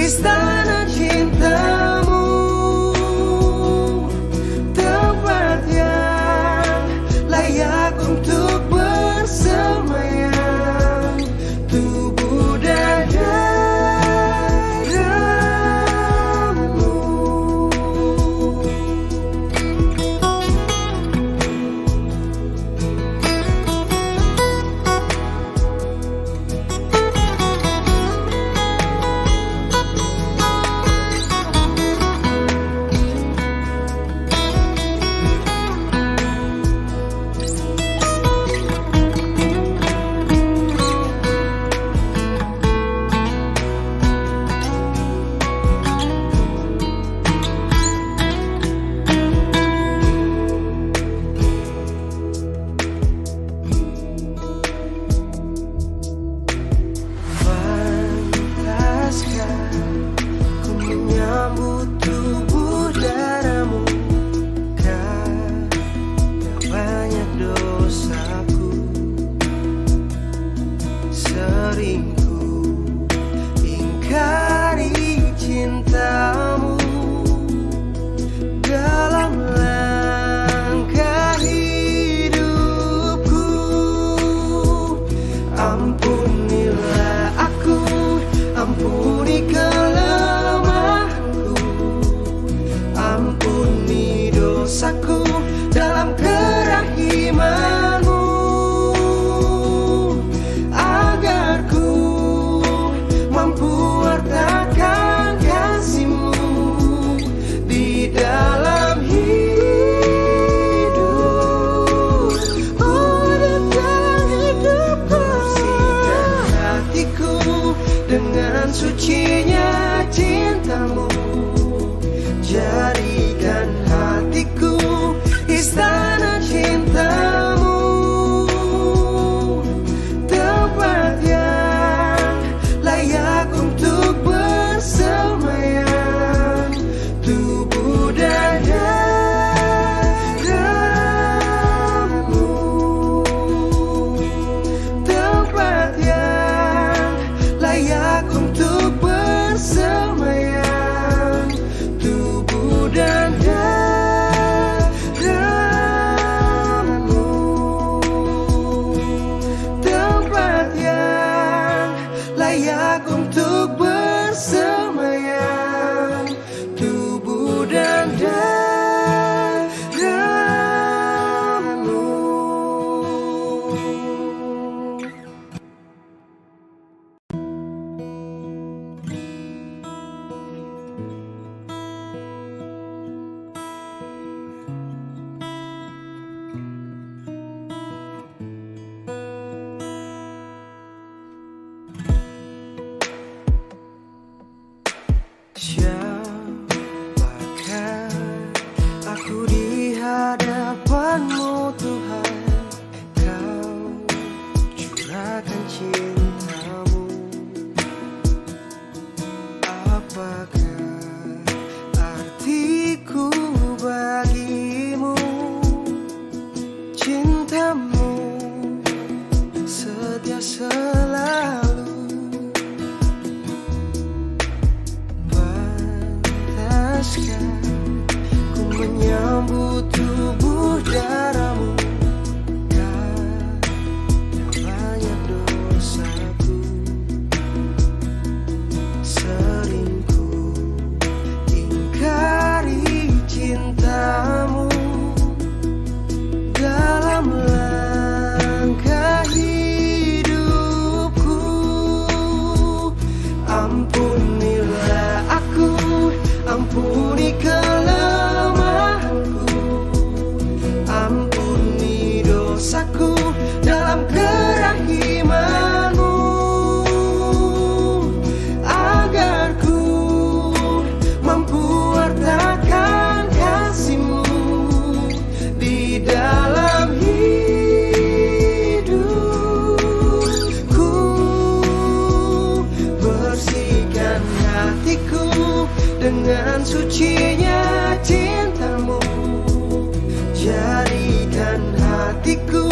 istana cintamu, tempat yang layak untuk bersemayam, tubuh dan dadamu. Menyambut tubuh daramu, karena banyak dosaku. Sering ku ingkari cintamu dalam langkah hidupku. Ampunilah aku, ampuni ampuni dosaku dalam kerahimanmu, agar ku mampu wartakan kasihmu di dalam hidup, di dalam hidupku. Bersihkan hatiku dengan sucinya cintamu, jadikan hatiku istana cintamu, tempat yang layak untuk bersemayam, tubuh dan dadamu, tempat yang layak untuk bersemayam, tubuh dan dadamu, tempat yang layak untuk bersemayam, tubuh dan dadamu. Siapakah aku di hadapanmu Tuhan? Kau curahkan cintamu. Apakah artiku bagimu? Cintamu setia selalu. Ku menyambut tubuh daramu, karena banyak dosaku. Sering ku ingkari cintamu dalam langkah hidupku. Ampunilah aku, ampuni kelemahanku, ampuni dosaku dalam kerahimanmu, agar ku mampu wartakan kasihmu di dalam hidupku. Bersihkan hatiku dengan sucinya cintamu, jadikan hatiku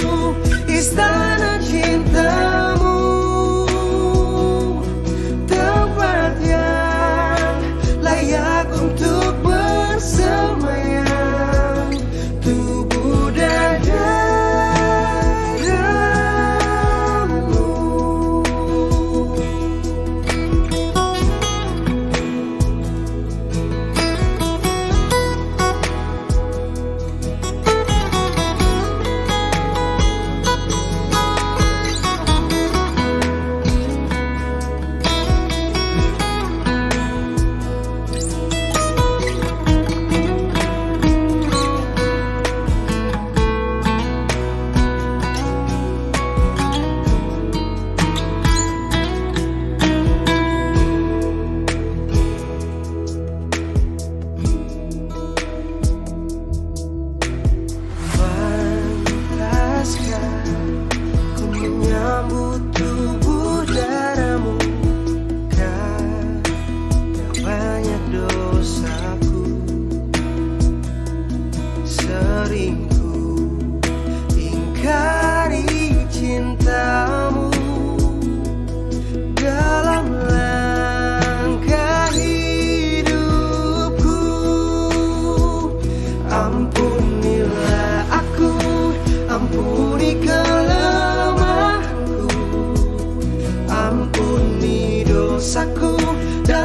istana cintamu, tempat yang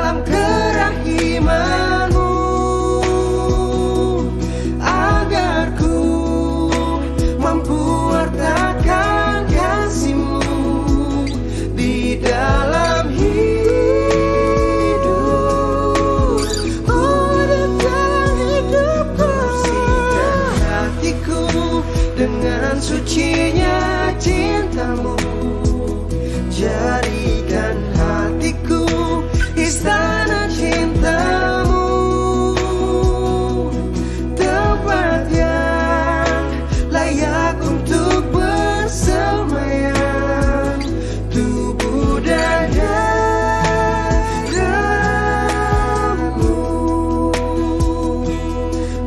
dalam kerahimanmu, agar ku mampu wartakan kasih-Mu di dalam hidup. Oh, datang hidupku, bersihkan hatiku dengan sucinya cinta-Mu. Jadikan hatiku istana cinta-Mu, tempat yang layak untuk bersemayam tubuh dan dadamu,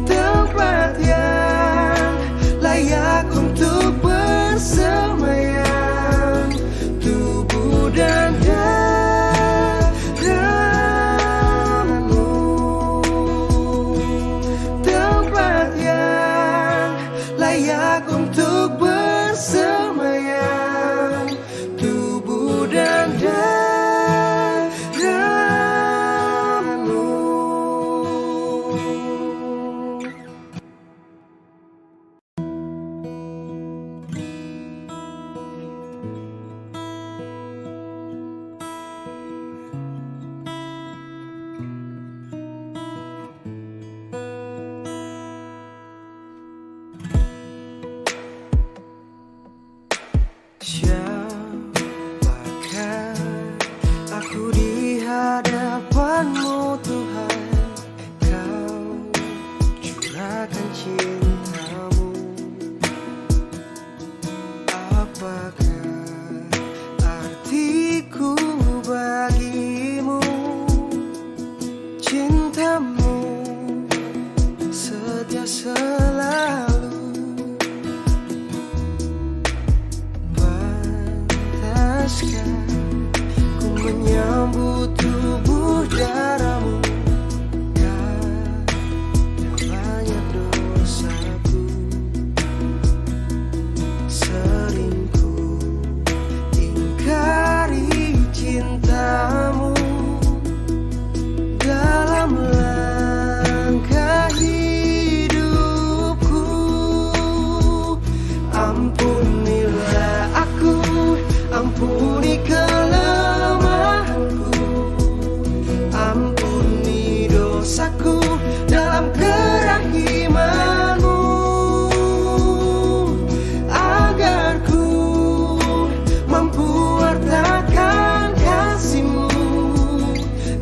tempat yang layak untuk bersemayam tubuh dan dadamu, tempat yang layak untuk bersemayam tubuh dan dadamu. Siapakah aku di hadapan-Mu Tuhan? Kau curahkan cinta-Mu. Apakah artiku bagi-Mu? Cinta-Mu setia selalu. Ku menyambut tubuh darah-Mu, karena banyak dosaku. Sering ku ingkari cinta-Mu dalam langkah hidupku. Ampunilah aku, ampuni kelemahanku, ampuni dosaku dalam kerahiman-Mu, agar ku mampu wartakan kasih-Mu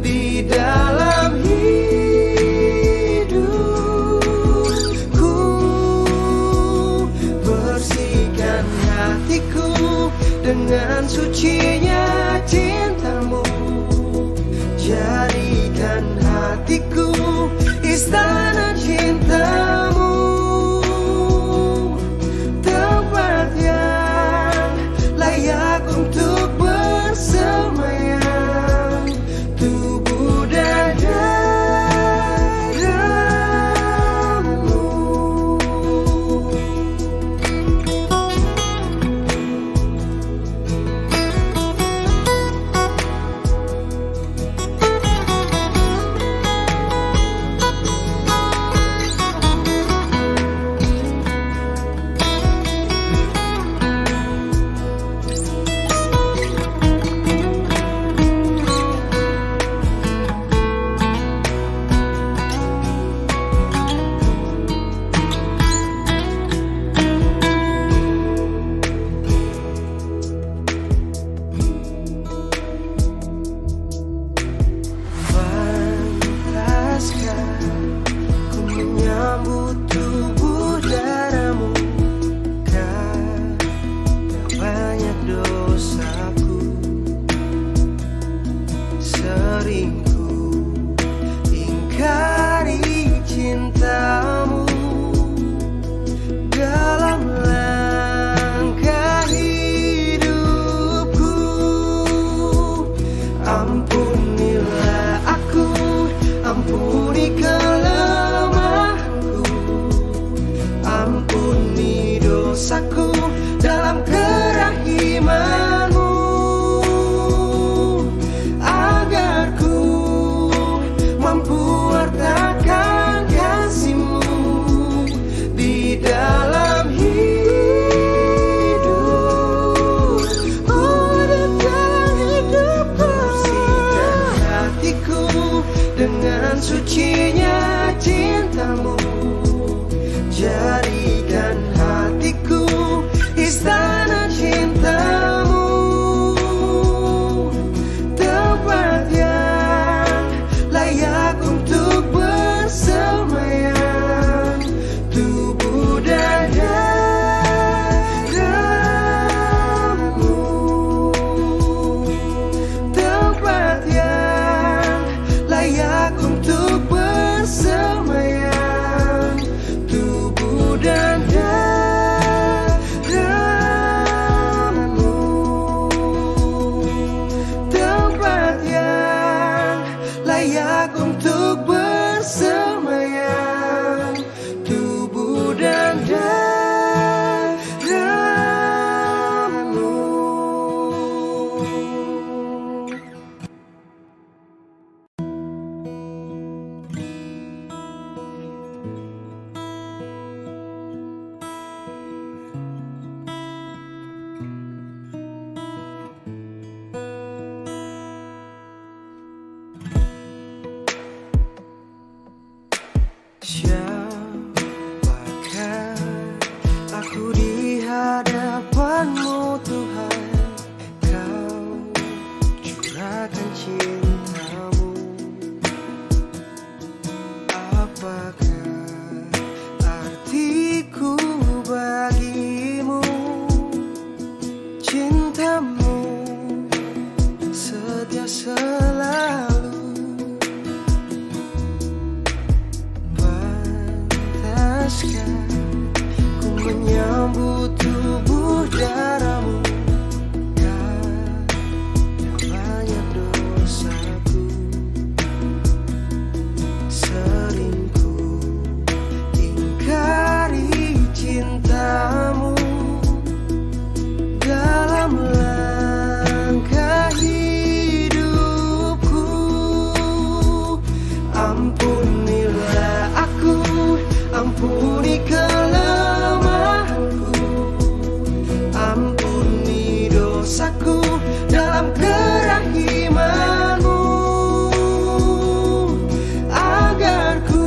di dalam hidupku. Bersihkan hatiku dengan sucinya cinta-Mu. Jadikan hatiku istana cinta-Mu, tempat yang layak untuk bersemayam tubuh dan dadamu. dengan sucinya cintamu. Jadikan hatiku istana cintamu, tempat yang layak untuk bersemayam tubuh dan dadamu, tempat yang layak untuk bersemayam tubuh dan dadamu, tempat yang layak untuk bersemayam tubuh dan dadamu. Siapakah aku di hadapan-Mu Tuhan? Kau curahkan cinta-Mu. Apakah artiku bagimu? Cinta-Mu setia selalu. Pantaskah ku menyambut tubuh darah-Mu? Karena banyak dosaku, sering ku ingkari cinta-Mu. Dalam langkah hidupku, ampunilah aku, ampuni kelemahanku, ampuni dosaku dalam kerahiman-Mu, agar ku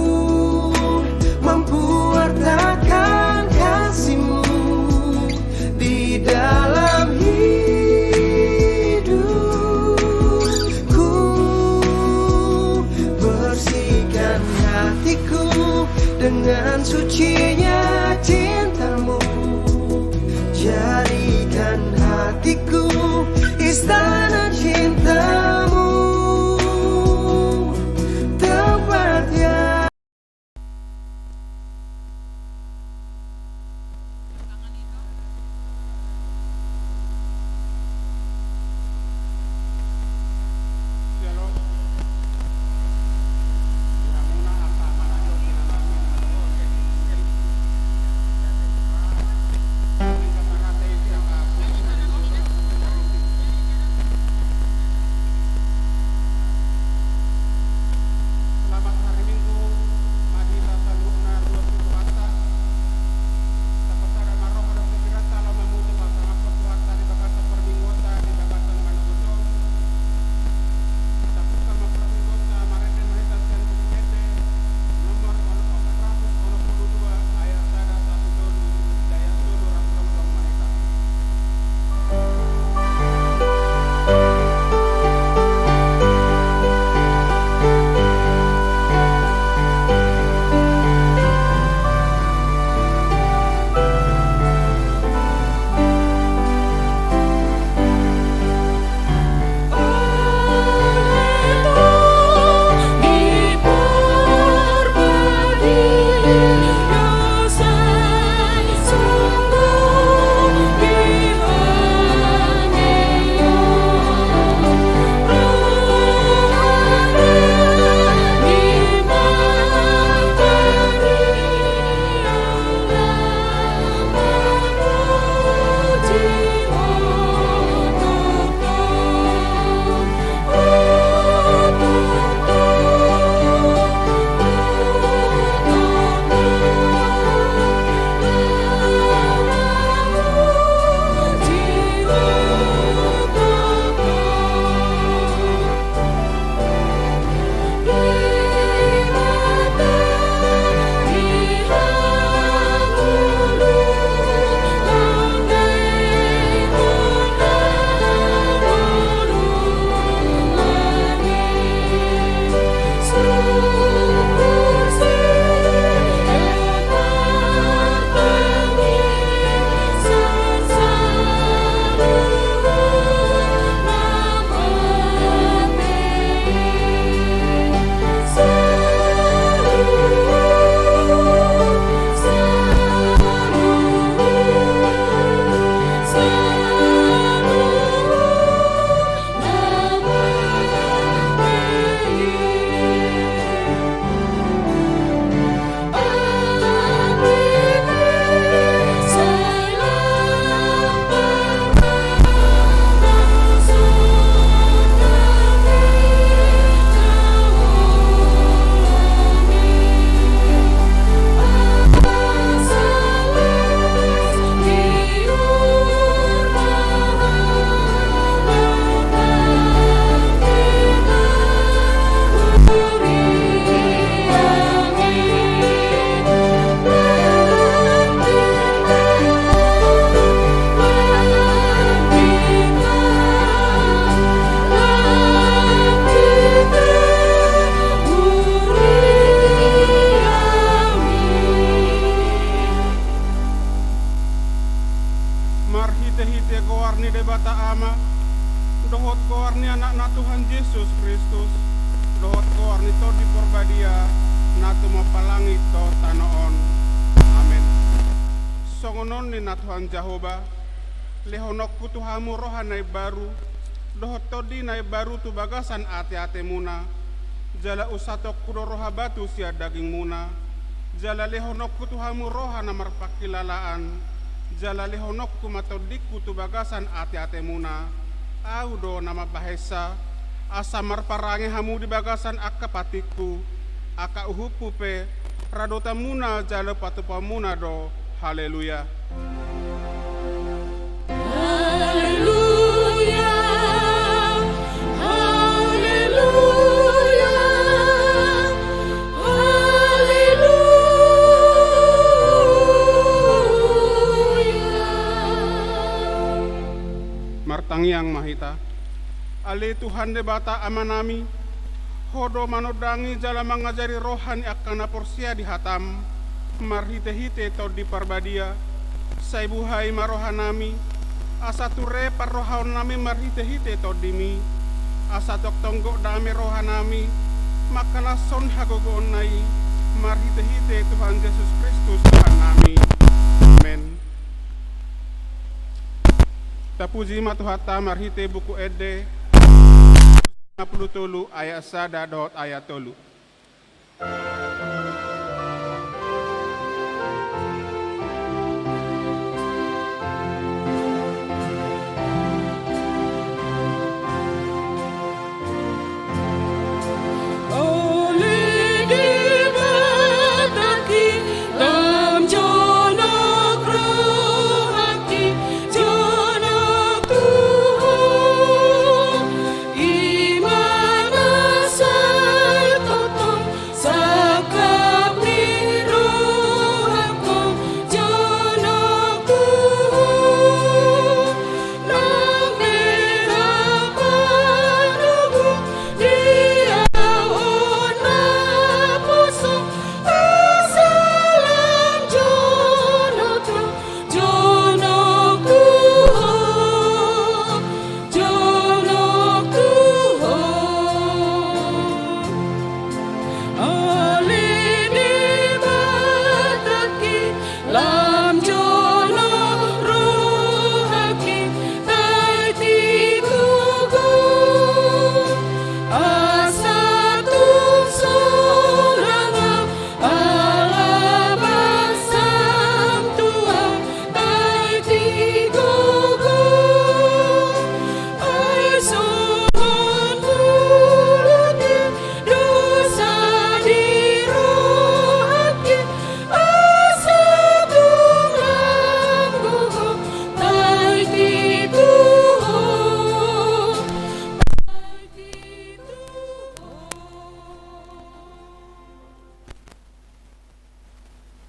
mampu wartakan kasih-Mu di dalam hidupku. Bersihkan hatiku dengan sucinya cinta-Mu. Jadikan hatiku istana cinta-Mu, tempat yang Shalom. tumo palangit to tanoon. Amen. Songonon ni na Tuhan Jehovah, lehonokku Tuhamu rohanay baru, dohotodi nay baru tu bagasan ate-ate muna, jala usatok kudo roha batu sia daging muna, jala lehonokku Tuhamu rohana marpakilalaan, jala lehonokku matodikku tu bagasan ate-ate muna, audo nama bahesa, asa marparangi hamu di bagasan akapatikku, aka uhupupe, radota muna jala patupamuna do, haleluya. Haleluya, haleluya, haleluya. Martangiang mahita, ali Tuhan debata amanami, hodo manodangi jala mengajari rohani akana porsia di hatam, marhite-hite to di parbadia, saibuhai marohanami, asa ture parrohanami marhite-hite to dimi, asa tok tonggok dami rohanami, makalason hagogon nai, marhite-hite Tuhan Yesus Kristus Tuhan nami. Amen. Tapuji matuhata marhite buku ede 50 ayat sada dot ayat tolu.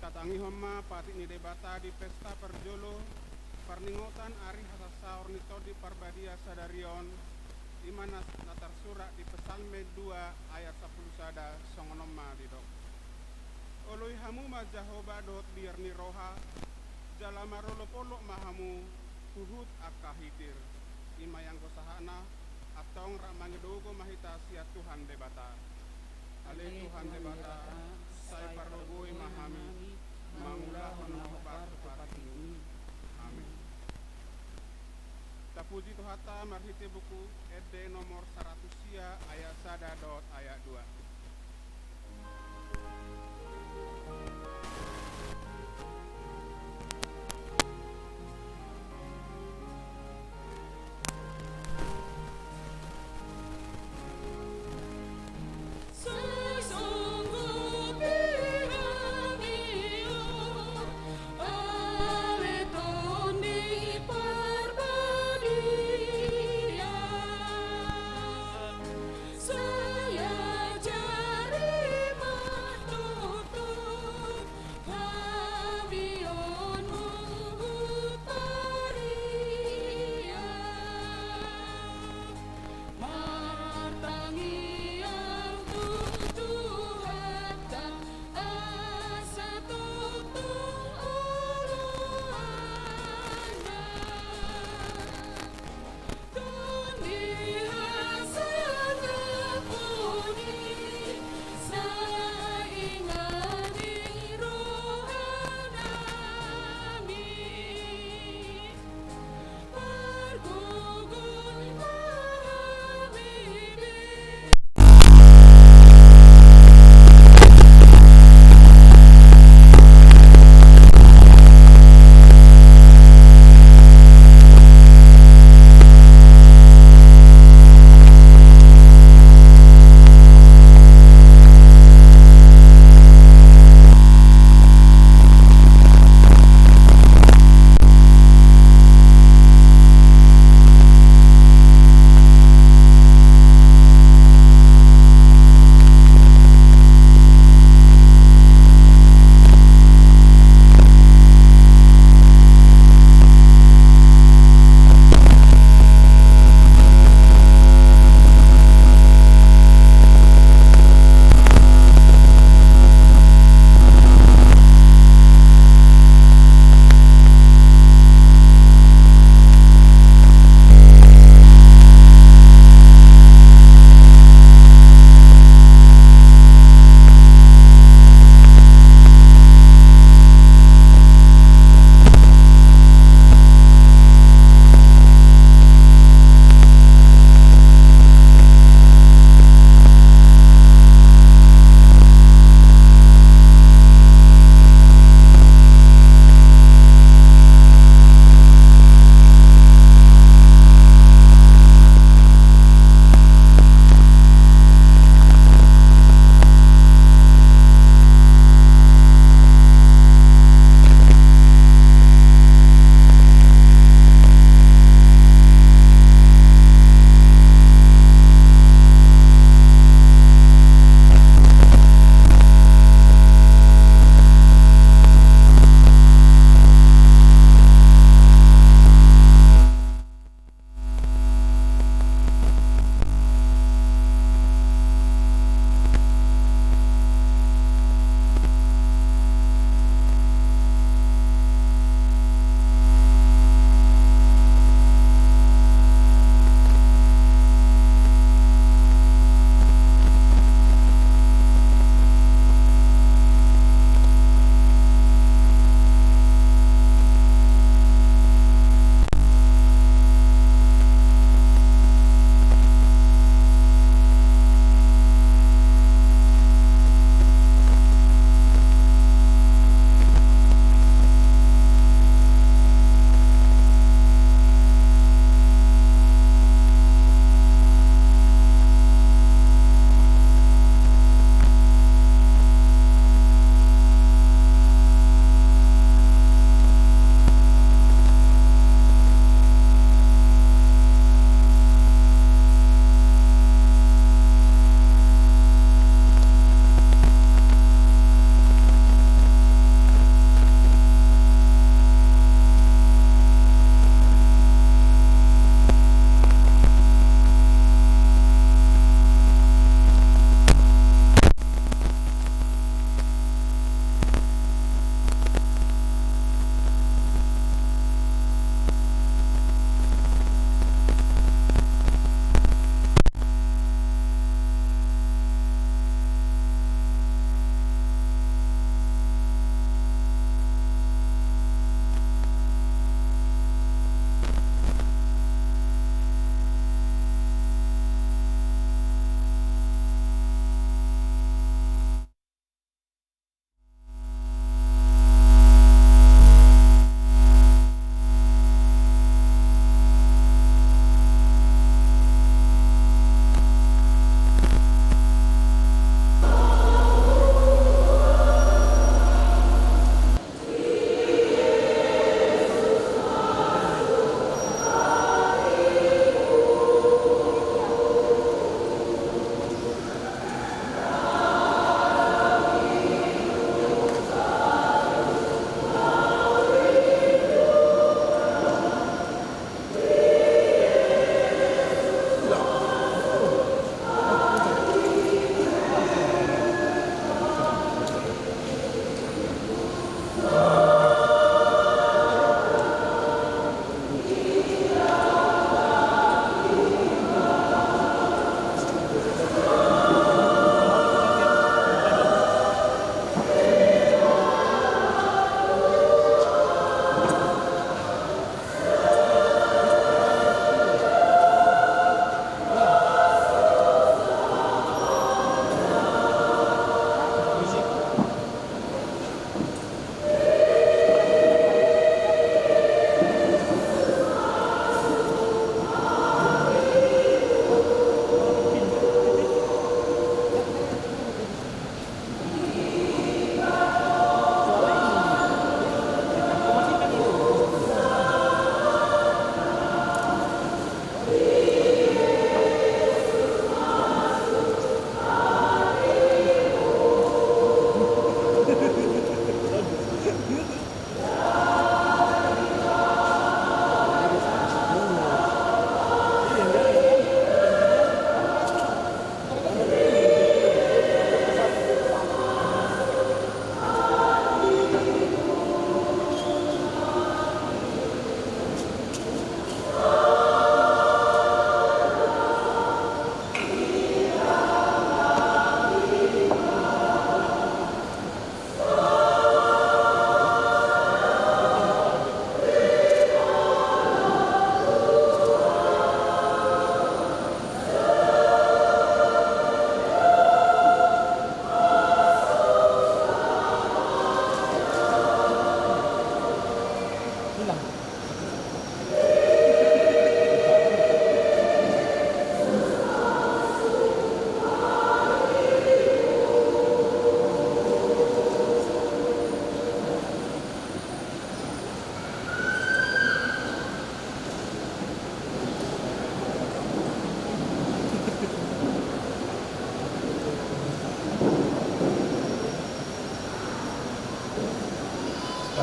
Tatangi homa pati ni debata di pesta perjolo, perningotan ari hasasa ornito di parbadia sadarion, di mana natar surat di Psalme 2 ayat 10 sada songonoma didok. Oloi hamu ma Jehovah dot biar ni roha, jalama rolo polok mahamu, tuhut akahitir, ima yang kosahana, atong ramangedogo mahita sia Tuhan debata. Ale Tuhan debata, saya parogoi mahami, mangulah menahobar tepati. Amin. Tapuji Tuhata marhite buku ede nomor 100 ayat sada dot ayat 2. Saya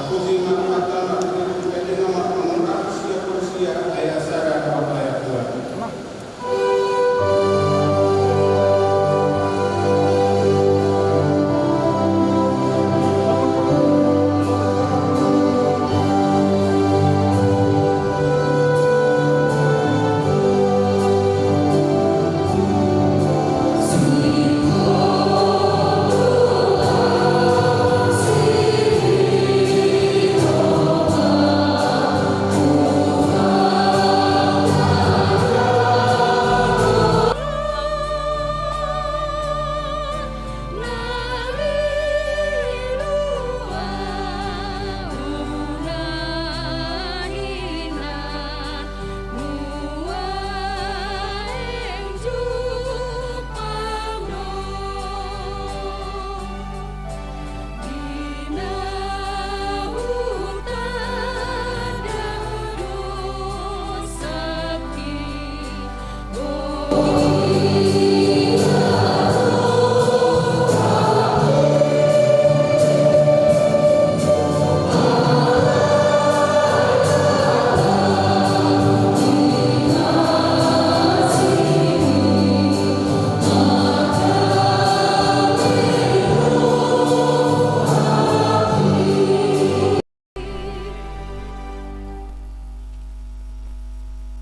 Tapusin mata pwede nga mapangunak siya ayat sara dapat ayat Tuhan.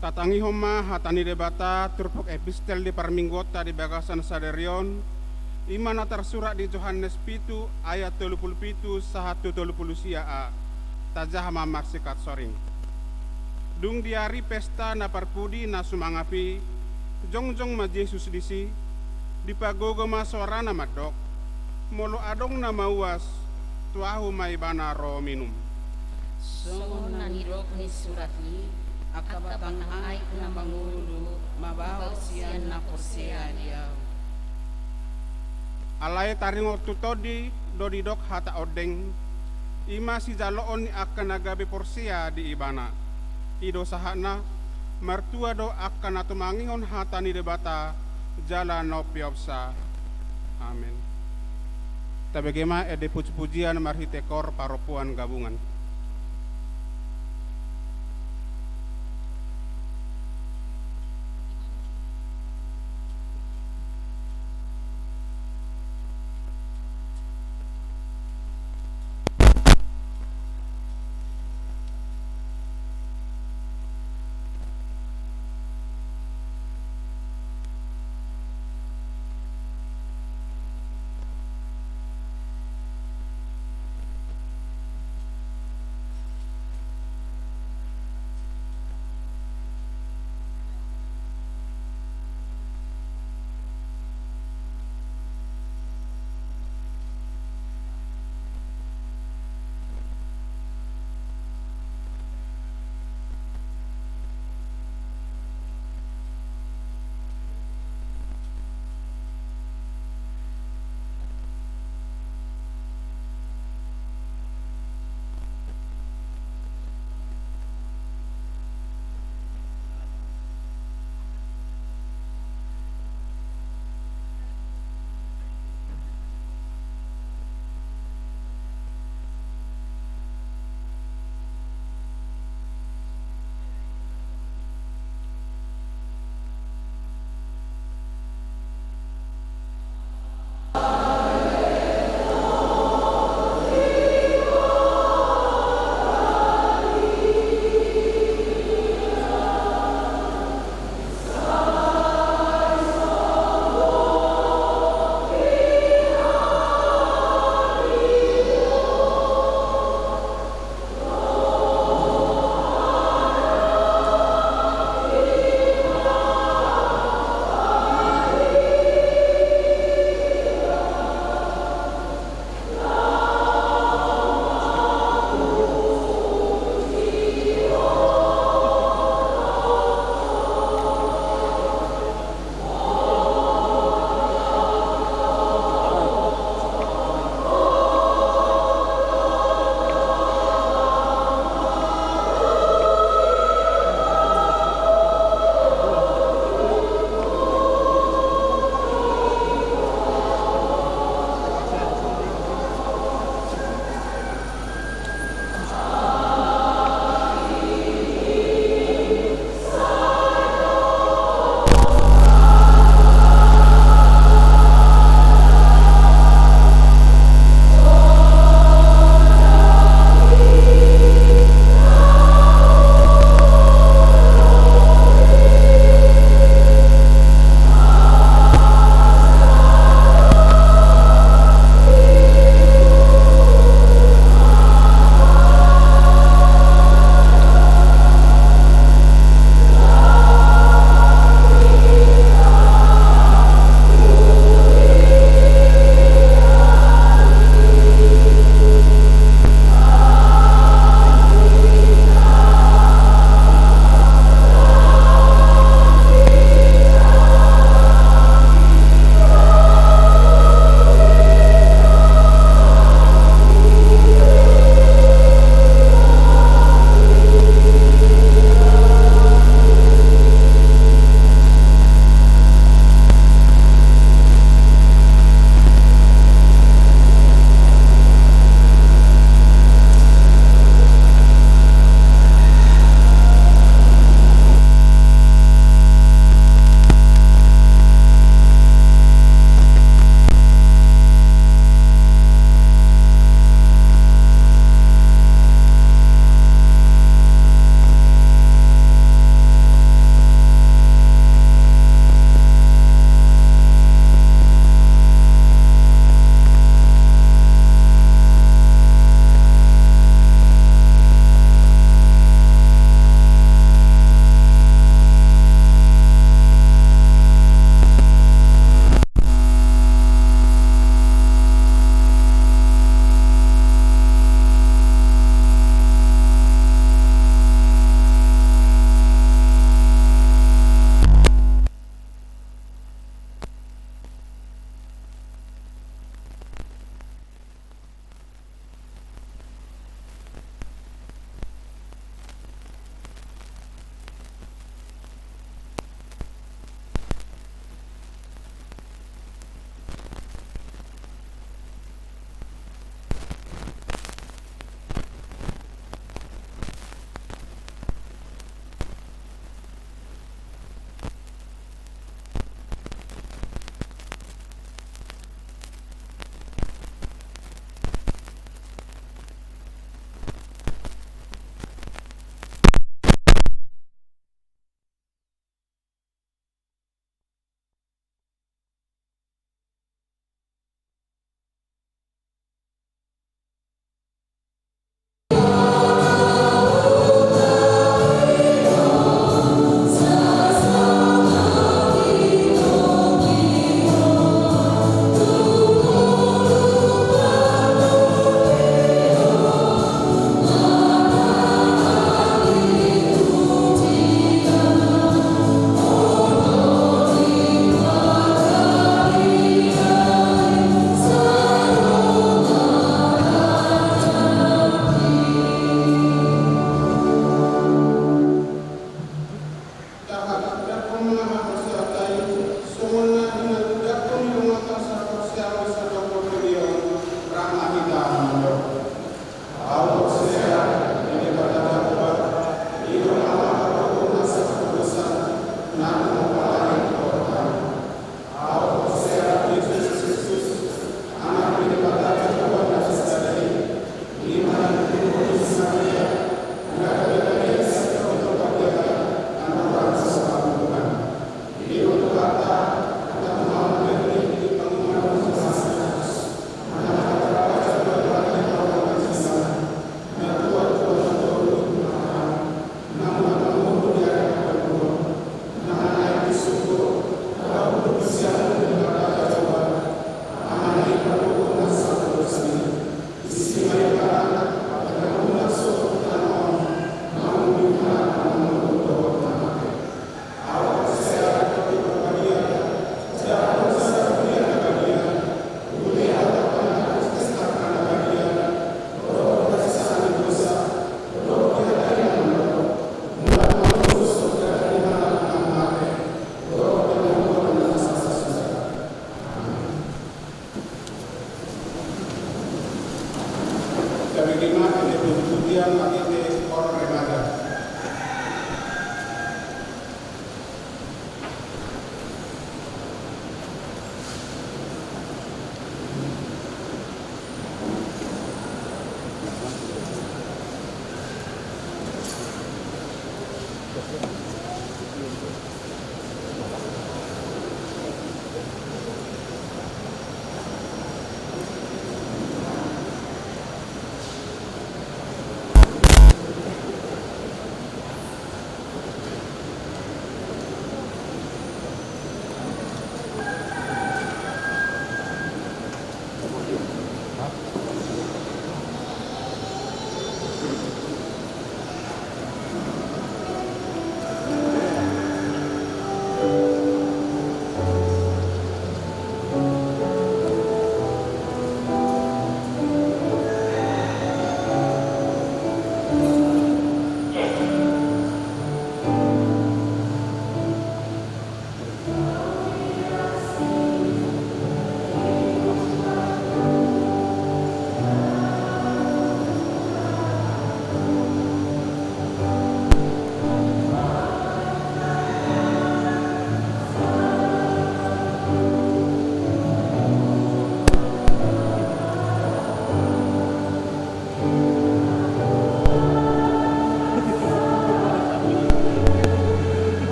Tatangi homa hatani debata turpuk epistel di parminggota di bagasan saderion imana tersurat di Yohanes pitu ayat 37 sahatu 30 sia tajah mamarsikat soring dung diari pesta na parpudi na sumangapi jongjong ma Yesus disi dipagogo ma sorana madok molo adong na mauas tuahu maibana ro minum Songon nanirok ni suratli, akabatang ay na mangulu, mabaw siya na posea diyaw. alay taringo tutodi dodidok hata odeng ima si jaloon ni akan nagabi porsia di ibana ido sahana martua do akan natumangihon hata ni debata jala no piopsa amin tabegema ede puji-pujian marhitekor paropuan gabungan. tabagima ini pujian lagi di orang remaja.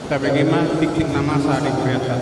Tapi gimana bikin nama saya di kereta?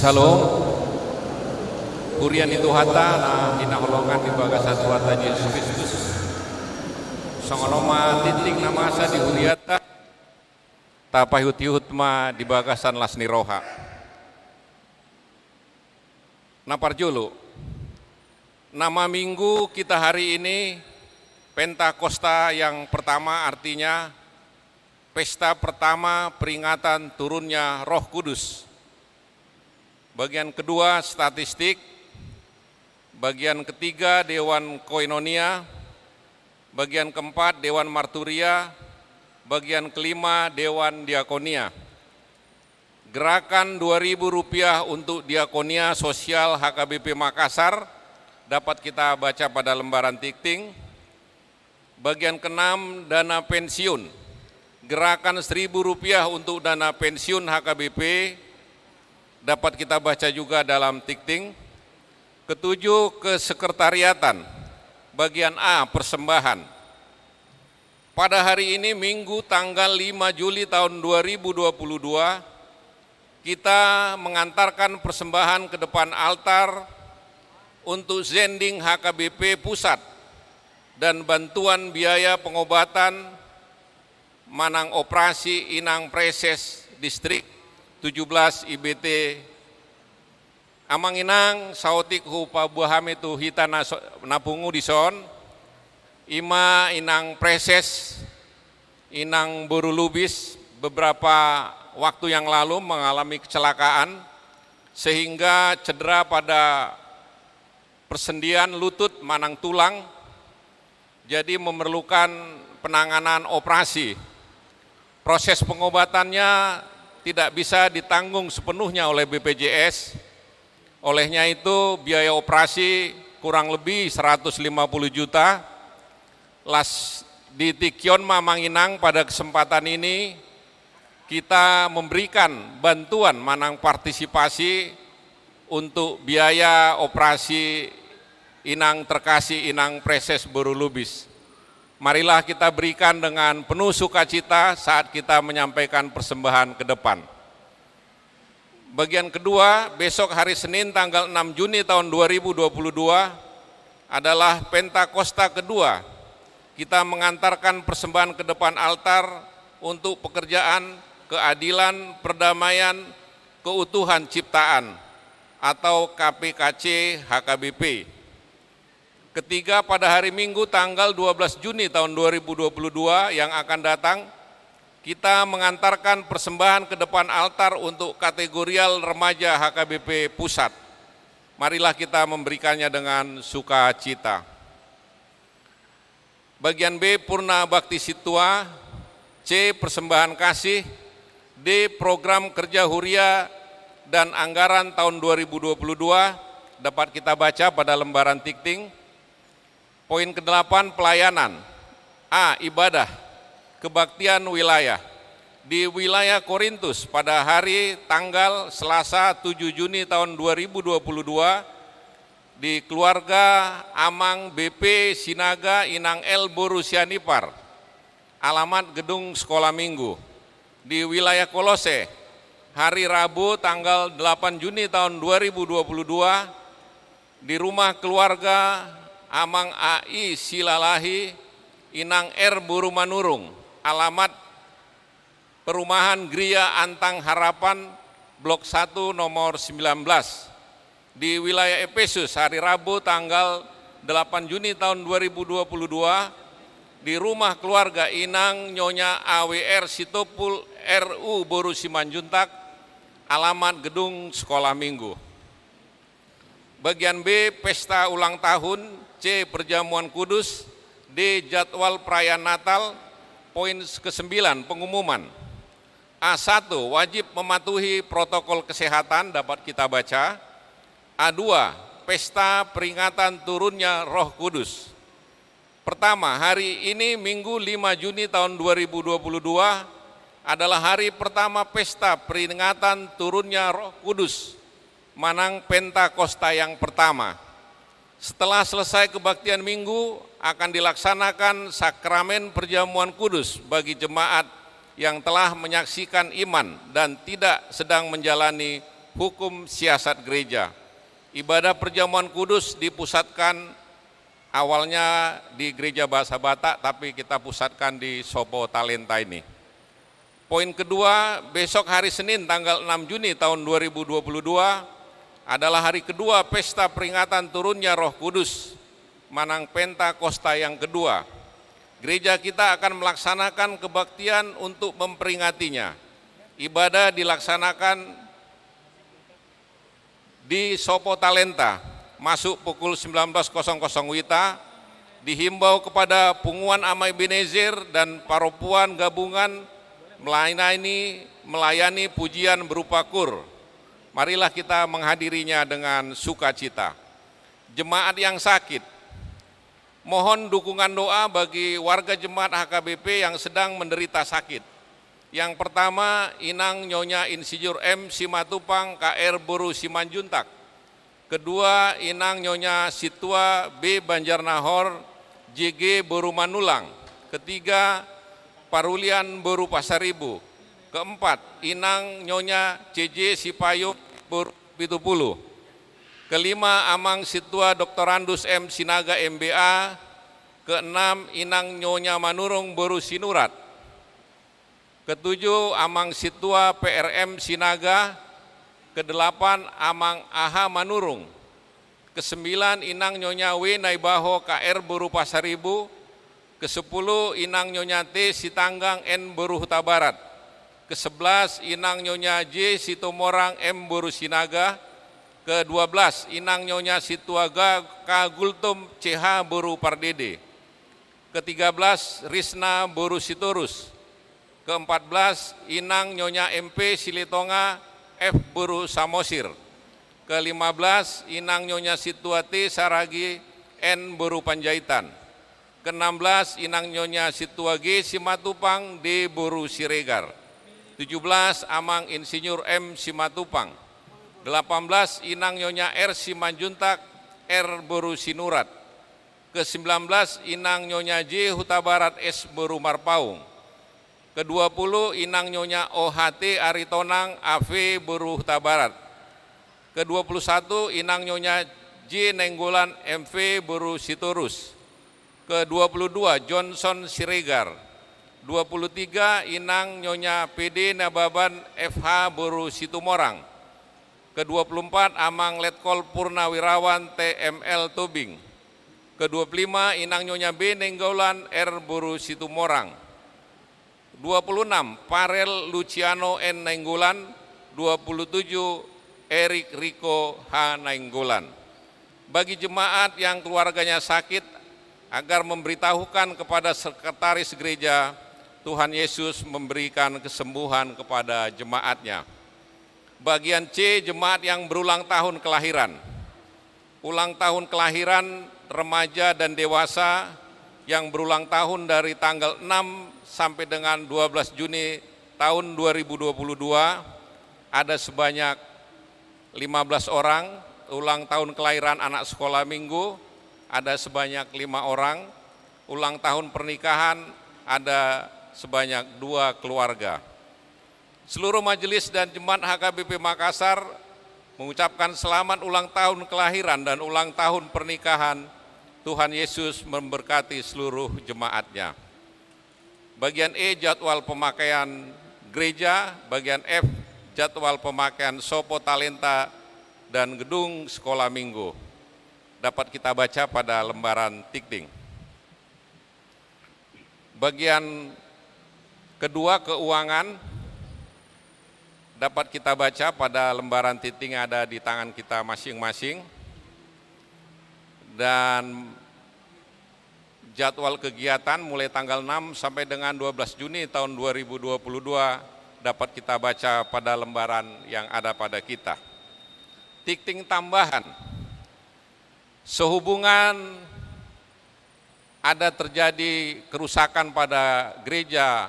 Shalom. Kurian itu hata na hinaholongan di bagas satuata Yesus Kristus. Songoloma titik namasa di huriata. tapahut-hutma di bagasan lasni roha. Naparjulu, nama minggu kita hari ini Pentakosta yang pertama, artinya pesta pertama peringatan turunnya Roh Kudus. Bagian kedua statistik, bagian ketiga Dewan Koinonia, bagian keempat Dewan Marturia, bagian kelima Dewan Diakonia. Gerakan Rp2.000 untuk Diakonia Sosial HKBP Makassar dapat kita baca pada lembaran tikting. Bagian keenam dana pensiun, gerakan Rp1.000 untuk dana pensiun HKBP dapat kita baca juga dalam tikting. Ketujuh, kesekretariatan, bagian A, persembahan. Pada hari ini Minggu tanggal 5 Juli tahun 2022, kita mengantarkan persembahan ke depan altar untuk Zending HKBP Pusat dan bantuan biaya pengobatan Manang Operasi Inang Preses Distrik 17 IBT Amanginang sautik hupa buaham itu hita napungu dison ima inang preses inang buru lubis beberapa waktu yang lalu mengalami kecelakaan sehingga cedera pada persendian lutut manang tulang, jadi memerlukan penanganan operasi. Proses pengobatannya tidak bisa ditanggung sepenuhnya oleh BPJS. Olehnya itu biaya operasi kurang lebih 150 juta. Las di Tikyon Mamanginang pada kesempatan ini kita memberikan bantuan manang partisipasi untuk biaya operasi inang terkasih inang preses buru lubis. Marilah kita berikan dengan penuh sukacita saat kita menyampaikan persembahan ke depan. Bagian kedua, besok hari Senin tanggal 6 Juni tahun 2022 adalah Pentakosta kedua. Kita mengantarkan persembahan ke depan altar untuk pekerjaan, keadilan, perdamaian, keutuhan ciptaan atau KPKC HKBP. Ketiga, pada hari Minggu tanggal 12 Juni tahun 2022 yang akan datang, kita mengantarkan persembahan ke depan altar untuk kategorial remaja HKBP Pusat. Marilah kita memberikannya dengan sukacita. Bagian B, Purna Bakti Situa. C, persembahan kasih. D, program kerja huria dan anggaran tahun 2022 dapat kita baca pada lembaran tikting. Poin ke-8, pelayanan. A, ibadah, kebaktian wilayah. Di wilayah Korintus pada hari tanggal Selasa 7 Juni tahun 2022 di keluarga Amang BP Sinaga Inang El Borusianipar, alamat gedung sekolah minggu. Di wilayah Kolose hari Rabu tanggal 8 Juni tahun 2022 di rumah keluarga Amang AI Silalahi Inang R Burumanurung, alamat Perumahan Gria Antang Harapan Blok 1 nomor 19. Di wilayah Efesus hari Rabu tanggal 8 Juni tahun 2022 di rumah keluarga Inang Nyonya AWR Sitopul RU Boru Simanjuntak, alamat gedung sekolah minggu. Bagian B, pesta ulang tahun. C, perjamuan kudus. D, jadwal perayaan Natal. Poin ke-9, pengumuman. A1, wajib mematuhi protokol kesehatan dapat kita baca. A2, pesta peringatan turunnya Roh Kudus. Pertama, hari ini Minggu 5 Juni tahun 2022 adalah hari pertama pesta peringatan turunnya Roh Kudus, Manang Pentakosta yang pertama. Setelah selesai kebaktian Minggu, akan dilaksanakan sakramen perjamuan kudus bagi jemaat yang telah menyaksikan iman dan tidak sedang menjalani hukum siasat gereja. Ibadah perjamuan kudus dipusatkan awalnya di gereja bahasa Batak, tapi kita pusatkan di Sopo Talenta ini. Poin kedua, besok hari Senin tanggal 6 Juni tahun 2022 adalah hari kedua pesta peringatan turunnya Roh Kudus, Manang Pentakosta yang kedua. Gereja kita akan melaksanakan kebaktian untuk memperingatinya. Ibadah dilaksanakan di Sopo Talenta, masuk pukul 19.00 WITA, dihimbau kepada Punguan Amai Ebenezer dan Paropuan gabungan melayani pujian berupa kur. Marilah kita menghadirinya dengan sukacita. Jemaat yang sakit, mohon dukungan doa bagi warga jemaat HKBP yang sedang menderita sakit. Yang pertama, Inang Nyonya Insinyur M. Simatupang KR Boru Simanjuntak. Kedua, Inang Nyonya Situa B. Banjarnahor JG Boru Manulang. Ketiga, Parulian Boru Pasaribu. Keempat, Inang Nyonya CJ Sipayo Boru Pitupulu. Kelima, Amang Situa Dr. Andus M. Sinaga MBA. Keenam, Inang Nyonya Manurung Boru Sinurat. Ketujuh, Amang Situa PRM Sinaga. Kedelapan, Amang Aha Manurung. Kesembilan, Inang Nyonya W. Naibaho KR Boru Pasaribu. Kesepuluh, Inang Nyonya T. Sitanggang N. Boru Huta Barat. Kesebelas, Inang Nyonya J. Sitomorang M. Boru Sinaga. Ke-12, Inang Nyonya Situaga K. Gultum CH Boru Pardede. Ke-13, Risna Boru Sitorus. Ke-14, Inang Nyonya MP Silitonga F. Boru Samosir. Ke-15, Inang Nyonya Situati Saragi N. Boru Panjaitan. Ke-16, Inang Nyonya Situagi Simatupang D. Boru Siregar. 17, Amang Insinyur M. Simatupang. 18, Inang Nyonya R. Simanjuntak R. Boru Sinurat. Ke-19, Inang Nyonya J. Huta Barat S. Boru Marpaung. Ke-20, Inang Nyonya OHT Aritonang AV Boru Huta Barat. Ke-21, Inang Nyonya J. Nenggolan MV Boru Sitorus. Ke-22, Johnson Siregar. 23, Inang Nyonya PD Nababan FH Boru Situmorang. Ke-24, Amang Letkol Purnawirawan TML Tobing. Ke-25, Inang Nyonya B. Nenggolan R. Boru Situmorang. 26, Parel Luciano N. Nainggolan. 27, Erik Riko H. Nainggolan. Bagi jemaat yang keluarganya sakit, agar memberitahukan kepada sekretaris gereja, Tuhan Yesus memberikan kesembuhan kepada jemaatnya. Bagian C, jemaat yang berulang tahun kelahiran. Ulang tahun kelahiran remaja dan dewasa yang berulang tahun dari tanggal 6 sampai dengan 12 Juni tahun 2022 ada sebanyak 15 orang. Ulang tahun kelahiran anak sekolah minggu ada sebanyak 5 orang. Ulang tahun pernikahan ada sebanyak 2 keluarga. Seluruh majelis dan jemaat HKBP Makassar mengucapkan selamat ulang tahun kelahiran dan ulang tahun pernikahan. Tuhan Yesus memberkati seluruh jemaatnya. Bagian E, jadwal pemakaian gereja. Bagian F, jadwal pemakaian Sopo Talenta dan gedung sekolah minggu. Dapat kita baca pada lembaran tikting. Bagian kedua, keuangan, dapat kita baca pada lembaran tikting yang ada di tangan kita masing-masing. Dan jadwal kegiatan mulai tanggal 6 sampai dengan 12 Juni tahun 2022 dapat kita baca pada lembaran yang ada pada kita. Tikting tambahan, sehubungan ada terjadi kerusakan pada gereja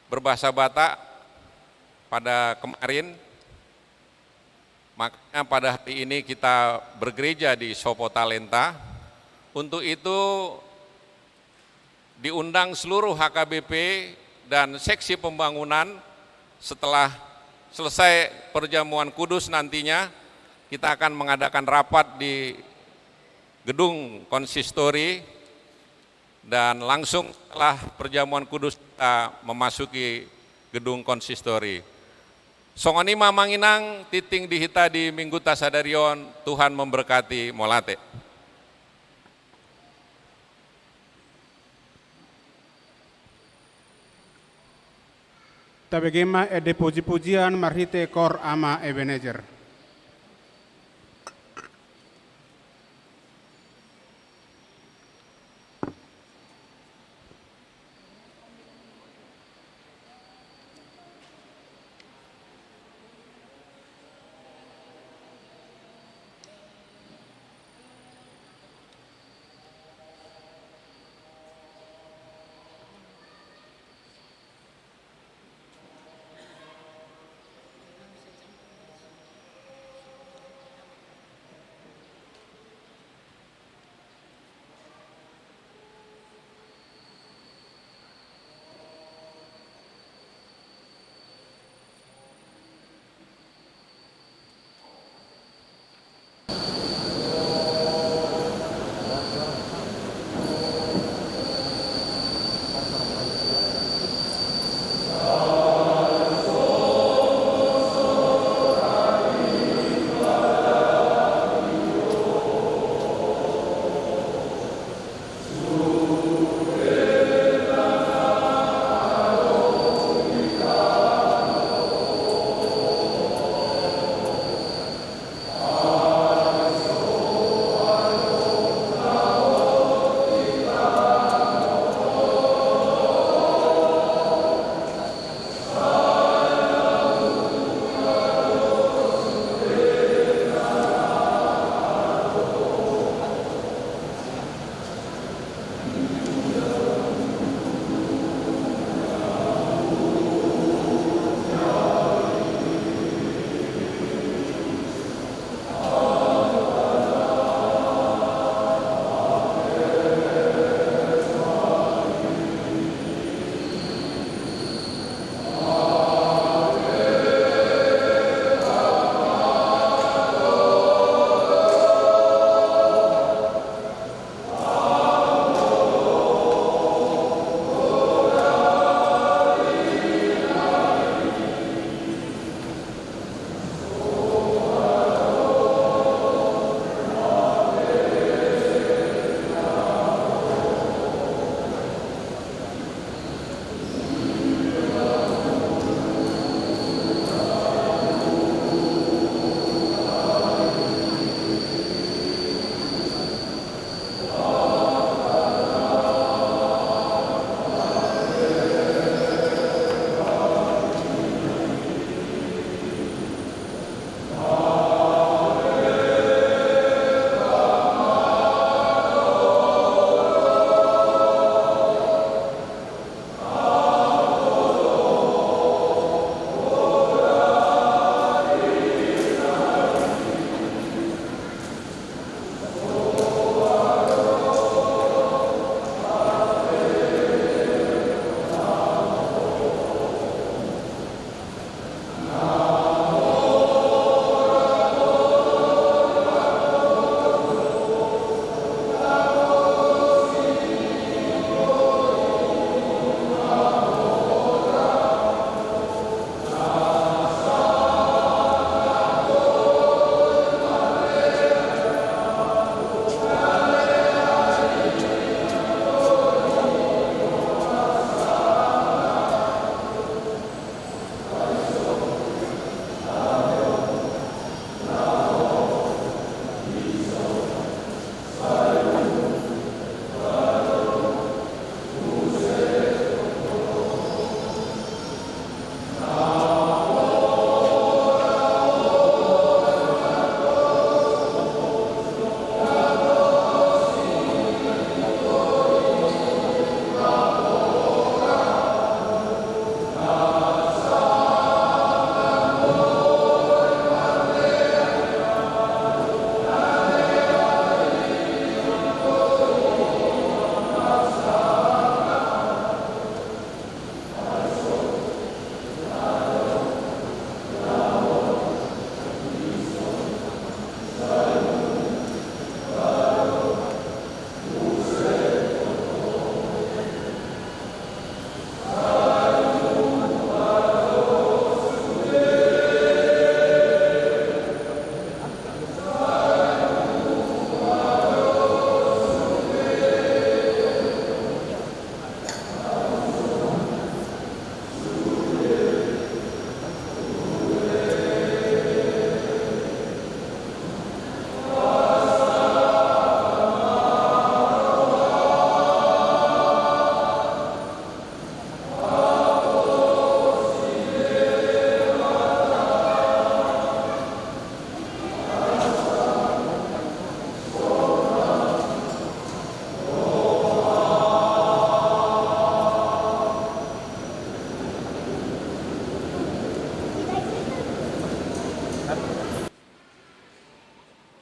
berbahasa Batak pada kemarin, makanya pada hari ini kita bergereja di Sopo Talenta. Untuk itu diundang seluruh HKBP dan seksi pembangunan. Setelah selesai perjamuan kudus nantinya kita akan mengadakan rapat di gedung konsistori, dan langsung setelah perjamuan kudus kita memasuki gedung konsistori. Songoni mamanginang titing dihita di Minggu Tasadarion, Tuhan memberkati molate. Tabegema ede puji-pujian marhite kor ama Ebenezer.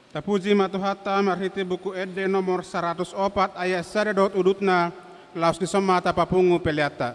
Tapuji matuhata marhiti buku ede nomor 104 ayat 1 dot udutna laus disomata papungu peliata.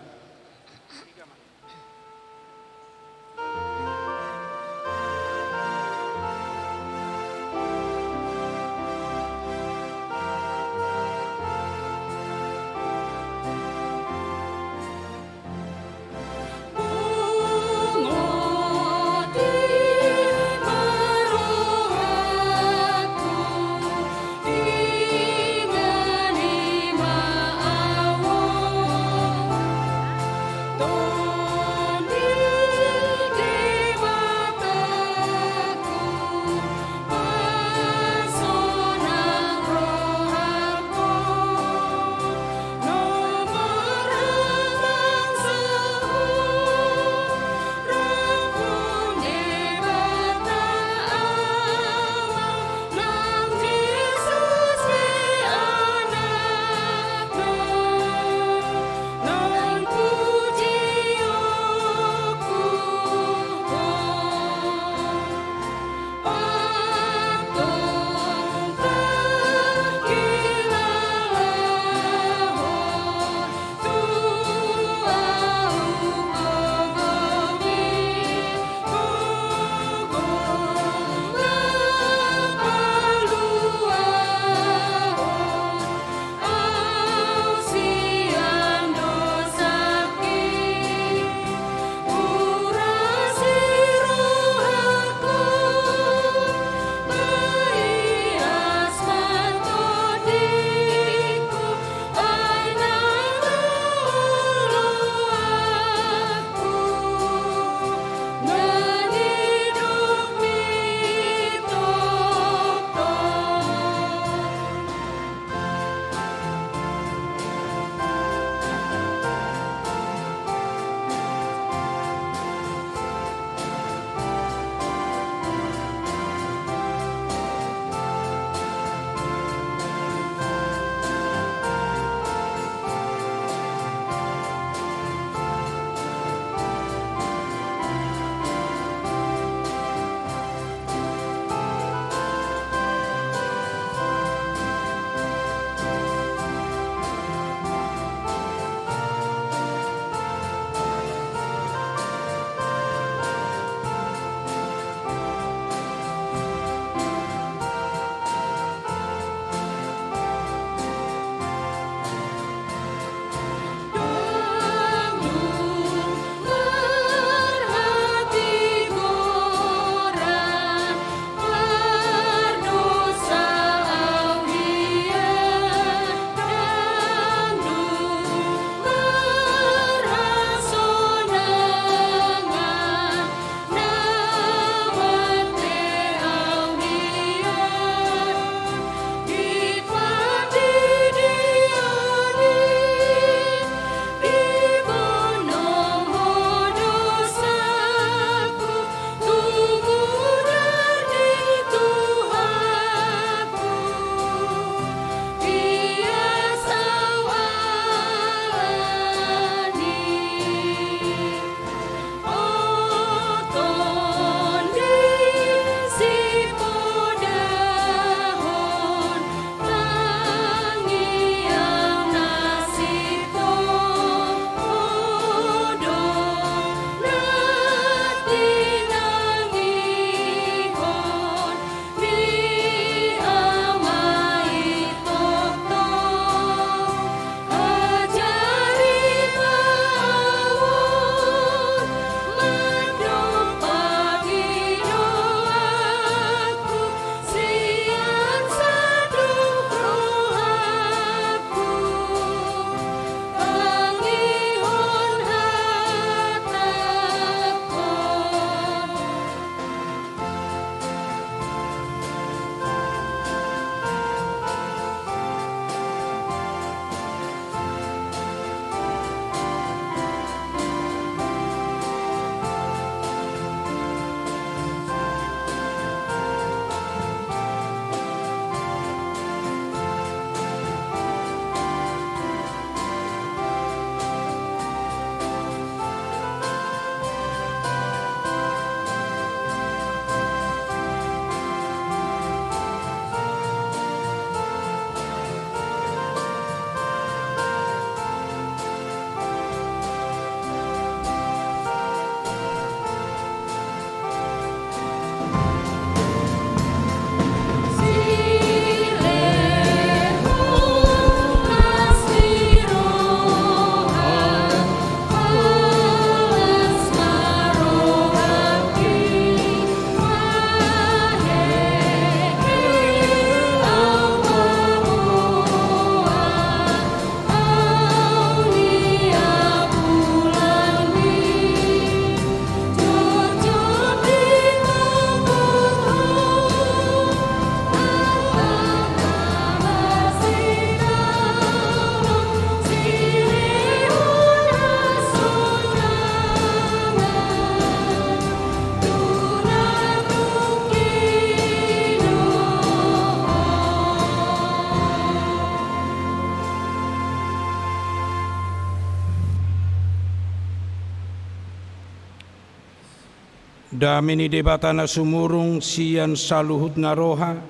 Damini debatana sumurung sian saluhut naroha,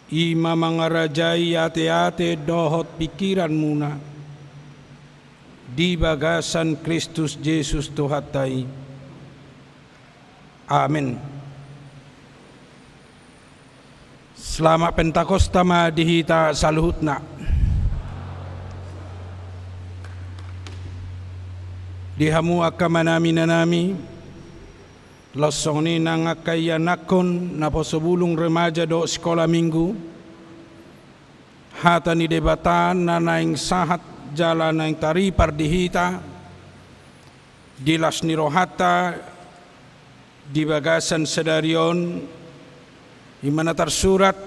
ima mangarajai ate-ate dohot pikiran muna, di bagasan Kristus Yesus Tuhatai. Amin. Selamat Pentakosta ma dihita saluhutna. Dihamu akamanami nanami losong ni nang akaya nakon na posobulung remaja do sekolah minggu hata ni debatan na naing sahat jalan naing taripar dihita dilas ni rohata di bagasan sedarion imana tersurat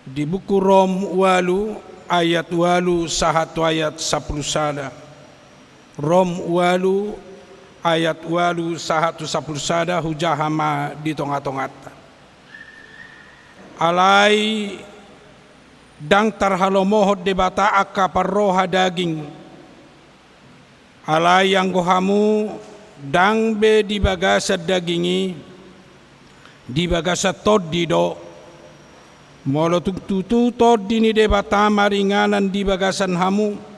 di buku Rom 8 ayat 8 sahatu ayat 10 sada. Rom 8 ayat 8 sahatu 10 sada hujahama di tongat-tongat. Alai dang tarhalomohot debata akka parroha daging. Alai yang gohamu dang be di bagasa dagingi di bagasa toddi do. Molo tutu toddi ni debata maringanan di bagasan hamu.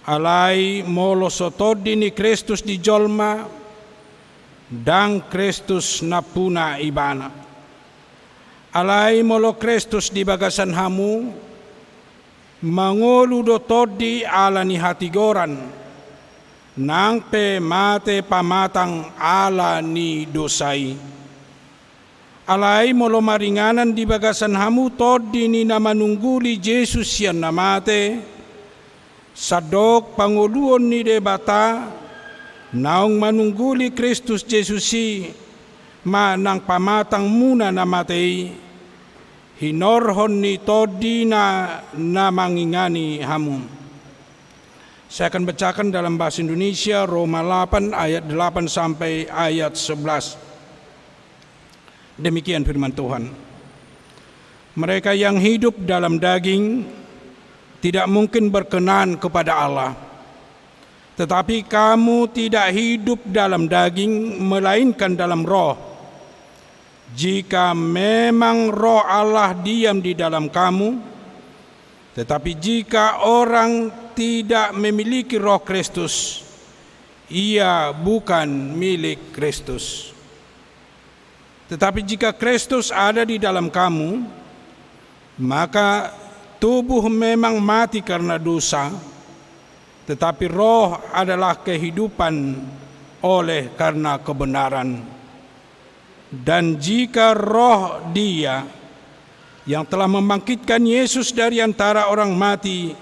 Alai molo sotodi ni Kristus di jolma dan Kristus napuna ibana. Alai molo Kristus di bagasan hamu mangolu do todi ala ni hatigoran nang pe mate pamatang ala ni dosai. Alai molo maringanan di bagasan hamu todi ni namanungguli Yesus yang namate sadok panguluon ni debata naong manungguli Kristus Jesusi manang pamatang muna namatei hinorhon ni todi na mangingani hamu. Saya akan bacakan dalam bahasa Indonesia Roma 8 ayat 8 sampai ayat 11. Demikian firman Tuhan. Mereka yang hidup dalam daging tidak mungkin berkenan kepada Allah. Tetapi kamu tidak hidup dalam daging, melainkan dalam roh. Jika memang roh Allah diam di dalam kamu, tetapi jika orang tidak memiliki roh Kristus, ia bukan milik Kristus. Tetapi jika Kristus ada di dalam kamu, maka tubuh memang mati karena dosa, tetapi roh adalah kehidupan oleh karena kebenaran. Dan jika roh Dia yang telah membangkitkan Yesus dari antara orang mati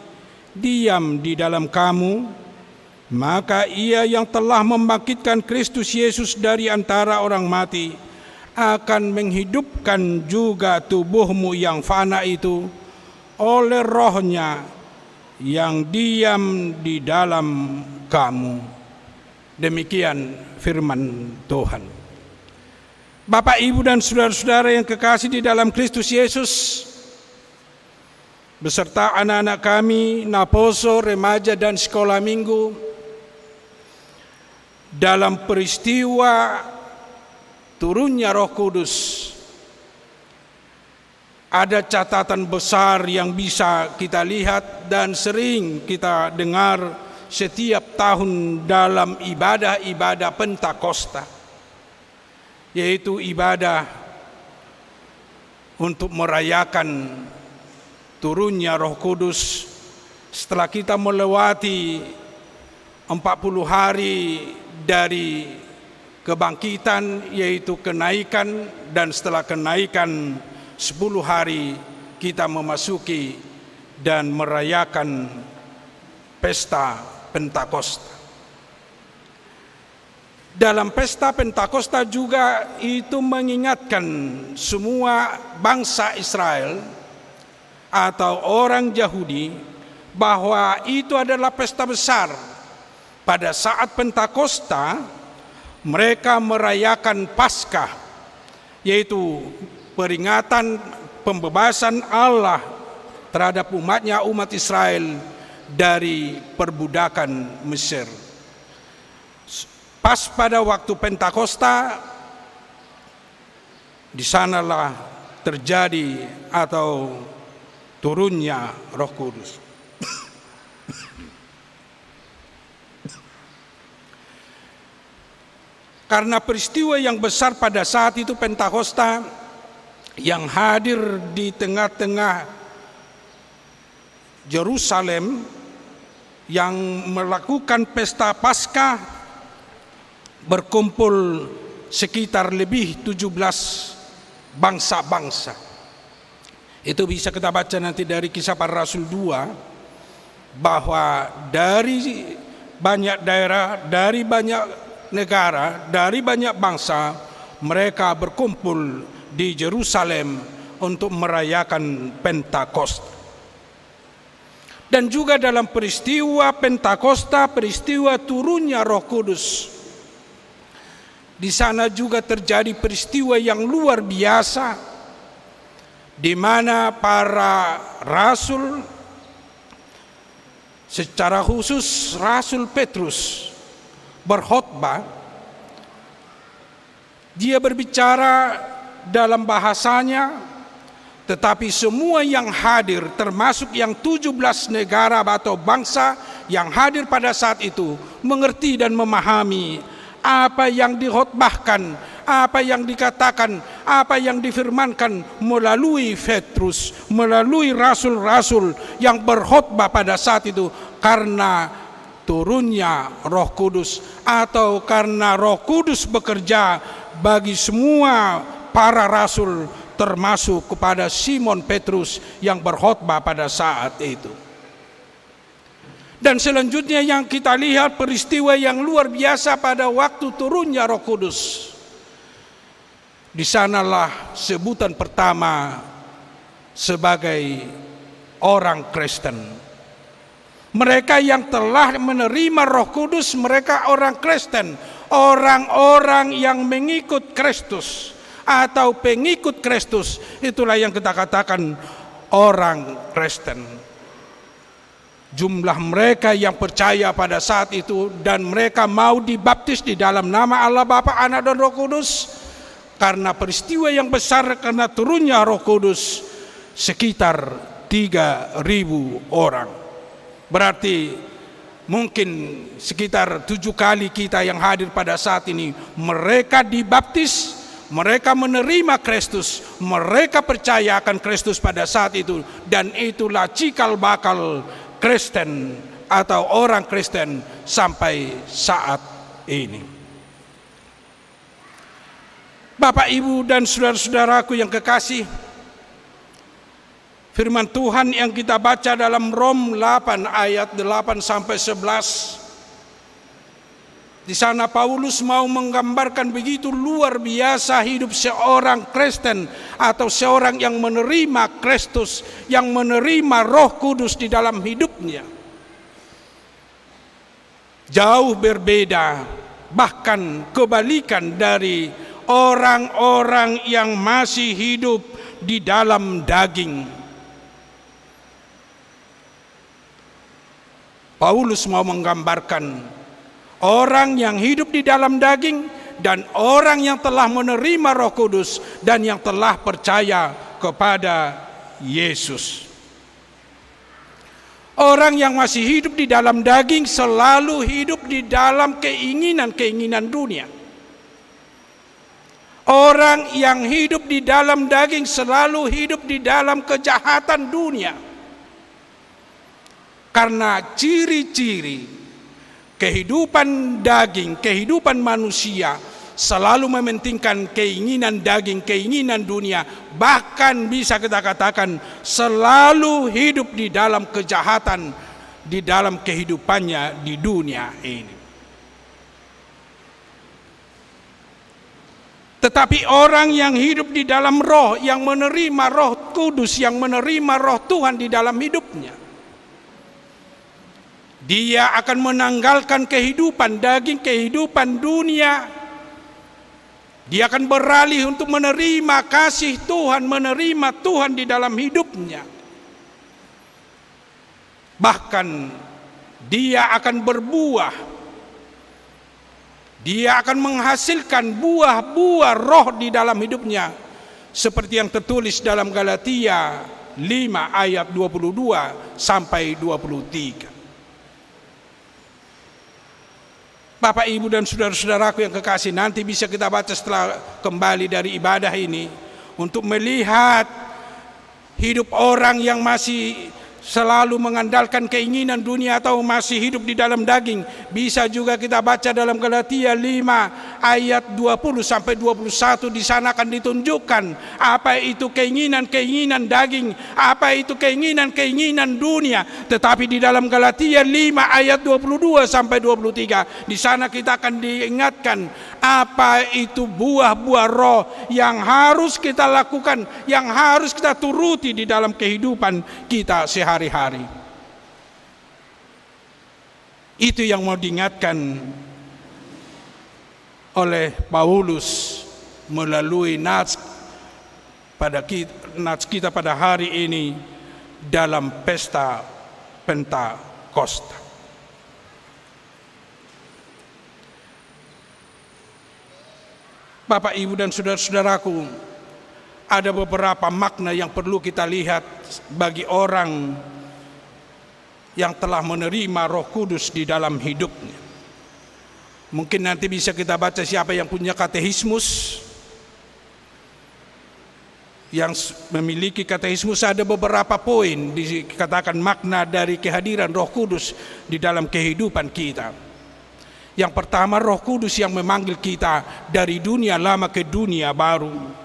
diam di dalam kamu, maka Ia yang telah membangkitkan Kristus Yesus dari antara orang mati akan menghidupkan juga tubuhmu yang fana itu oleh rohnya yang diam di dalam kamu. Demikian firman Tuhan. Bapak, Ibu, dan saudara-saudara yang kekasih di dalam Kristus Yesus, beserta anak-anak kami, Naposo, remaja, dan sekolah minggu, dalam peristiwa turunnya Roh Kudus, ada catatan besar yang bisa kita lihat dan sering kita dengar setiap tahun dalam ibadah-ibadah Pentakosta, yaitu ibadah untuk merayakan turunnya Roh Kudus setelah kita melewati 40 hari dari kebangkitan, yaitu kenaikan, dan setelah kenaikan 10 hari kita memasuki dan merayakan pesta Pentakosta. Dalam pesta Pentakosta juga itu mengingatkan semua bangsa Israel atau orang Yahudi bahwa itu adalah pesta besar. Pada saat Pentakosta mereka merayakan Paskah, yaitu peringatan pembebasan Allah terhadap umatnya, umat Israel, dari perbudakan Mesir. pas pada waktu Pentakosta, di sanalah terjadi atau turunnya Roh Kudus. Karena peristiwa yang besar pada saat itu Pentakosta, yang hadir di tengah-tengah Yerusalem yang melakukan pesta Paskah, berkumpul sekitar lebih 17 bangsa-bangsa. Itu bisa kita baca nanti dari Kisah Para Rasul 2, bahwa dari banyak daerah, dari banyak negara, dari banyak bangsa, mereka berkumpul di Yerusalem untuk merayakan Pentakosta. Dan juga dalam peristiwa Pentakosta, peristiwa turunnya Roh Kudus, di sana juga terjadi peristiwa yang luar biasa, di mana para rasul, secara khusus Rasul Petrus, berkhotbah. Dia berbicara dalam bahasanya, tetapi semua yang hadir, termasuk yang 17 negara atau bangsa yang hadir pada saat itu, mengerti dan memahami apa yang dikhotbahkan, apa yang dikatakan, apa yang difirmankan melalui Petrus, melalui rasul-rasul yang berkhotbah pada saat itu, karena turunnya Roh Kudus, atau karena Roh Kudus bekerja bagi semua para rasul, termasuk kepada Simon Petrus yang berkhotbah pada saat itu. Dan selanjutnya yang kita lihat peristiwa yang luar biasa pada waktu turunnya Roh Kudus. Di sanalah sebutan pertama sebagai orang Kristen. Mereka yang telah menerima Roh Kudus, mereka orang Kristen, orang-orang yang mengikut Kristus atau pengikut Kristus. Itulah yang kita katakan orang Kristen. Jumlah mereka yang percaya pada saat itu dan mereka mau dibaptis di dalam nama Allah Bapa, Anak dan Roh Kudus, karena peristiwa yang besar, karena turunnya Roh Kudus, sekitar 3.000 orang. Berarti mungkin sekitar 7 kali kita yang hadir pada saat ini, mereka dibaptis, mereka menerima Kristus, mereka percaya akan Kristus pada saat itu, dan itulah cikal bakal Kristen atau orang Kristen sampai saat ini. Bapak, Ibu, dan saudara-saudaraku yang kekasih, firman Tuhan yang kita baca dalam Rom 8 ayat 8 sampai 11. Di sana Paulus mau menggambarkan begitu luar biasa hidup seorang Kristen atau seorang yang menerima Kristus, yang menerima Roh Kudus di dalam hidupnya. Jauh berbeda, bahkan kebalikan dari orang-orang yang masih hidup di dalam daging. Paulus mau menggambarkan orang yang hidup di dalam daging dan orang yang telah menerima Roh Kudus dan yang telah percaya kepada Yesus. Orang yang masih hidup di dalam daging selalu hidup di dalam keinginan-keinginan dunia. Orang yang hidup di dalam daging selalu hidup di dalam kejahatan dunia. Karena ciri-ciri kehidupan daging, kehidupan manusia selalu mementingkan keinginan daging, keinginan dunia. Bahkan bisa kita katakan selalu hidup di dalam kejahatan di dalam kehidupannya di dunia ini. Tetapi orang yang hidup di dalam roh, yang menerima Roh Kudus, yang menerima Roh Tuhan di dalam hidupnya, dia akan menanggalkan kehidupan daging, kehidupan dunia. Dia akan beralih untuk menerima kasih Tuhan, menerima Tuhan di dalam hidupnya. Bahkan dia akan berbuah Dia akan menghasilkan buah-buah roh di dalam hidupnya, seperti yang tertulis dalam Galatia 5 ayat 22 sampai 23. Bapak, Ibu, dan saudara-saudaraku yang kekasih, nanti bisa kita baca setelah kembali dari ibadah ini untuk melihat hidup orang yang masih selalu mengandalkan keinginan dunia atau masih hidup di dalam daging. Bisa juga kita baca dalam Galatia 5 ayat 20 sampai 21. Di sana akan ditunjukkan apa itu keinginan-keinginan daging, apa itu keinginan-keinginan dunia. Tetapi di dalam Galatia 5 ayat 22 sampai 23, di sana kita akan diingatkan apa itu buah-buah roh yang harus kita lakukan, yang harus kita turuti di dalam kehidupan kita sehari-hari. Itu yang mau diingatkan oleh Paulus melalui nats kita pada hari ini dalam pesta Pentakosta. Bapak, Ibu, dan saudara-saudaraku, ada beberapa makna yang perlu kita lihat bagi orang yang telah menerima Roh Kudus di dalam hidupnya. Mungkin nanti bisa kita baca siapa yang punya katekismus. Yang memiliki katekismus ada beberapa poin dikatakan makna dari kehadiran Roh Kudus di dalam kehidupan kita. Yang pertama, Roh Kudus yang memanggil kita dari dunia lama ke dunia baru.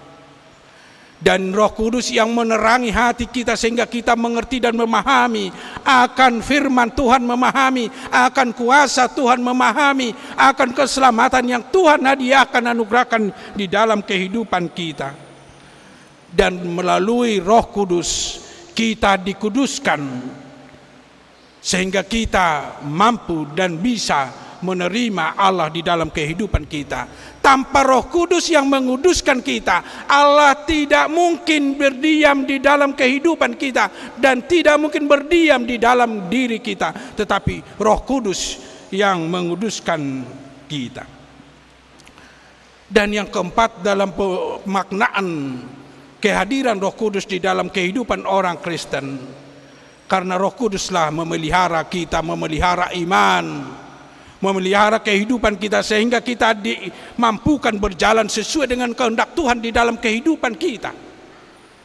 Dan Roh Kudus yang menerangi hati kita sehingga kita mengerti dan memahami akan firman Tuhan, memahami akan kuasa Tuhan, memahami akan keselamatan yang Tuhan hadiahkan, anugerahkan di dalam kehidupan kita. Dan melalui Roh Kudus kita dikuduskan sehingga kita mampu dan bisa menerima Allah di dalam kehidupan kita. Tanpa Roh Kudus yang menguduskan kita, Allah tidak mungkin berdiam di dalam kehidupan kita dan tidak mungkin berdiam di dalam diri kita. Tetapi Roh Kudus yang menguduskan kita. Dan yang keempat, dalam pemaknaan kehadiran Roh Kudus di dalam kehidupan orang Kristen, karena Roh Kuduslah memelihara kita, memelihara iman, memelihara kehidupan kita sehingga kita dimampukan berjalan sesuai dengan kehendak Tuhan di dalam kehidupan kita.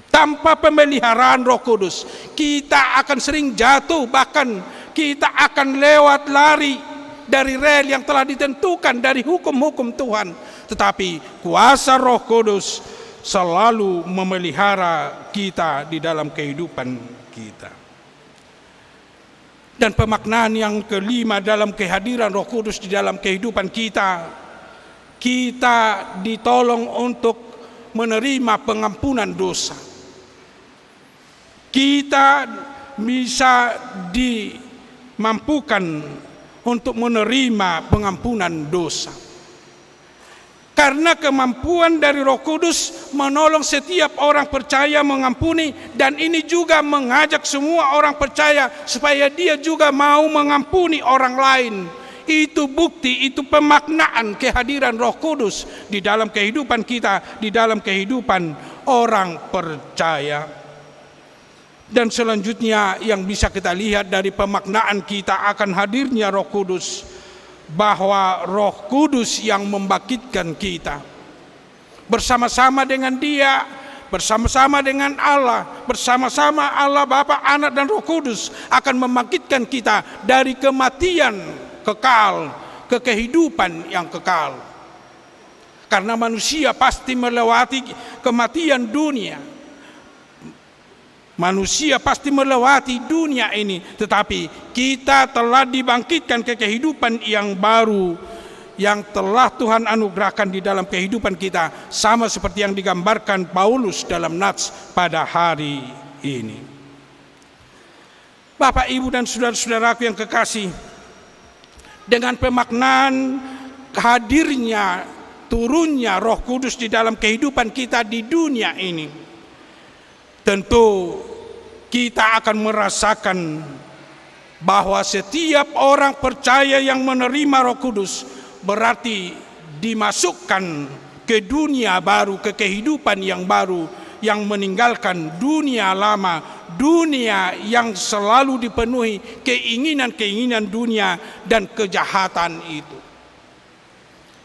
Tanpa pemeliharaan Roh Kudus, kita akan sering jatuh, bahkan kita akan lewat lari dari rel yang telah ditentukan dari hukum-hukum Tuhan. Tetapi kuasa Roh Kudus selalu memelihara kita di dalam kehidupan kita. Dan pemaknaan yang kelima dalam kehadiran Roh Kudus di dalam kehidupan kita, kita ditolong untuk menerima pengampunan dosa. Kita bisa dimampukan untuk menerima pengampunan dosa. Karena kemampuan dari Roh Kudus menolong setiap orang percaya mengampuni, dan ini juga mengajak semua orang percaya supaya dia juga mau mengampuni orang lain. Itu bukti, itu pemaknaan kehadiran Roh Kudus di dalam kehidupan kita, di dalam kehidupan orang percaya. Dan selanjutnya yang bisa kita lihat dari pemaknaan kita akan hadirnya Roh Kudus, bahwa Roh Kudus yang membangkitkan kita bersama-sama dengan Dia, bersama-sama dengan Allah, bersama-sama Allah Bapa, Anak, dan Roh Kudus akan membangkitkan kita dari kematian kekal ke kehidupan yang kekal. Karena manusia pasti melewati kematian dunia. Manusia pasti melewati dunia ini, tetapi kita telah dibangkitkan ke kehidupan yang baru yang telah Tuhan anugerahkan di dalam kehidupan kita, sama seperti yang digambarkan Paulus dalam nats pada hari ini. Bapak, Ibu, dan saudara-saudaraku yang kekasih, dengan pemaknaan hadirnya, turunnya Roh Kudus di dalam kehidupan kita di dunia ini, tentu kita akan merasakan bahwa setiap orang percaya yang menerima Roh Kudus berarti dimasukkan ke dunia baru, ke kehidupan yang baru, yang meninggalkan dunia lama, dunia yang selalu dipenuhi keinginan-keinginan dunia dan kejahatan itu.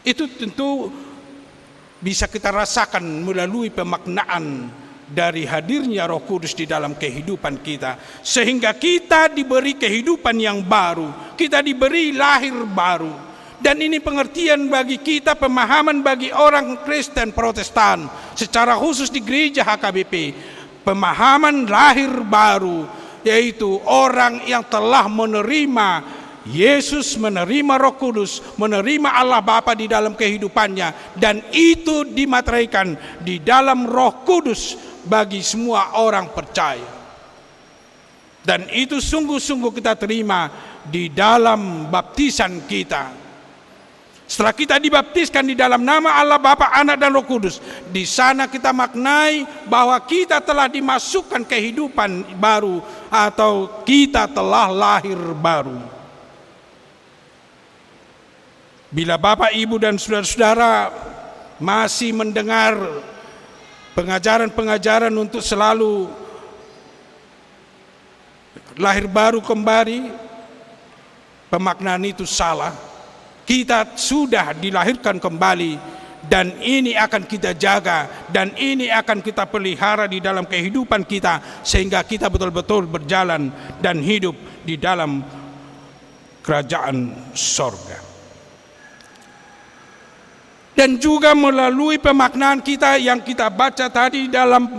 Itu tentu bisa kita rasakan melalui pemaknaan dari hadirnya Roh Kudus di dalam kehidupan kita, sehingga kita diberi kehidupan yang baru, kita diberi lahir baru. Dan ini pengertian bagi kita, pemahaman bagi orang Kristen Protestan, secara khusus di gereja HKBP, pemahaman lahir baru, yaitu orang yang telah menerima Yesus, menerima Roh Kudus, menerima Allah Bapa di dalam kehidupannya, dan itu dimateraikan di dalam Roh Kudus bagi semua orang percaya. Dan itu sungguh-sungguh kita terima di dalam baptisan kita. Setelah kita dibaptiskan di dalam nama Allah Bapa, Anak dan Roh Kudus, di sana kita maknai bahwa kita telah dimasukkan kehidupan baru atau kita telah lahir baru. Bila Bapak, Ibu dan saudara-saudara masih mendengar pengajaran-pengajaran untuk selalu lahir baru kembali, pemaknaan itu salah. Kita sudah dilahirkan kembali, dan ini akan kita jaga, dan ini akan kita pelihara di dalam kehidupan kita, sehingga kita betul-betul berjalan dan hidup di dalam kerajaan sorga. Dan juga melalui pemaknaan kita yang kita baca tadi dalam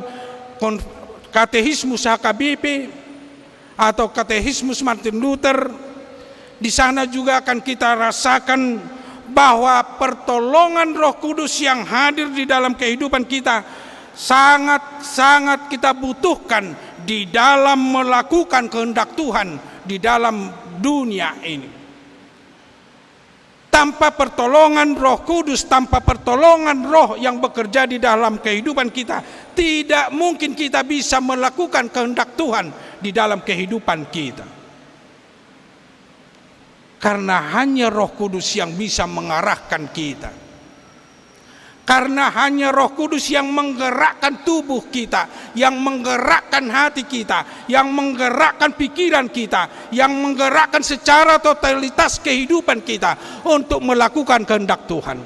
Katekismus HKBP atau Katekismus Martin Luther, di sana juga akan kita rasakan bahwa pertolongan Roh Kudus yang hadir di dalam kehidupan kita sangat-sangat kita butuhkan di dalam melakukan kehendak Tuhan di dalam dunia ini. Tanpa pertolongan Roh Kudus, tanpa pertolongan Roh yang bekerja di dalam kehidupan kita, tidak mungkin kita bisa melakukan kehendak Tuhan di dalam kehidupan kita. Karena hanya Roh Kudus yang bisa mengarahkan kita. Karena hanya Roh Kudus yang menggerakkan tubuh kita, yang menggerakkan hati kita, yang menggerakkan pikiran kita, yang menggerakkan secara totalitas kehidupan kita untuk melakukan kehendak Tuhan.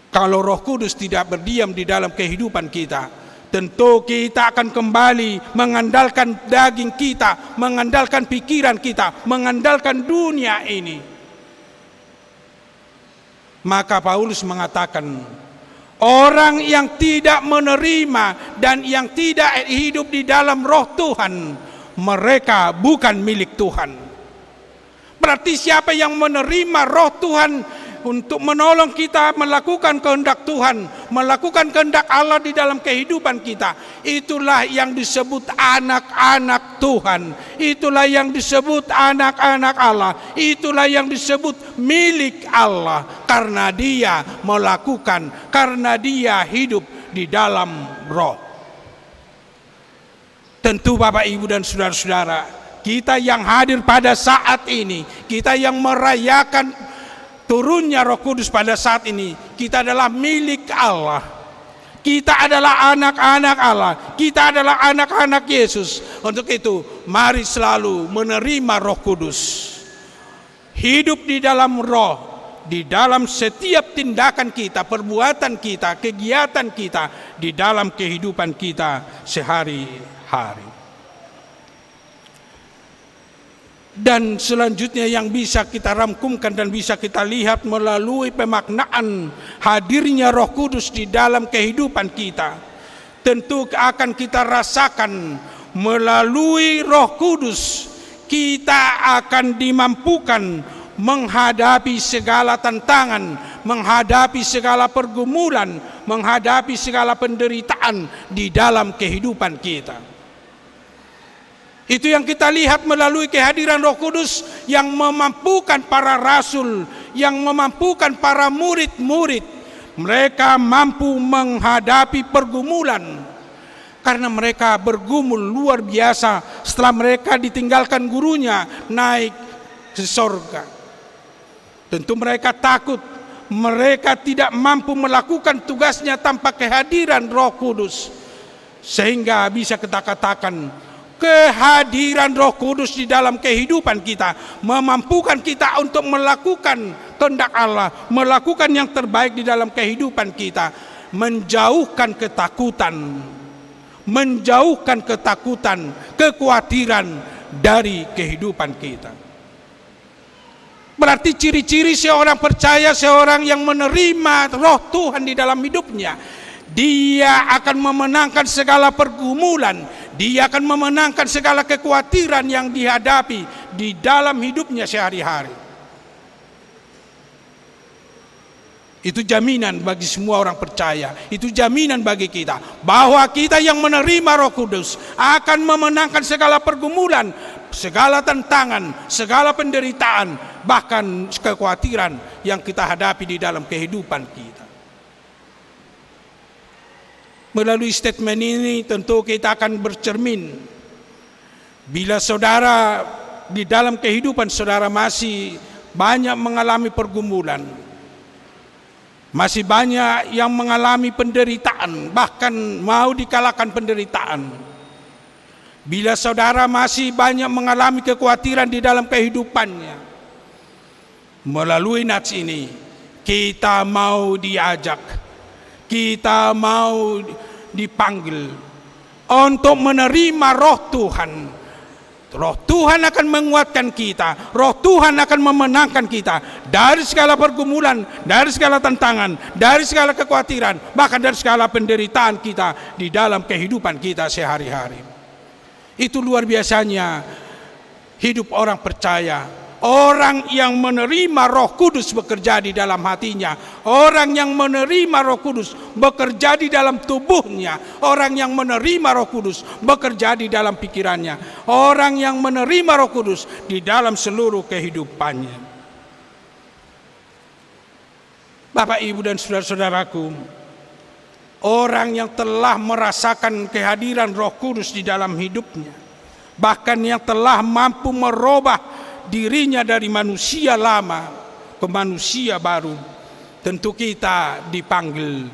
Kalau Roh Kudus tidak berdiam di dalam kehidupan kita, tentu kita akan kembali mengandalkan daging kita, mengandalkan pikiran kita, mengandalkan dunia ini. Maka Paulus mengatakan, orang yang tidak menerima dan yang tidak hidup di dalam Roh Tuhan, mereka bukan milik Tuhan. Berarti siapa yang menerima Roh Tuhan untuk menolong kita melakukan kehendak Tuhan, melakukan kehendak Allah di dalam kehidupan kita, itulah yang disebut anak-anak Tuhan, itulah yang disebut anak-anak Allah, itulah yang disebut milik Allah, karena dia melakukan, karena dia hidup di dalam Roh. Tentu Bapak, Ibu dan saudara-saudara, kita yang hadir pada saat ini, kita yang merayakan turunnya Roh Kudus pada saat ini, kita adalah milik Allah. Kita adalah anak-anak Allah. Kita adalah anak-anak Yesus. Untuk itu, mari selalu menerima Roh Kudus. Hidup di dalam Roh, di dalam setiap tindakan kita, perbuatan kita, kegiatan kita, di dalam kehidupan kita sehari-hari. Dan selanjutnya yang bisa kita rangkumkan dan bisa kita lihat melalui pemaknaan hadirnya Roh Kudus di dalam kehidupan kita, tentu akan kita rasakan melalui Roh Kudus kita akan dimampukan menghadapi segala tantangan, menghadapi segala pergumulan, menghadapi segala penderitaan di dalam kehidupan kita. Itu yang kita lihat melalui kehadiran Roh Kudus yang memampukan para rasul, yang memampukan para murid-murid. Mereka mampu menghadapi pergumulan karena mereka bergumul luar biasa setelah mereka ditinggalkan gurunya naik ke sorga. Tentu mereka takut, mereka tidak mampu melakukan tugasnya tanpa kehadiran Roh Kudus. Sehingga bisa kita katakan, kehadiran Roh Kudus di dalam kehidupan kita memampukan kita untuk melakukan kehendak Allah, melakukan yang terbaik di dalam kehidupan kita, menjauhkan ketakutan, kekhawatiran dari kehidupan kita. Berarti ciri-ciri seorang percaya, seorang yang menerima Roh Tuhan di dalam hidupnya, dia akan memenangkan segala pergumulan, dia akan memenangkan segala kekhawatiran yang dihadapi di dalam hidupnya sehari-hari. Itu jaminan bagi semua orang percaya, itu jaminan bagi kita bahwa kita yang menerima Roh Kudus akan memenangkan segala pergumulan, segala tantangan, segala penderitaan, bahkan kekhawatiran yang kita hadapi di dalam kehidupan kita. Melalui statement ini tentu kita akan bercermin, bila saudara di dalam kehidupan saudara masih banyak mengalami pergumulan, masih banyak yang mengalami penderitaan, bahkan mau dikalahkan penderitaan. Bila saudara masih banyak mengalami kekhawatiran di dalam kehidupannya, melalui nats ini kita mau diajak, kita mau dipanggil untuk menerima Roh Tuhan. Roh Tuhan akan menguatkan kita, Roh Tuhan akan memenangkan kita dari segala pergumulan, dari segala tantangan, dari segala kekhawatiran, bahkan dari segala penderitaan kita di dalam kehidupan kita sehari-hari. Itu luar biasanya hidup orang percaya, orang yang menerima Roh Kudus bekerja di dalam hatinya, orang yang menerima Roh Kudus bekerja di dalam tubuhnya, orang yang menerima Roh Kudus bekerja di dalam pikirannya, orang yang menerima Roh Kudus di dalam seluruh kehidupannya. Bapak, Ibu, dan saudara-saudaraku, orang yang telah merasakan kehadiran Roh Kudus di dalam hidupnya, bahkan yang telah mampu merubah dirinya dari manusia lama ke manusia baru, tentu kita dipanggil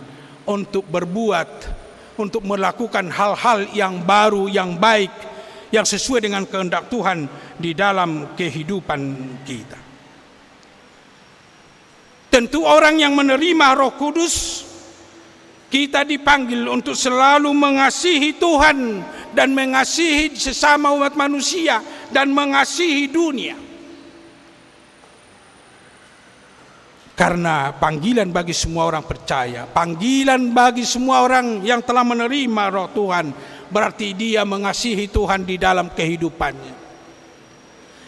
untuk berbuat, untuk melakukan hal-hal yang baru, yang baik, yang sesuai dengan kehendak Tuhan di dalam kehidupan kita. Tentu orang yang menerima Roh Kudus, kita dipanggil untuk selalu mengasihi Tuhan dan mengasihi sesama umat manusia dan mengasihi dunia. Karena panggilan bagi semua orang percaya, panggilan bagi semua orang yang telah menerima Roh Tuhan, berarti dia mengasihi Tuhan di dalam kehidupannya.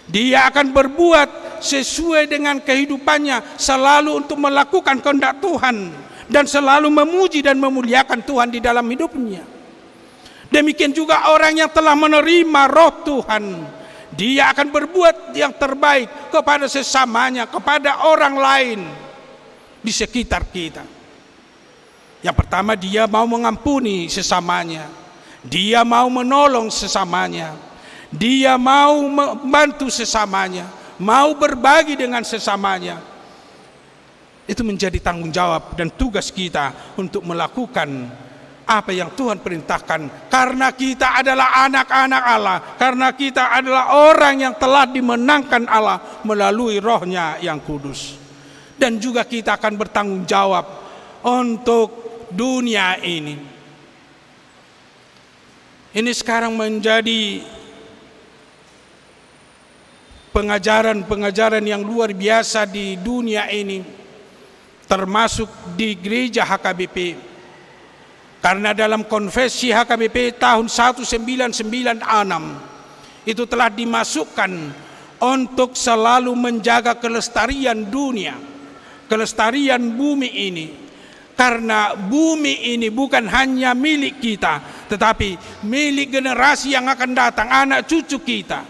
Dia akan berbuat sesuai dengan kehidupannya, selalu untuk melakukan kehendak Tuhan dan selalu memuji dan memuliakan Tuhan di dalam hidupnya. Demikian juga orang yang telah menerima Roh Tuhan, dia akan berbuat yang terbaik kepada sesamanya, kepada orang lain di sekitar kita. Yang pertama, dia mau mengampuni sesamanya, dia mau menolong sesamanya, dia mau membantu sesamanya, mau berbagi dengan sesamanya. Itu menjadi tanggung jawab dan tugas kita untuk melakukan apa yang Tuhan perintahkan, karena kita adalah anak-anak Allah, karena kita adalah orang yang telah dimenangkan Allah melalui Roh-Nya yang kudus. Dan juga kita akan bertanggung jawab untuk dunia ini. Ini sekarang menjadi pengajaran-pengajaran yang luar biasa di dunia ini, termasuk di gereja HKBP. Karena dalam konvensi HKBP tahun 1996 itu telah dimasukkan untuk selalu menjaga kelestarian dunia, kelestarian bumi ini. Karena bumi ini bukan hanya milik kita, tetapi milik generasi yang akan datang, anak cucu kita.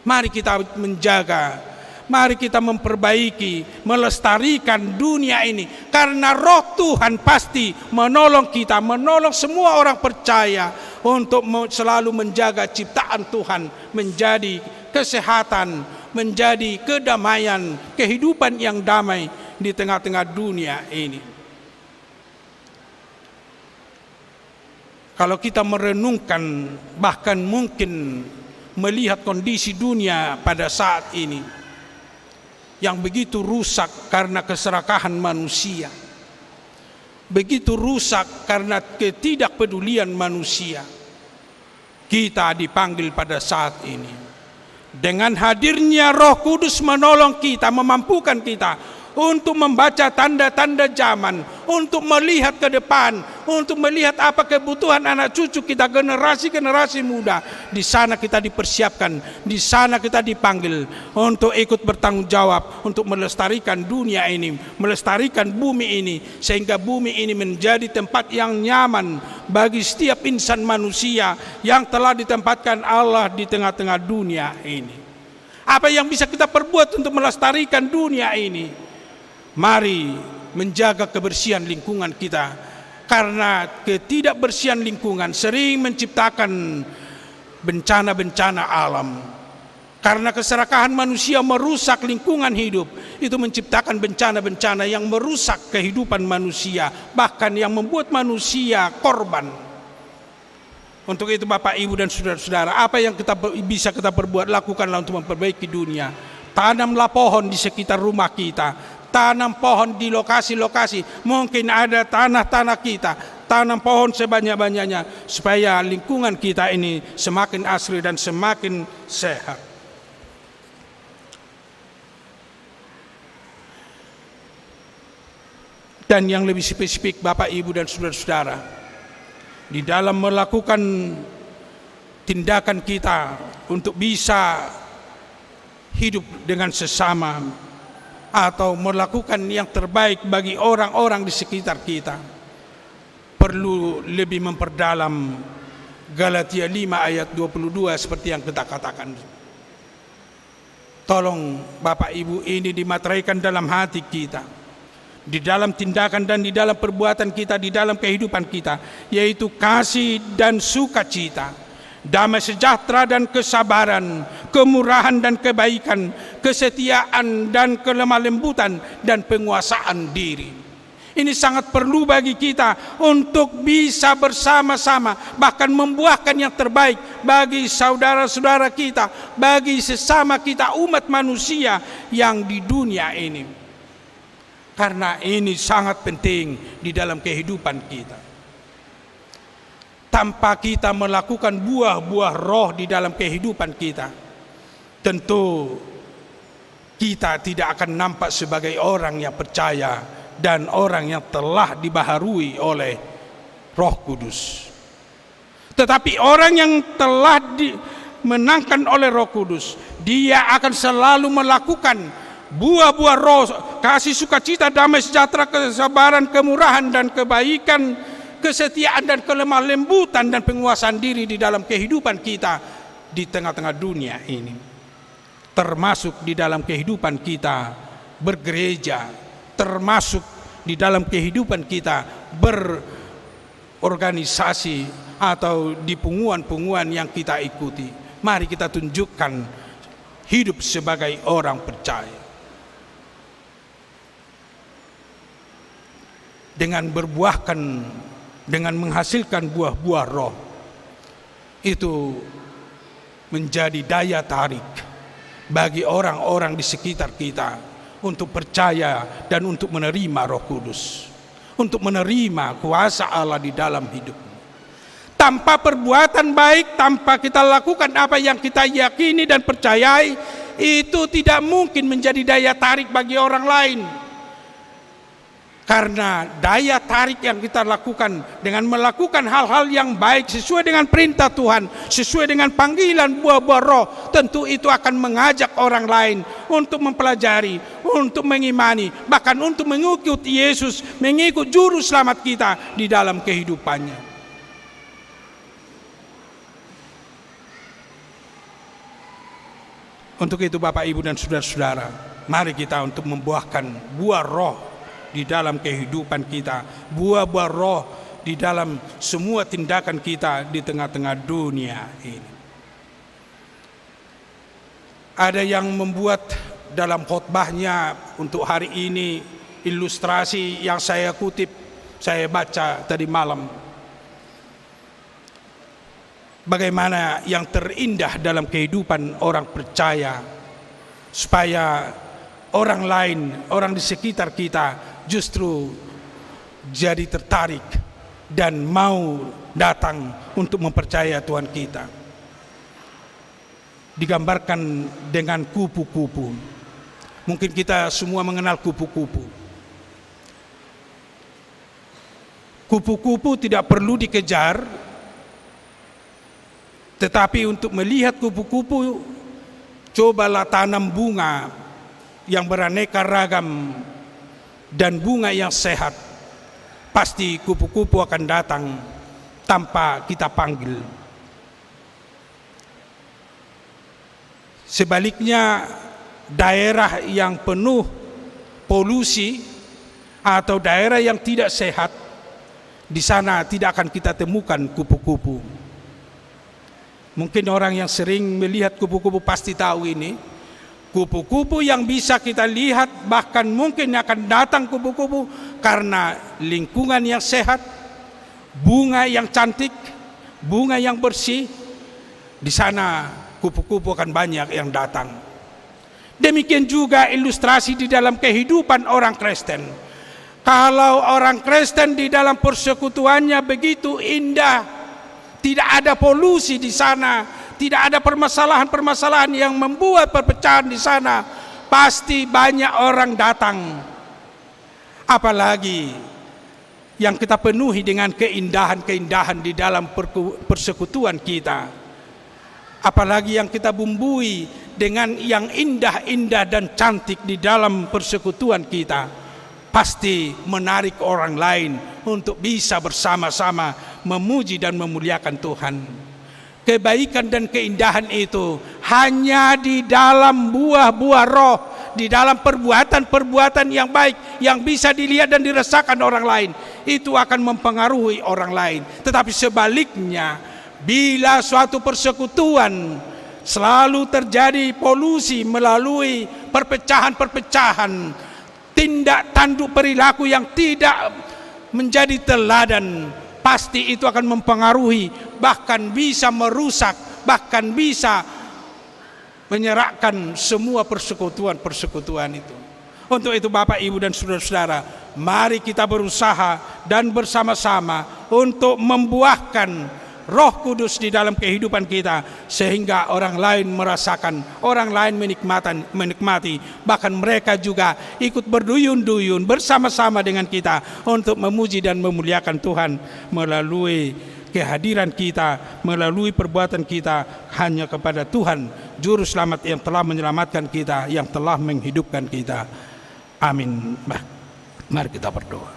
Mari kita menjaga, mari kita memperbaiki, melestarikan dunia ini. Karena Roh Tuhan pasti menolong kita, menolong semua orang percaya untuk selalu menjaga ciptaan Tuhan menjadi kesehatan, menjadi kedamaian, kehidupan yang damai di tengah-tengah dunia ini. Kalau kita merenungkan, bahkan mungkin melihat kondisi dunia pada saat ini yang begitu rusak karena keserakahan manusia, begitu rusak karena ketidakpedulian manusia, kita dipanggil pada saat ini. Dengan hadirnya Roh Kudus menolong kita, memampukan kita untuk membaca tanda-tanda zaman, untuk melihat ke depan, untuk melihat apa kebutuhan anak cucu kita, generasi-generasi muda. Di sana kita dipersiapkan, di sana kita dipanggil untuk ikut bertanggung jawab, untuk melestarikan dunia ini, melestarikan bumi ini, sehingga bumi ini menjadi tempat yang nyaman bagi setiap insan manusia yang telah ditempatkan Allah di tengah-tengah dunia ini. Apa yang bisa kita perbuat untuk melestarikan dunia ini? Mari menjaga kebersihan lingkungan kita, karena ketidakbersihan lingkungan sering menciptakan bencana-bencana alam. Karena keserakahan manusia merusak lingkungan hidup, itu menciptakan bencana-bencana yang merusak kehidupan manusia, bahkan yang membuat manusia korban. Untuk itu Bapak, Ibu, dan saudara-saudara, apa yang bisa kita perbuat, lakukanlah untuk memperbaiki dunia. Tanamlah pohon di sekitar rumah kita, tanam pohon di lokasi-lokasi, mungkin ada tanah-tanah kita, tanam pohon sebanyak-banyaknya, supaya lingkungan kita ini semakin asri dan semakin sehat. Dan yang lebih spesifik Bapak, Ibu, dan saudara-saudara, di dalam melakukan tindakan kita untuk bisa hidup dengan sesama, atau melakukan yang terbaik bagi orang-orang di sekitar kita, perlu lebih memperdalam Galatia 5 ayat 22 seperti yang kita katakan. Tolong Bapak Ibu, ini dimateraikan dalam hati kita, di dalam tindakan dan di dalam perbuatan kita, di dalam kehidupan kita, yaitu kasih dan sukacita, damai sejahtera dan kesabaran, kemurahan dan kebaikan, kesetiaan dan kelemah lembutan, dan penguasaan diri. Ini sangat perlu bagi kita untuk bisa bersama-sama, bahkan membuahkan yang terbaik bagi saudara-saudara kita, bagi sesama kita umat manusia yang di dunia ini. Karena ini sangat penting di dalam kehidupan kita. Tanpa kita melakukan buah-buah roh di dalam kehidupan kita, tentu kita tidak akan nampak sebagai orang yang percaya dan orang yang telah dibaharui oleh Roh Kudus. Tetapi orang yang telah dimenangkan oleh Roh Kudus, dia akan selalu melakukan buah-buah roh, kasih, sukacita, damai sejahtera, kesabaran, kemurahan, dan kebaikan, kesetiaan dan kelemah lembutan, dan penguasaan diri di dalam kehidupan kita di tengah-tengah dunia ini, termasuk di dalam kehidupan kita bergereja, termasuk di dalam kehidupan kita berorganisasi atau di punguan-punguan yang kita ikuti. Mari kita tunjukkan hidup sebagai orang percaya dengan berbuahkan, dengan menghasilkan buah-buah roh. Itu menjadi daya tarik bagi orang-orang di sekitar kita untuk percaya dan untuk menerima Roh Kudus, untuk menerima kuasa Allah di dalam hidup. Tanpa perbuatan baik, tanpa kita lakukan apa yang kita yakini dan percayai, itu tidak mungkin menjadi daya tarik bagi orang lain. Karena daya tarik yang kita lakukan dengan melakukan hal-hal yang baik sesuai dengan perintah Tuhan, sesuai dengan panggilan buah-buah roh, tentu itu akan mengajak orang lain untuk mempelajari, untuk mengimani, bahkan untuk mengikuti Yesus, mengikut juru selamat kita di dalam kehidupannya. Untuk itu Bapak, Ibu, dan saudara-saudara, mari kita untuk membuahkan buah roh di dalam kehidupan kita, buah-buah roh di dalam semua tindakan kita di tengah-tengah dunia ini. Ada yang membuat dalam khotbahnya untuk hari ini ilustrasi yang saya kutip, saya baca tadi malam. Bagaimana yang terindah dalam kehidupan orang percaya, supaya orang lain, orang di sekitar kita justru jadi tertarik dan mau datang untuk mempercaya Tuhan kita. Digambarkan dengan kupu-kupu. Mungkin kita semua mengenal kupu-kupu. Kupu-kupu tidak perlu dikejar, tetapi untuk melihat kupu-kupu, cobalah tanam bunga yang beraneka ragam dan bunga yang sehat. Pasti kupu-kupu akan datang tanpa kita panggil. Sebaliknya, daerah yang penuh polusi atau daerah yang tidak sehat, di sana tidak akan kita temukan kupu-kupu. Mungkin orang yang sering melihat kupu-kupu pasti tahu ini. Kupu-kupu yang bisa kita lihat, bahkan mungkin akan datang kupu-kupu karena lingkungan yang sehat, bunga yang cantik, bunga yang bersih. Di sana kupu-kupu akan banyak yang datang. Demikian juga ilustrasi di dalam kehidupan orang Kristen. Kalau orang Kristen di dalam persekutuannya begitu indah, tidak ada polusi di sana, tidak ada permasalahan-permasalahan yang membuat perpecahan di sana, pasti banyak orang datang. Apalagi yang kita penuhi dengan keindahan-keindahan di dalam persekutuan kita. Apalagi yang kita bumbui dengan yang indah-indah dan cantik di dalam persekutuan kita, pasti menarik orang lain untuk bisa bersama-sama memuji dan memuliakan Tuhan. Kebaikan dan keindahan itu hanya di dalam buah-buah roh, di dalam perbuatan-perbuatan yang baik yang bisa dilihat dan dirasakan orang lain. Itu akan mempengaruhi orang lain. Tetapi sebaliknya, bila suatu persekutuan selalu terjadi polusi melalui perpecahan-perpecahan, tindak tanduk perilaku yang tidak menjadi teladan, pasti itu akan mempengaruhi, bahkan bisa merusak, bahkan bisa menyerahkan semua persekutuan-persekutuan itu. Untuk itu Bapak, Ibu dan saudara-saudara, mari kita berusaha dan bersama-sama untuk membuahkan Roh Kudus di dalam kehidupan kita, sehingga orang lain merasakan, orang lain menikmati, bahkan mereka juga ikut berduyun-duyun bersama-sama dengan kita untuk memuji dan memuliakan Tuhan melalui kehadiran kita, melalui perbuatan kita hanya kepada Tuhan Juru Selamat yang telah menyelamatkan kita, yang telah menghidupkan kita. Amin. Mari kita berdoa.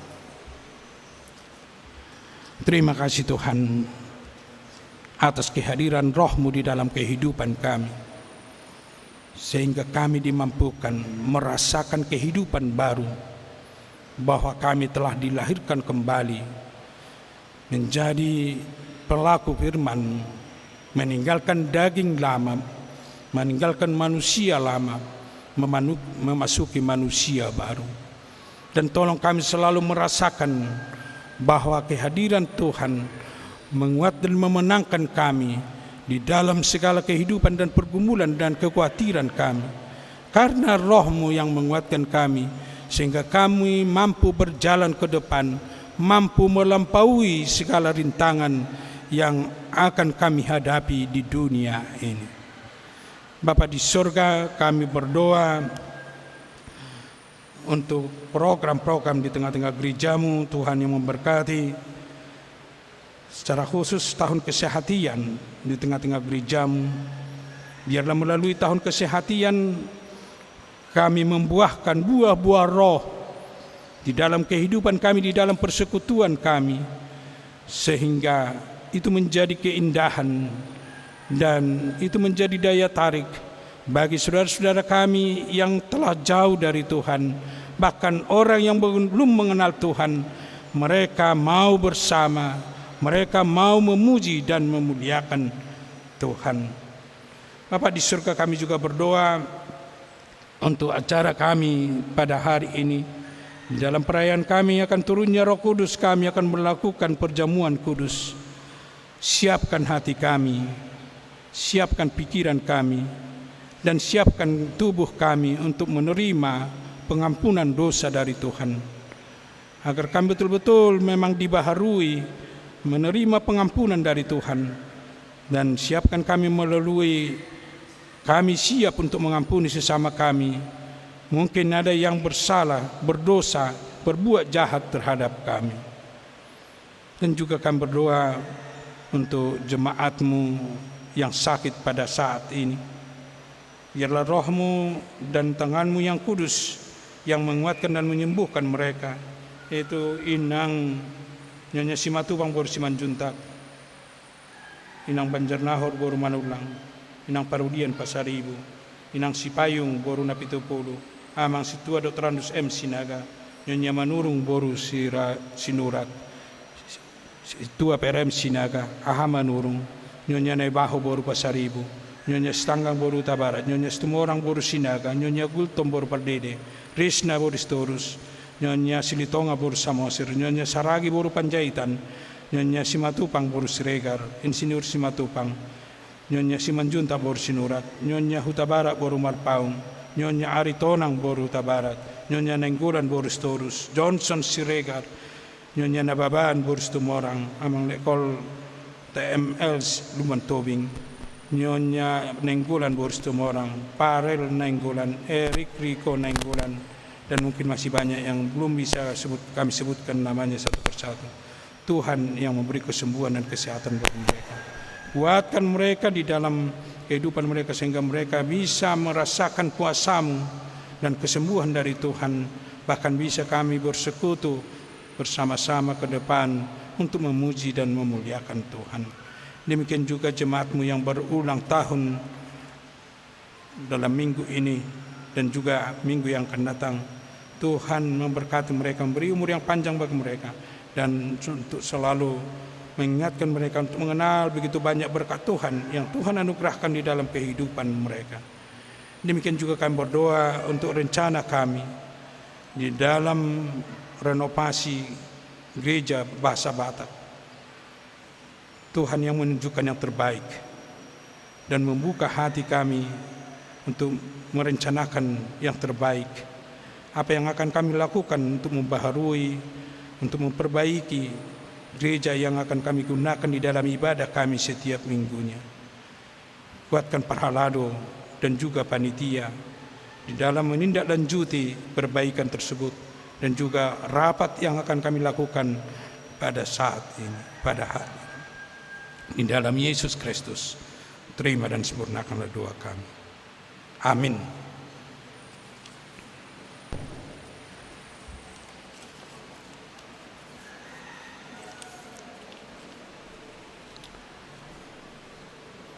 Terima kasih Tuhan atas kehadiran Roh-Mu di dalam kehidupan kami, sehingga kami dimampukan merasakan kehidupan baru, bahwa kami telah dilahirkan kembali menjadi pelaku firman, meninggalkan daging lama, meninggalkan manusia lama, memasuki manusia baru. Dan tolong kami selalu merasakan bahwa kehadiran Tuhan menguat dan memenangkan kami di dalam segala kehidupan dan pergumulan dan kekhawatiran kami. Karena Roh-Mu yang menguatkan kami, sehingga kami mampu berjalan ke depan, mampu melampaui segala rintangan yang akan kami hadapi di dunia ini. Bapa di surga, kami berdoa untuk program-program di tengah-tengah gereja-Mu, Tuhan yang memberkati. Secara khusus tahun kesehatian di tengah-tengah gereja-Mu, biarlah melalui tahun kesehatian kami membuahkan buah-buah roh di dalam kehidupan kami, di dalam persekutuan kami, sehingga itu menjadi keindahan dan itu menjadi daya tarik bagi saudara-saudara kami yang telah jauh dari Tuhan, bahkan orang yang belum mengenal Tuhan. Mereka mau bersama, mereka mau memuji dan memuliakan Tuhan. Bapa di surga, kami juga berdoa untuk acara kami pada hari ini. Di dalam perayaan kami akan turunnya Roh Kudus, kami akan melakukan perjamuan kudus. Siapkan hati kami, siapkan pikiran kami, dan siapkan tubuh kami untuk menerima pengampunan dosa dari Tuhan. Agar kami betul-betul memang dibaharui, menerima pengampunan dari Tuhan. Dan siapkan kami melalui, kami siap untuk mengampuni sesama kami. Mungkin ada yang bersalah, berdosa, berbuat jahat terhadap kami. Dan juga kami berdoa untuk jemaat-Mu yang sakit pada saat ini. Biarlah Roh-Mu dan tangan-Mu yang kudus yang menguatkan dan menyembuhkan mereka. Yaitu Inang Nyonya Simatupang Boru Simanjuntak, Inang Banjarnahor Boru Manulang, Inang Parudian Pasaribu, Inang Sipayung Boru Napitupulu, Amang Situa Dr. Andus M. Sinaga, Nyonya Manurung Boru Sinurat, Situa PRM Sinaga, Aha Manurung, Nyonya Naibaho Boru Pasaribu, Nyonya Stanggang Boru Tabarat, Nyonya Stumorang Boru Sinaga, Nyonya Gultom Boru Pardede, Risna Boru Storus, Nyonya Silitonga Boru Samosir, Nyonya Saragi Boru Panjaitan, Nyonya Simatupang Boru Siregar, Insinyur Simatupang, Nyonya Simanjunta Boru Sinurat, Nyonya Hutabarat Boru Marpaung, Nyonya Aritonang Boru Tabarat, Nyonya Nenggulan Boru Storus, Johnson Siregar, Nyonya Nababaan Boru Stumorang, Amang Lekol TML Luman Tobing, Nyonya Nenggulan Boru Stumorang, Parel Nenggulan, Erik Riko Nenggulan, dan mungkin masih banyak yang belum bisa kami sebutkan namanya satu persatu. Tuhan yang memberi kesembuhan dan kesehatan bagi mereka. Kuatkan mereka di dalam kehidupan mereka sehingga mereka bisa merasakan kuasa-Mu dan kesembuhan dari Tuhan. Bahkan bisa kami bersekutu bersama-sama ke depan untuk memuji dan memuliakan Tuhan. Demikian juga jemaat-Mu yang berulang tahun dalam minggu ini dan juga minggu yang akan datang. Tuhan memberkati mereka, memberi umur yang panjang bagi mereka, dan untuk selalu mengingatkan mereka untuk mengenal begitu banyak berkat Tuhan yang Tuhan anugerahkan di dalam kehidupan mereka. Demikian juga kami berdoa untuk rencana kami di dalam renovasi gereja bahasa Batak. Tuhan yang menunjukkan yang terbaik dan membuka hati kami untuk merencanakan yang terbaik. Apa yang akan kami lakukan untuk membaharui, untuk memperbaiki gereja yang akan kami gunakan di dalam ibadah kami setiap minggunya. Kuatkan parhalado dan juga panitia di dalam menindaklanjuti perbaikan tersebut, dan juga rapat yang akan kami lakukan pada saat ini, pada hari ini. Di dalam Yesus Kristus, terima dan sempurnakanlah doa kami. Amin.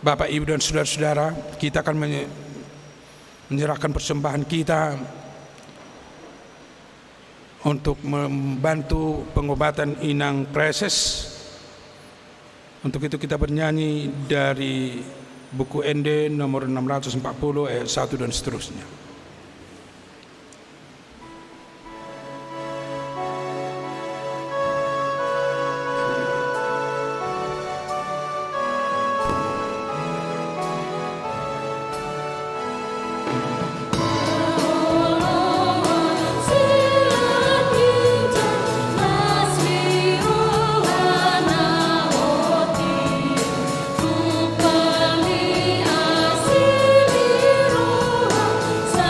Bapak, Ibu, dan saudara-saudara, kita akan menyerahkan persembahan kita untuk membantu pengobatan Inang Preses. Untuk itu kita bernyanyi dari buku ND nomor 640 ayat 1 dan seterusnya. Sa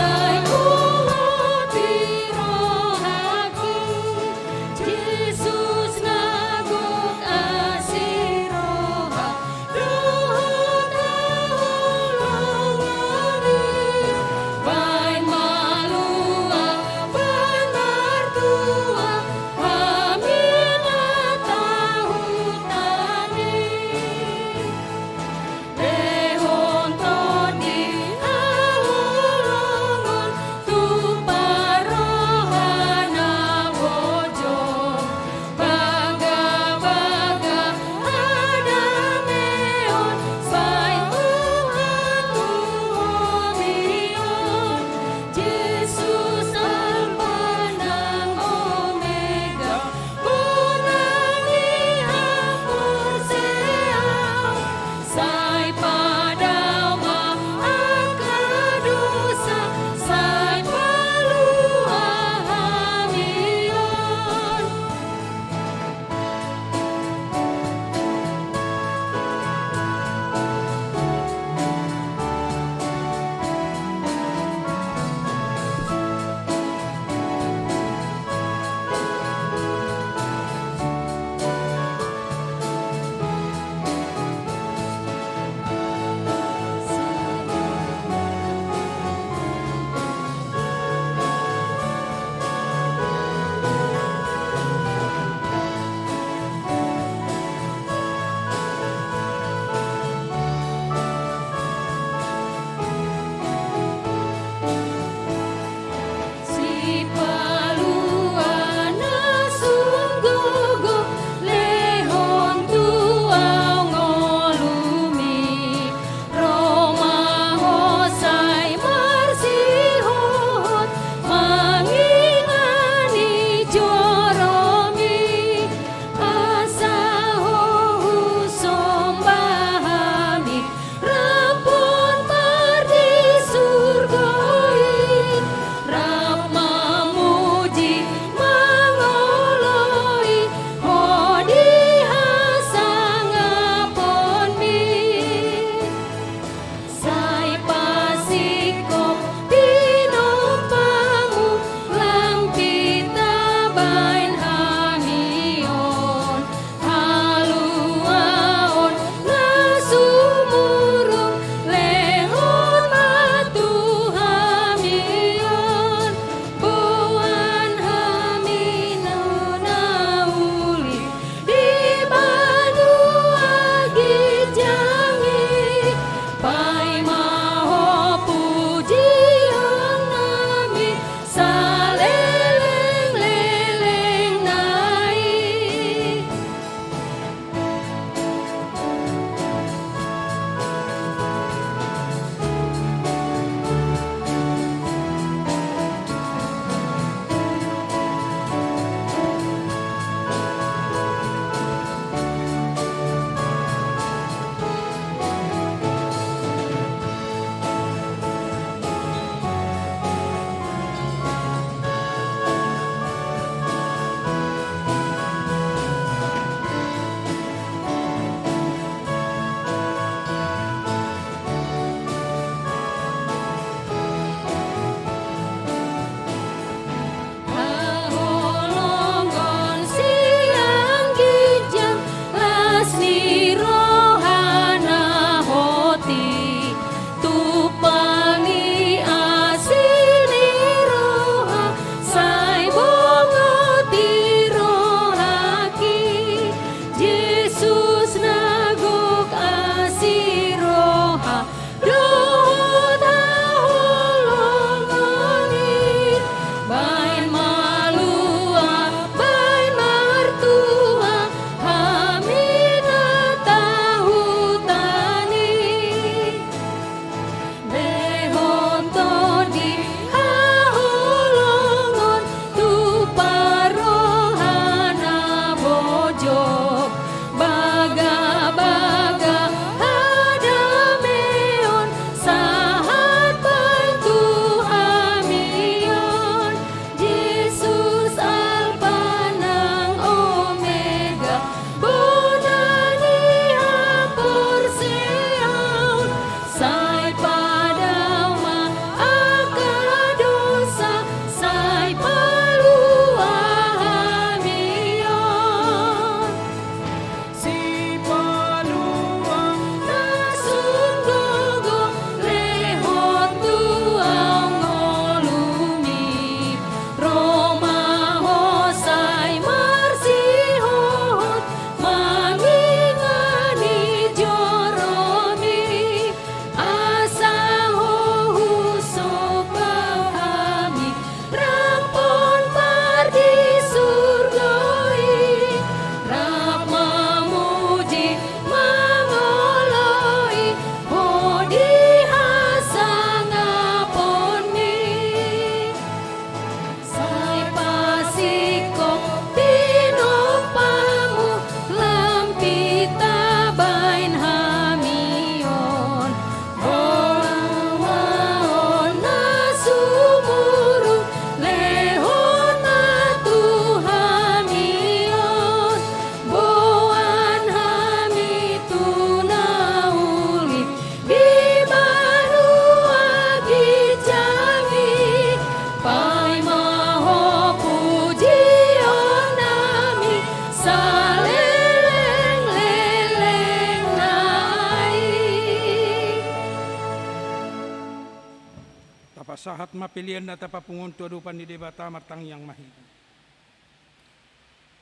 sahat mapilian na tapapungon tuadupan ni debata martang yang mahina.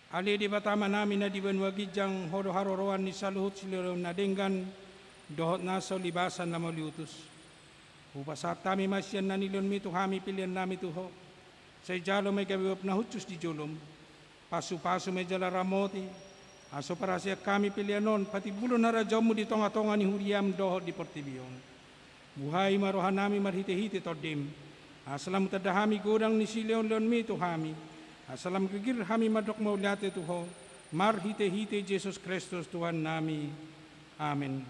Ali debata manami na dibanwa gijang hodo haroroan ni saluhut siliraw na denggan dohot na sa libasan na maliutus. Upasat tami masyan na nilon mi tuhami pilian nami tuho. Sa jalo may gabiwap na hutsus di julom. Pasu-pasu may jala ramoti. Aso para siya kami pilianon pati bulo na radyaw mo di tonga-tonga ni Huriam dohot di Portibion. Buhay marohan nami marhite-hite todim. Asalam tadahami gudang ni sileon-leon mi tuhami. Asalam kagir hami madok maulyate tuho. Marhite-hite Jesus Kristus Tuhan nami. Amen.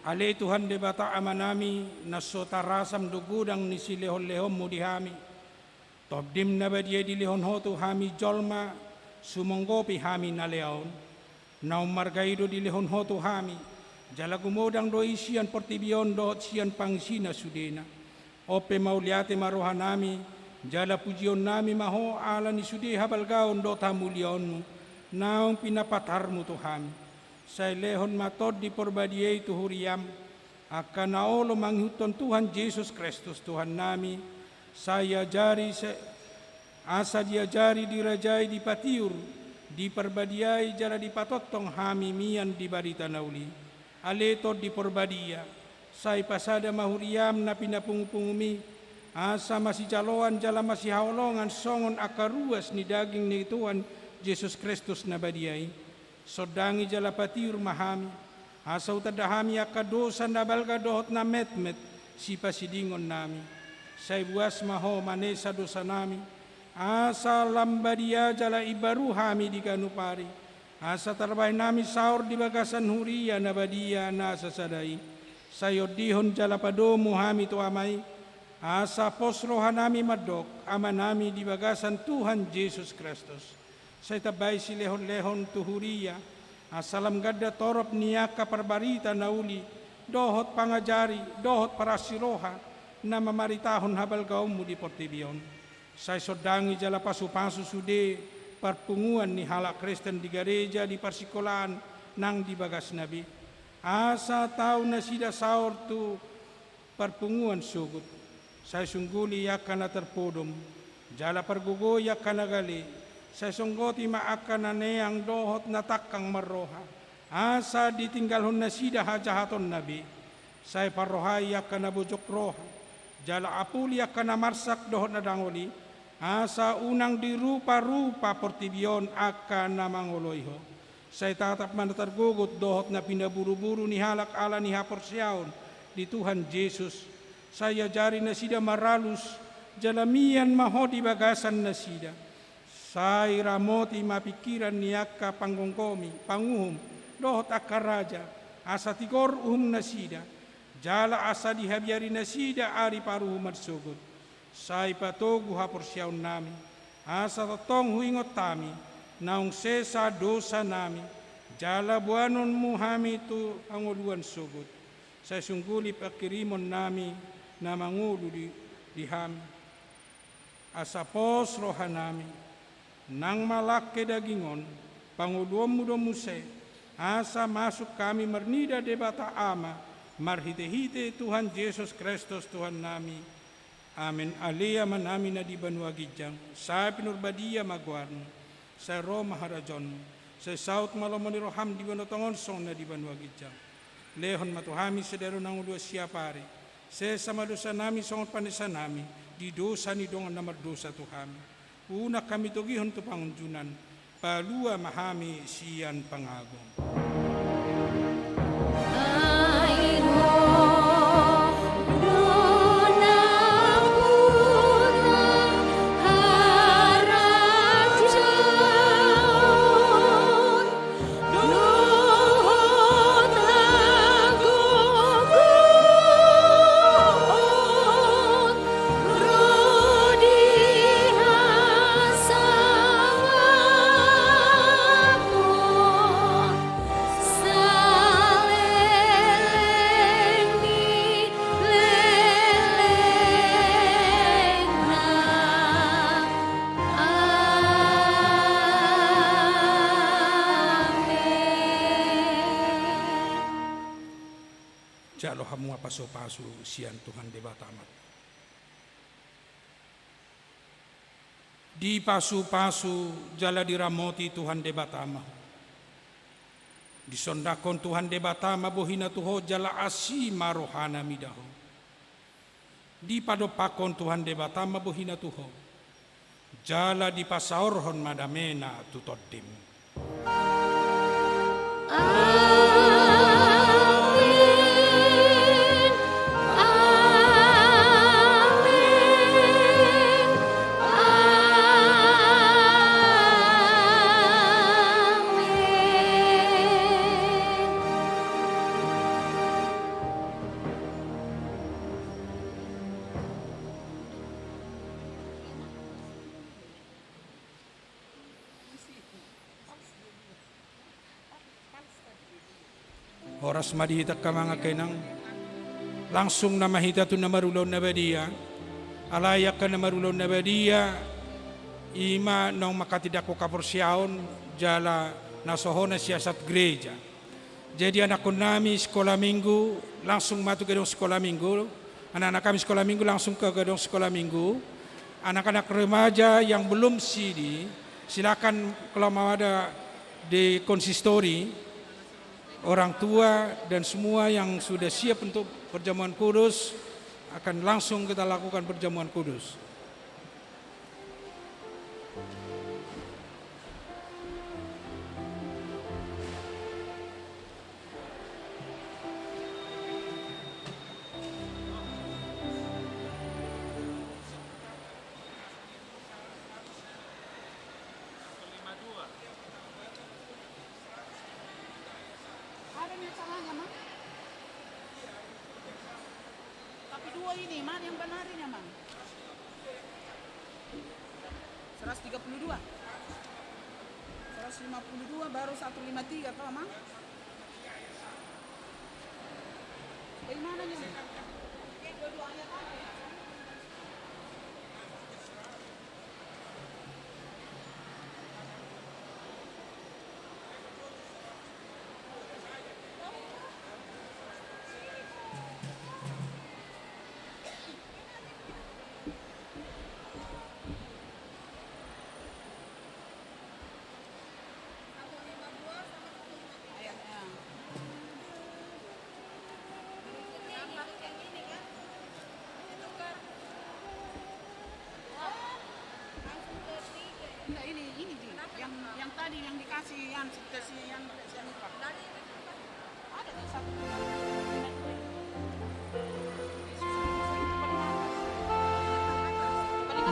Ale Tuhan debata amanami nasotarasam dugudang ni si lehon-lehon mo dihami. Tobdim na ba diya di lehon hoto hami jolma sumonggopi hami na leon. Naumargaido di lehon hoto hami. Jala gumodang do isian Portibion doot siyan pangsina sudena. Ope mauliate marohanami. Jala pujion nami maho ala ni sude habalgaon doot hamulion mo. Naong pinapatar mo to hami. Sa lehon matod di porbadiay tu Huriam, akan naolo manghuton Tuhan Jesus Kristus Tuhan nami, saya jari asa dia jari dirajai di patiur, di perbadiay jara di patotong hami mian di barita nauli, aleto di porbadia, say pasada mahuriam na pinapungpungumi, asa masih jaloan jala masih haolongan songon akaruas ni daging ni Tuhan Jesus Kristus na badiay. Sodangi jala patiur mahami, asaw tadahami akadosa na balga dohot na metmet si pasidingon nami. Say buas maho manesa dosa nami, asa lambadia jala ibaru hami di kanupari, asa tarbay nami saur di bagasan huria na badia na sasadai. Sayo dihon jala padomo hami to amay, asa posrohan nami madok, ama nami di bagasan Tuhan Jesus Kristus. Say tabay si lehon-lehon tuhuria, asalam gada torop niyaka parbarita nauli, dohot pangajari, dohot parasiroha, na mamaritahon habal gaum mo di Portibion. Say sodangi jala pasu-pasu sude, parpunguan ni halak Kristen di gereja di parsikolaan nang di bagas nabi. Asa tau na sida saur tu parpunguan sugut. Say sungguli yakan na terpodom, jala pargugo yakan na gali, sa sunggoti maakan na neyang dohot na takang maroha. Asa ditinggalhon na sida hajahaton nabi. Say parrohay yakan na bujok roha. Jala apuli yakan na marsak dohot na dangoli. Asa unang dirupa-rupa Portibion akan na manguloyho. Say tatap man targugot dohot na pinaburu-buru ni halak ala ni haporsyaon di Tuhan Jesus. Saya jari na sida maralus. Jalamian maho di bagasan na sida. Say ramoti mapikiran niyaka panggongkomi, panguhum, dohot akaraja, asa tigor na sida, jala asa dihabiari na sida ari paruhum at sugod. Say patogu haporsyaon nami, asa tatong huingot tami, naung sesa dosa nami, jala buanon muhami tu anguluan sugod. Say sungguli pakirimon nami na mangulo di hami, asa pos rohan nami, nang malake dagingon, panguluam mudo muse, asa masuk kami mernida debata ama, marhite-hite Tuhan Yesus Kristus Tuhan nami. Amen. Alia manami na di banwa gijang, sa pinurbadia magwarno, sa Roma harajon, sa South Malomoni roham di banotongon song na di banwa gijang. Lehon matuhami sedero nang ulua siapari, sa samadosa nami songon panisa nami, di dosa ni dongan na mardosa tuhami. Una kami tugihon to pangunjunan, palua mahami siyan pangagong. Harap Jalo hamua paso-paso sian Tuhan de batamat. Di pasu-pasu jala diramoti Tuhan de batama. Disondakon Tuhan de batama bohina tuho jala asi marohana midaho. Di padopakon Tuhan de batama bohina tuho. Jala di pasaorhon madamena tutoddim. Oras madita ka mga kenang langsung na mahita to na marulaw na badia alayak ka na marulaw na badia ima nang makatidak ko kaporsyaon jala nasohon na siya sa gereja. Jadi anak ko nami sekolah minggu langsung matu ke gedung sekolah minggu, anak-anak kami sekolah minggu langsung ke gedung sekolah minggu. Anak-anak remaja yang belum sidi silakan kalau mau ada di konsistori, orang tua dan semua yang sudah siap untuk perjamuan kudus akan langsung kita lakukan perjamuan kudus. Ini mana yang benarnya, Mang? 132. 152 baru 153 kalau, Mang? Bagaimana nya? Dua-duanya apa ya? Enggak, ini yang tadi yang dikasih yang ada di satu.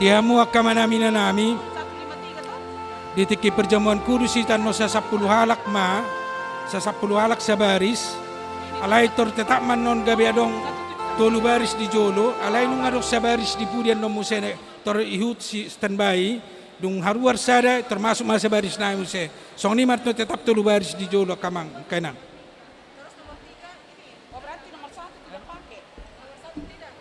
Diamu akamanamina nami 153 toh? ditiki perjamuan kudus itan no sa 10 halak ma sa 10 halak sa baris alay tor tetap manon gabi adong tolu baris di jolo alay nung adong sa baris di pudian no musene tor ihut si standby dung haruar sada termasuk masa baris na muse song ni marto tetap tolu baris di jolo kamang kainang. Oh, berarti nomor 1 tidak pakai. Nomor 1 tidak.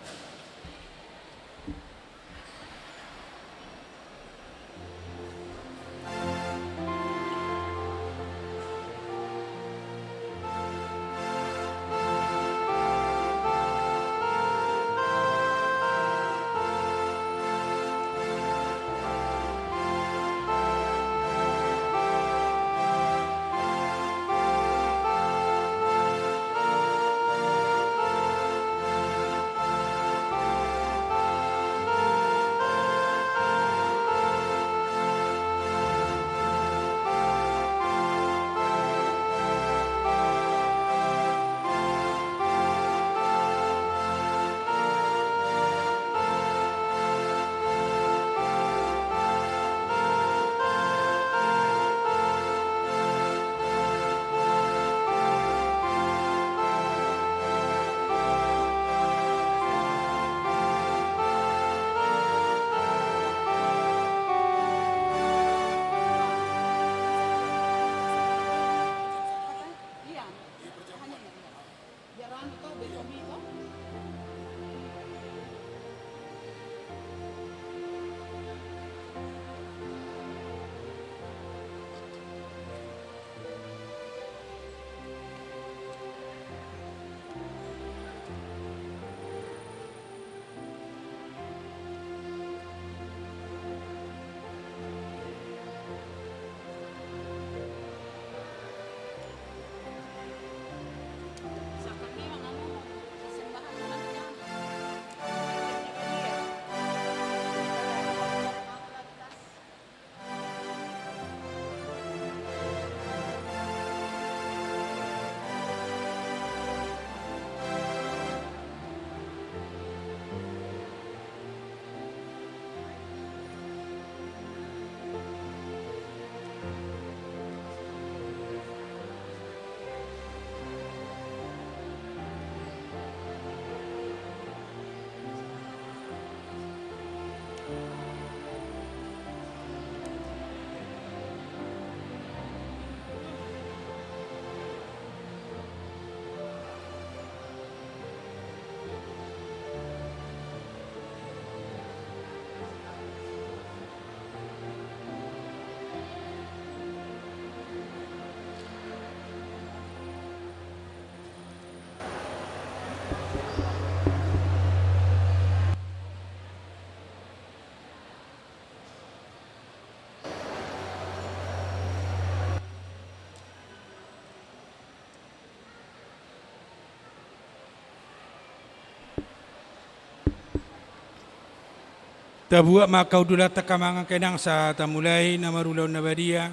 Tabuak makau dula takamangan kenang sa tamulay na marulaw na badia.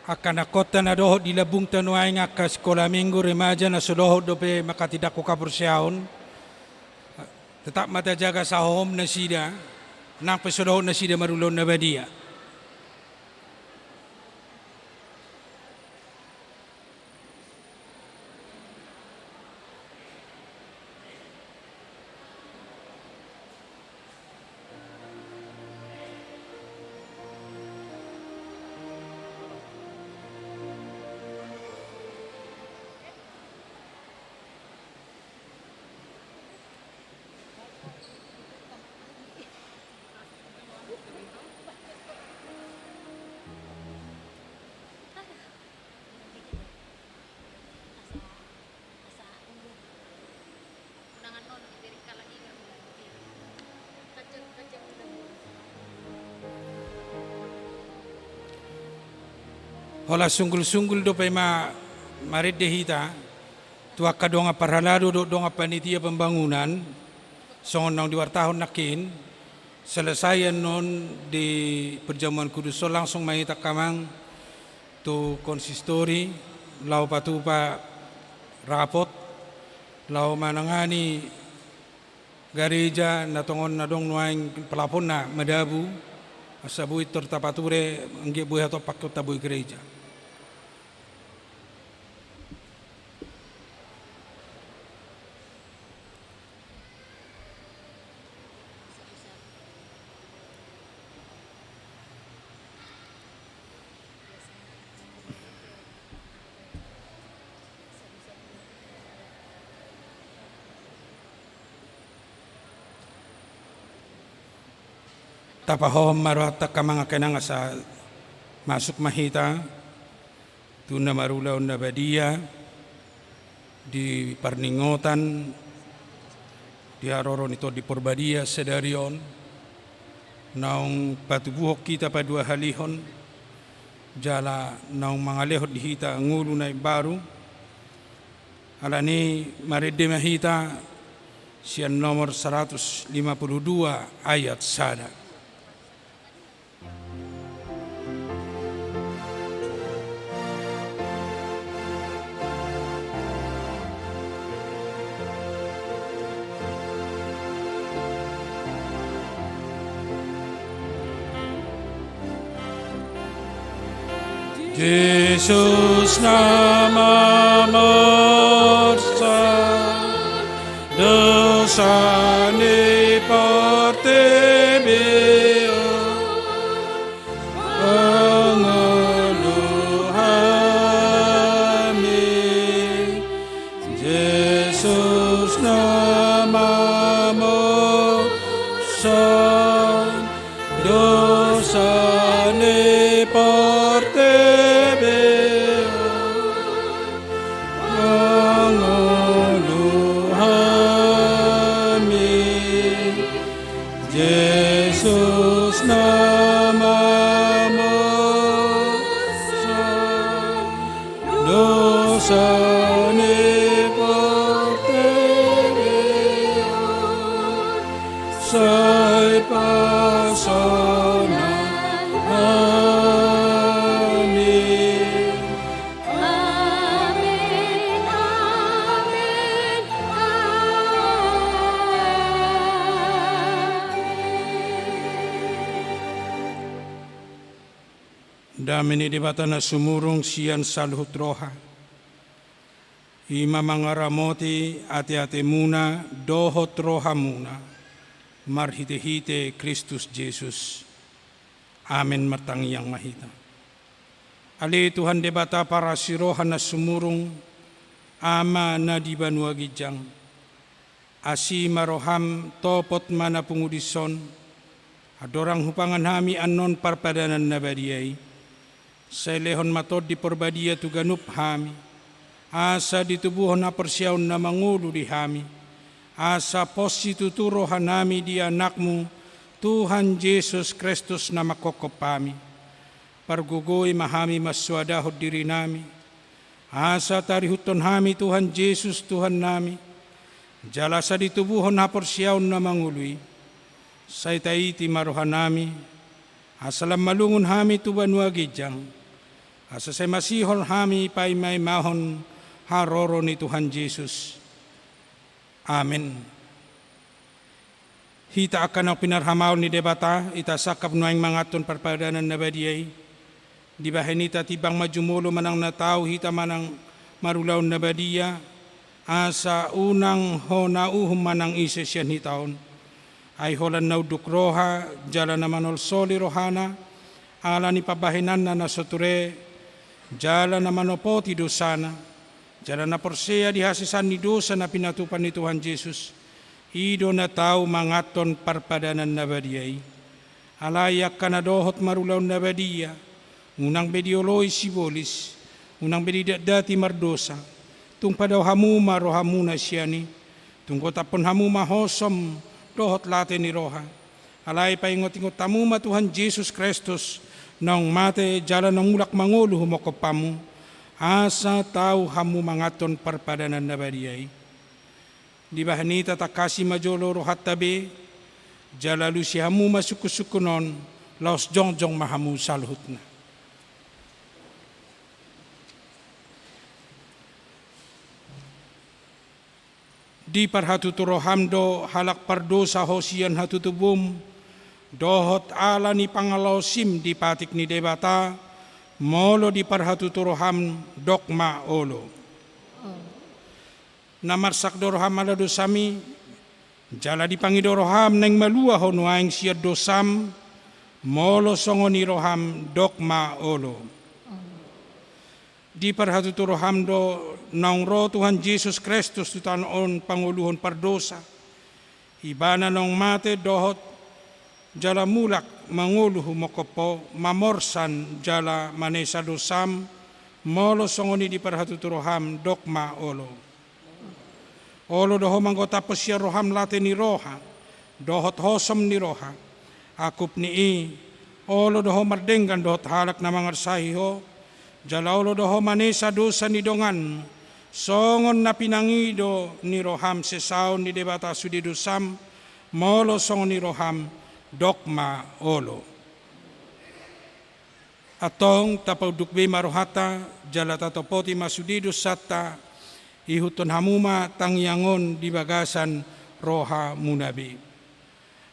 Akan akota na dohot di labung tanuay nga ka sekolah minggu remaja na sudohot dope makatidak ko kapursyaon. Tetap mata jaga sa home na sida. Nang pesudohot na sida marulaw na badia. Hola sunggul-sunggul do pay maridehita tua kadonga parhalado do donga panitia pembangunan songonang diwartahon nakin selesai non di perjamuan kudus so langsung mahita kamang tu konsistori lau patupa rapot lau manangani gereja natongon nadong nuaing pelapon na madabu asabui tertapature angge buih atau pakot tabui gereja. Tapahom maruhatak ka mga kanang sa masuk mahita tuna marulaw na badia di parningotan di aroro nito di porbadia sedarion naong patubuhok kita pa dua halihon jala naong mga lehot dihita ngulo na baru alani maride mahita siyan nomor 152 ayat sada. Yesus nama morsa dosa ni portebeo pengeluh kami Yesus nama morsa dosa ni portebeo Yesus namamu dosa ni portebeo sai pasona Damini di batana sumurung sian saluhut roha. Ima mangaramoti ate-ate muna dohot roha muna. Marhite-hite Kristus Jesus. Amin martangyang mahita. Ali Tuhan di bata para siroha na sumurung ama na di banua gijang. Asi maroham topot mana pengudison. Adorang hupangan hami anon parpadanan na badiyay. sa lehon matod di porbadia tu ganup hami, asa ditubuhon na persyaon na mangulo di hami, asa posi tuturo hanami di anakmu, Tuhan Yesus Kristus na makokopami, pargugoy mahami maswadahod diri nami, asa tarihuton hami Tuhan Yesus Tuhan nami, jala sa ditubuhon na persyaon na mangului, sa itaiti marohan nami, asalam malungun hami tuban wagijang, asa say masihol hami pay may mahon haroro ni Tuhan Yesus. Amen. Hita akan ang pinarhamaw ni debata, itasakap nuang mangaton parpadanan na badiyay. Di ba hinita tibang majumulo manang natao, hita manang marulaw na badiya, asa unang honauhum manang isesyan hitaon. Ay holan na udukroha, jala naman olsoli rohana, ala ni pabahinan na nasoture, jala naman opoti dosana, jala na porseya dihasisan ni dosa na pinatupan ni Tuhan Yesus. Ido na tao mangaton parpadanan na badiyay. Alayak ka na dohot marulaw na badiya, unang bedioloy sibolis, unang bedidati mardosa, tung padaw hamuma rohamuna siya ni, tungkot apon hamuma hosom, dohot late ni roha. Alay pa ingot-ingot tamuma Tuhan Jesus Kristus, nang mate jala ng mulak mangulo humokopamu, asa tao hamu mangaton parpadanan na badiyay. Di ba hanita takasi majolo rohat tabi, jalalu si hamu masukusukunon, laos jongjong mahamu salhut na. Di parhatuturo hamdo halak pardo sa hosian hatutubum, dohot ala ni pangalosim di patik ni debata, molo di parhatuturo ham dokma olo. Namarsak doroham ala dosami, jala di pangidoroham neng malua honuaing siya dosam, molo songoni roham dokma olo. Di parhatutoroham do naung ro Tuhan Yesus Kristus tutanon panguluhon pardosa, ibana nong mate dohot jala mulak manguluhu mokopo mamorsan jala manesa dosam, molo songoni di parhatutoroham dokma olo. Olo doho manggota pesya roham late ni roha, dohot hosom ni roha, akup ni olo doho mardenggan dohot halak na mangarsahi ho, jala olo doho manesa dosa ni dongan, songon na pinangido ni roham sesaon ni debata sudi dosam, molo songon ni roham, dokma olo. Atong tapaw dukbe marohata, jala tatopoti masudi dosata, ihuton hamuma tangyangon di bagasan roha munabi.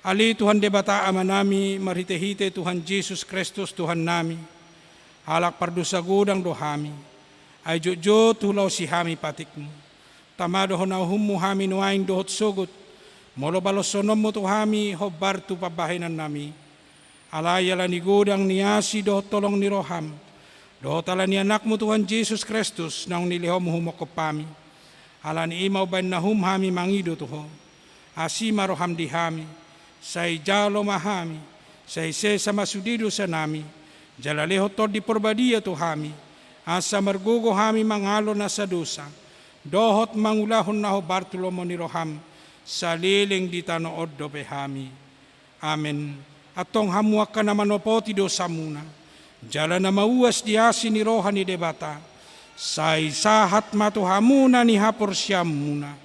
Ali Tuhan debata amanami marhite-hite Tuhan Yesus Kristus Tuhan nami, halak pardosa gudang dohami, ay jojo tulaw si hami patikmu, tamado honauhummu hami nuaing dohot sugut, molo balosonom mo tuhami hobar tu pabahinan nami, alayala ni gudang niasi dohot tolong ni roham, dohot ala ni anakmu Tuhan Yesus Kristus nang nilihom humokopami, ala ni imaw ban na humhami mangido tuho, asima roham dihami, say jalo mahami, say sesa masudido sa nami, jalaleho tod di porbadia tuhami, asa margugo hami mangalo na sa dosa, dohot mangulahon na ho Bartolomo ni roham, sa liling di tanood do behami. Amen. Atong hamuak ka naman opoti dosa muna, jala na mauwas diasi ni roha ni debata, say sahat matuhamuna ni hapor siyam muna,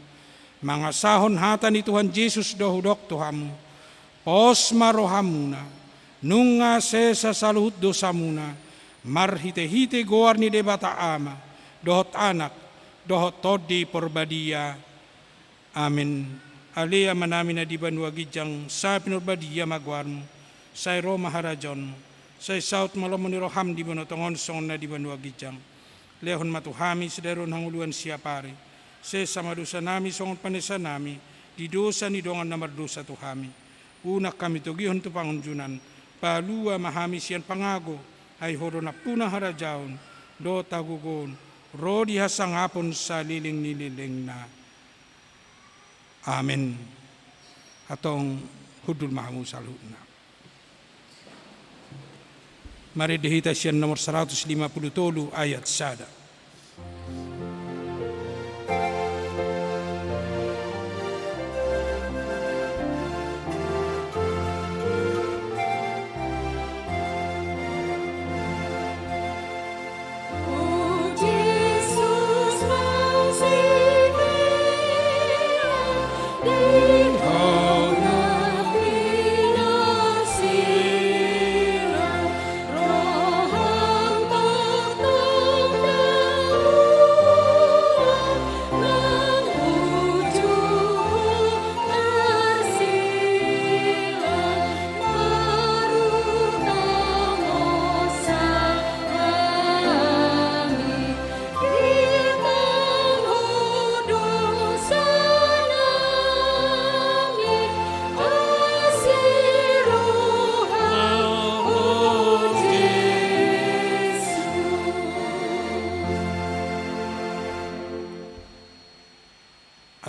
mga sahon hata ni Tuhan Jesus dohudok tuhamu, pos marohamuna, nunga sesa saluhut dosa muna, marhite-hite goar ni debata ama, dohot anak, dohot todi porbadia. Amen. Alia manamin na diban wagijang sa pinurbadia magwarmo, say Roma harajon, say South malomon ni roham di banotongon song na diban wagijang, lehon matuhami sederon hanguluan siya pare, se sama dosa nami songon panesa nami, di dosa ni dongan namar dosa tuhami, unak kami tugihon tu pangunjunan, palua mahami siyan pangago, ay horo na puna harajaon, do tagugon, rodi hasang hapon sa liling nililing na. Amen. Atong hudul mahamu salud na. Mari dihita sian nomor 150 tolu ayat sada.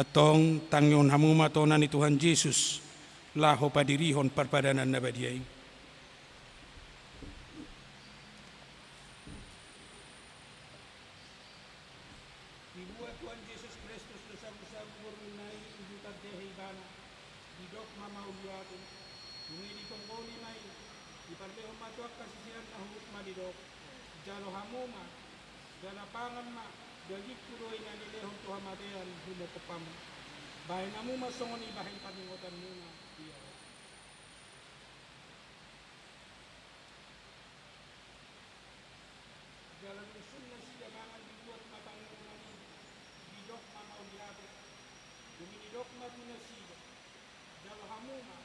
Atong tangyon hamuma tonan ni Tuhan Yesus laho padirihon parpadanan na badiyay. Dibuat Tuhan Yesus Kristus dosa-dosa gurunay ibutan tehibana didok mamauliatin ngini kongkoni may ipardehon matuak kasisihan na hukut madidok jalo hamuma dalapangan ma dagik kuroy na nilehon Tuhan matean humo kapam bahay namu masongon ibahin paningotan muna iya. Dalam usul na siya mangan dibuat mapangunan didok mamauliatin duminidok matuna siya jalo hamuma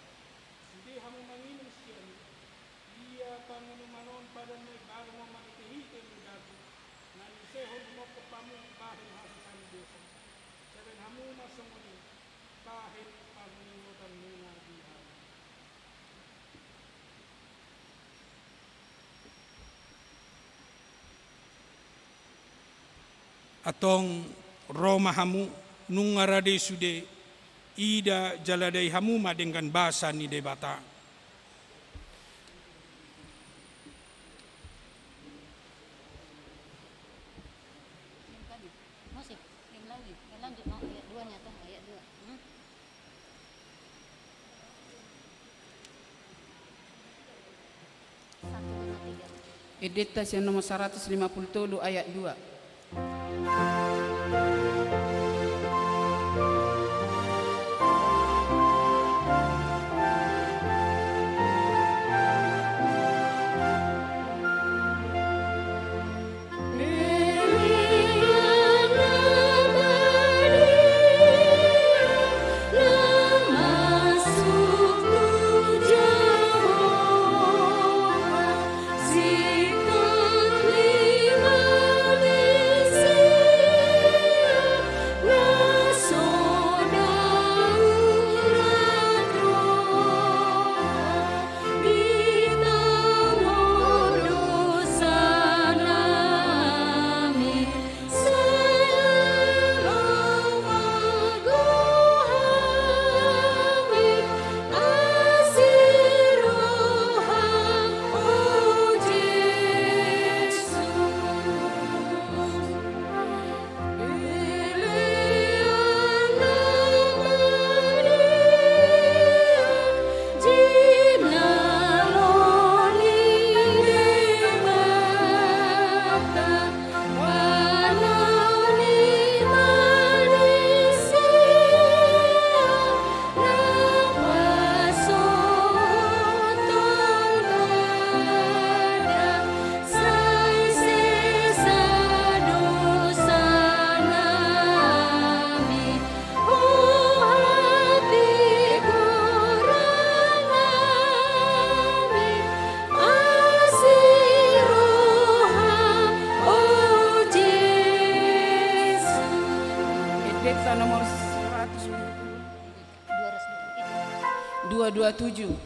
hindi hamuma nginong siya iya pangunumanon pada may bago mo makitihite mo dati na nisehon mo kapamu bahin hasisan dosa saben hamuma songoni bahin pangunutan muna diyan. Atong Roma hamu nung ngarade sude ida jaladai hamuma dengan bahasa ni debata. Masih, yang lanjut no, ayat 2-nya tuh, ayat 2. Satu, dua, tiga. Edita sian nomor 150 ayat 2. Edita nomor 227.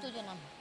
176.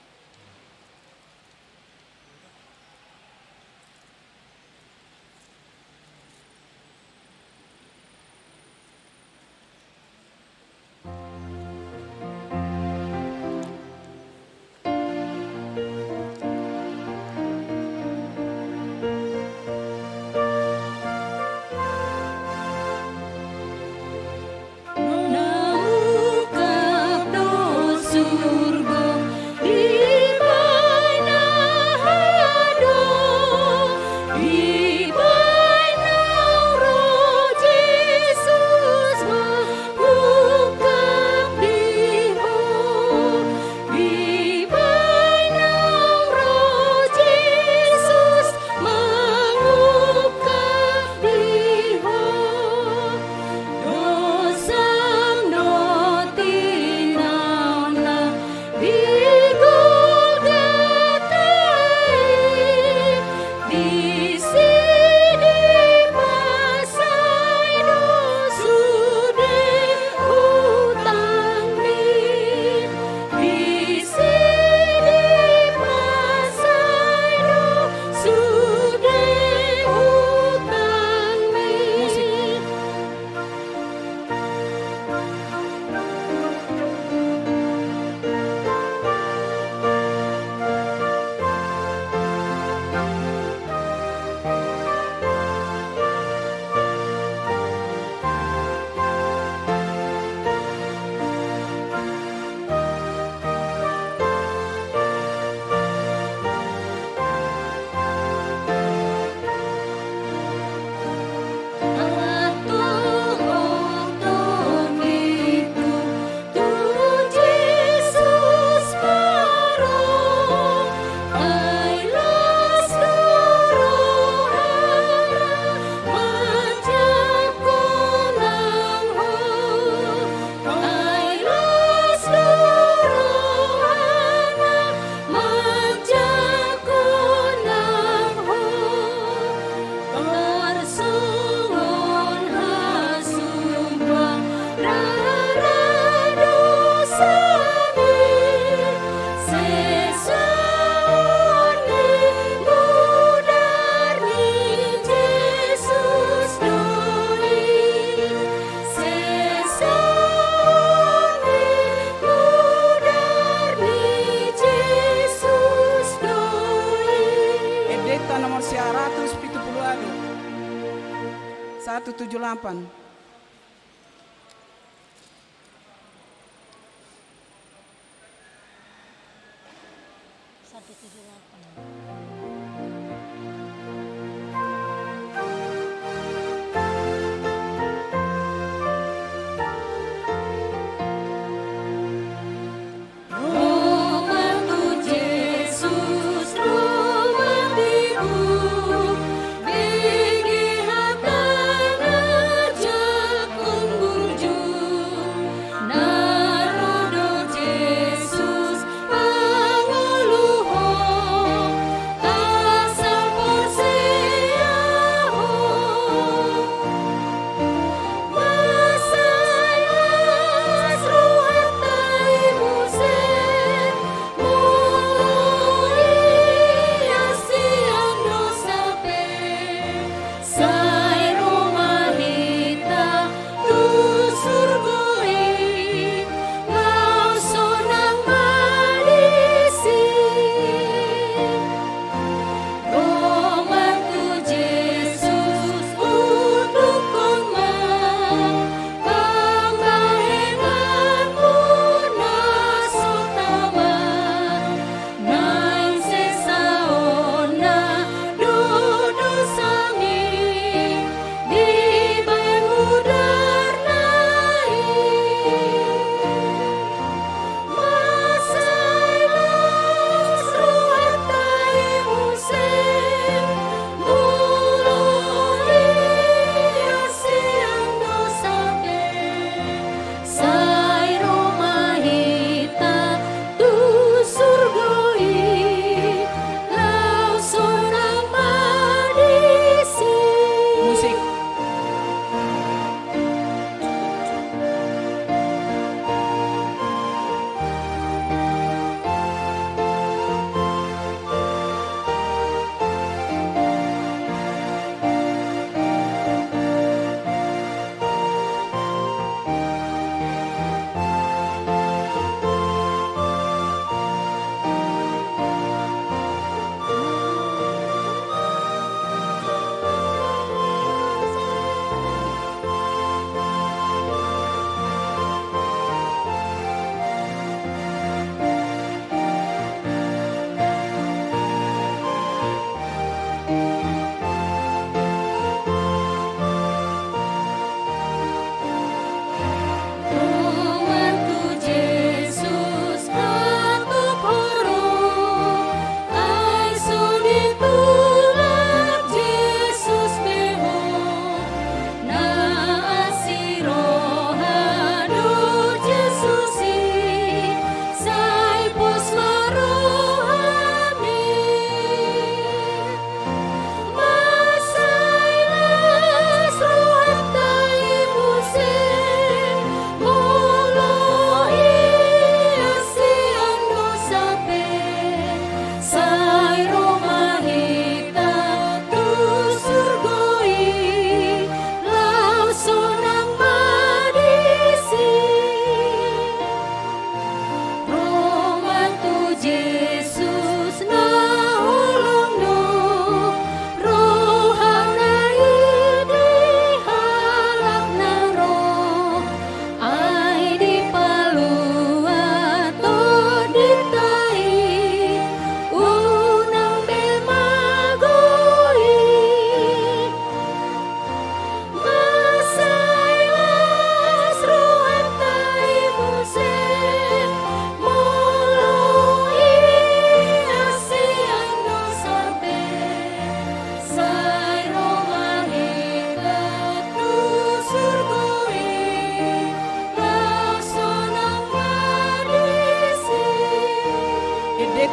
nomor 178.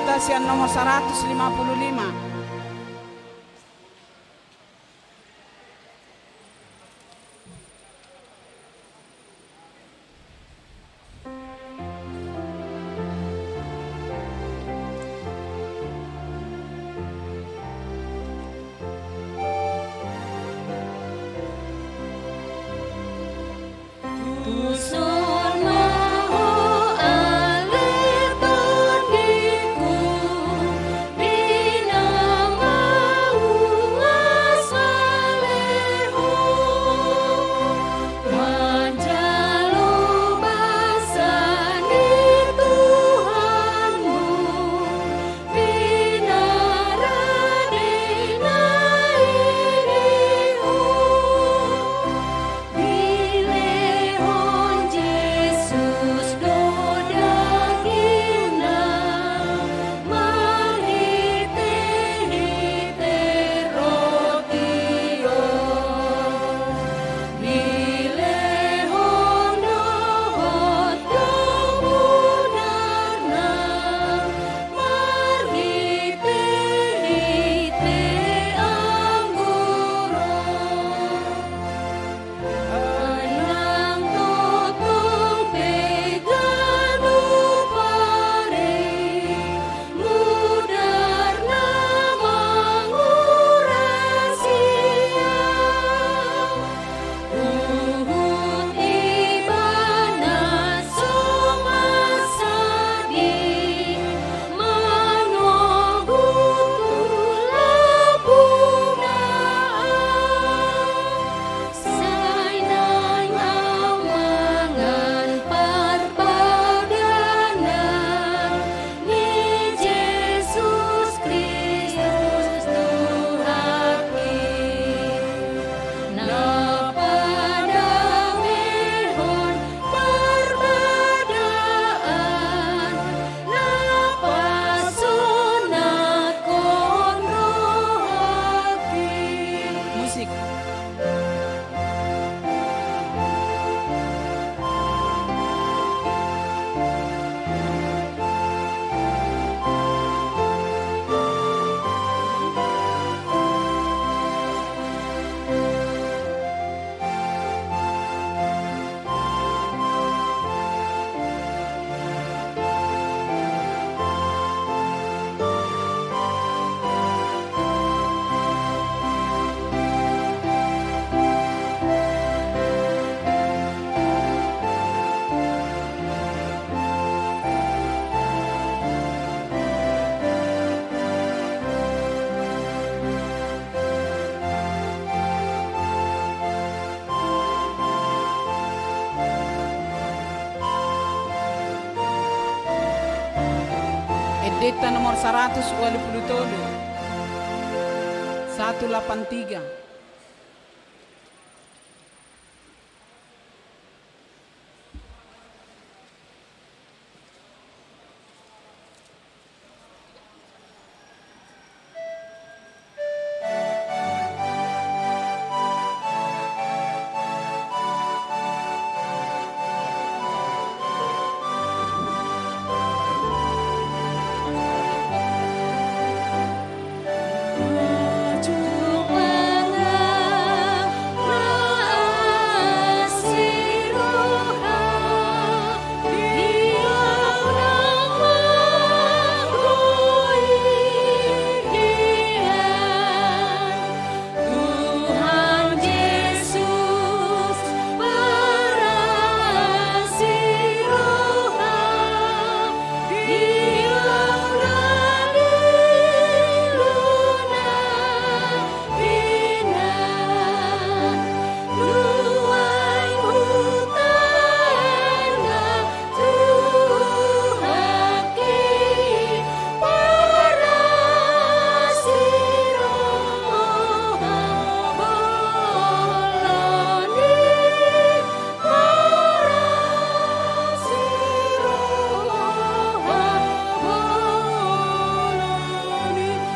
Editasian nomor 155. Tusun mahu alir toniku, bina mau asaleho, manjalo basani Tuhanmu, bina radina iriho. Bilehon Jesus do dagingna, marhite-hite rotio. Bilehon dohot kemunarna, marhite-hite angguro. Anang totong peganu pare, mudarna mangurasia. Uhut ibana somasadi, manogutula punaan. Sainang amangan parbadanan ni Jesus Kristus Tuhaki. Napadamehon perbedaan, napasunakon rohaki. Musik. Edita nomor 123. 183.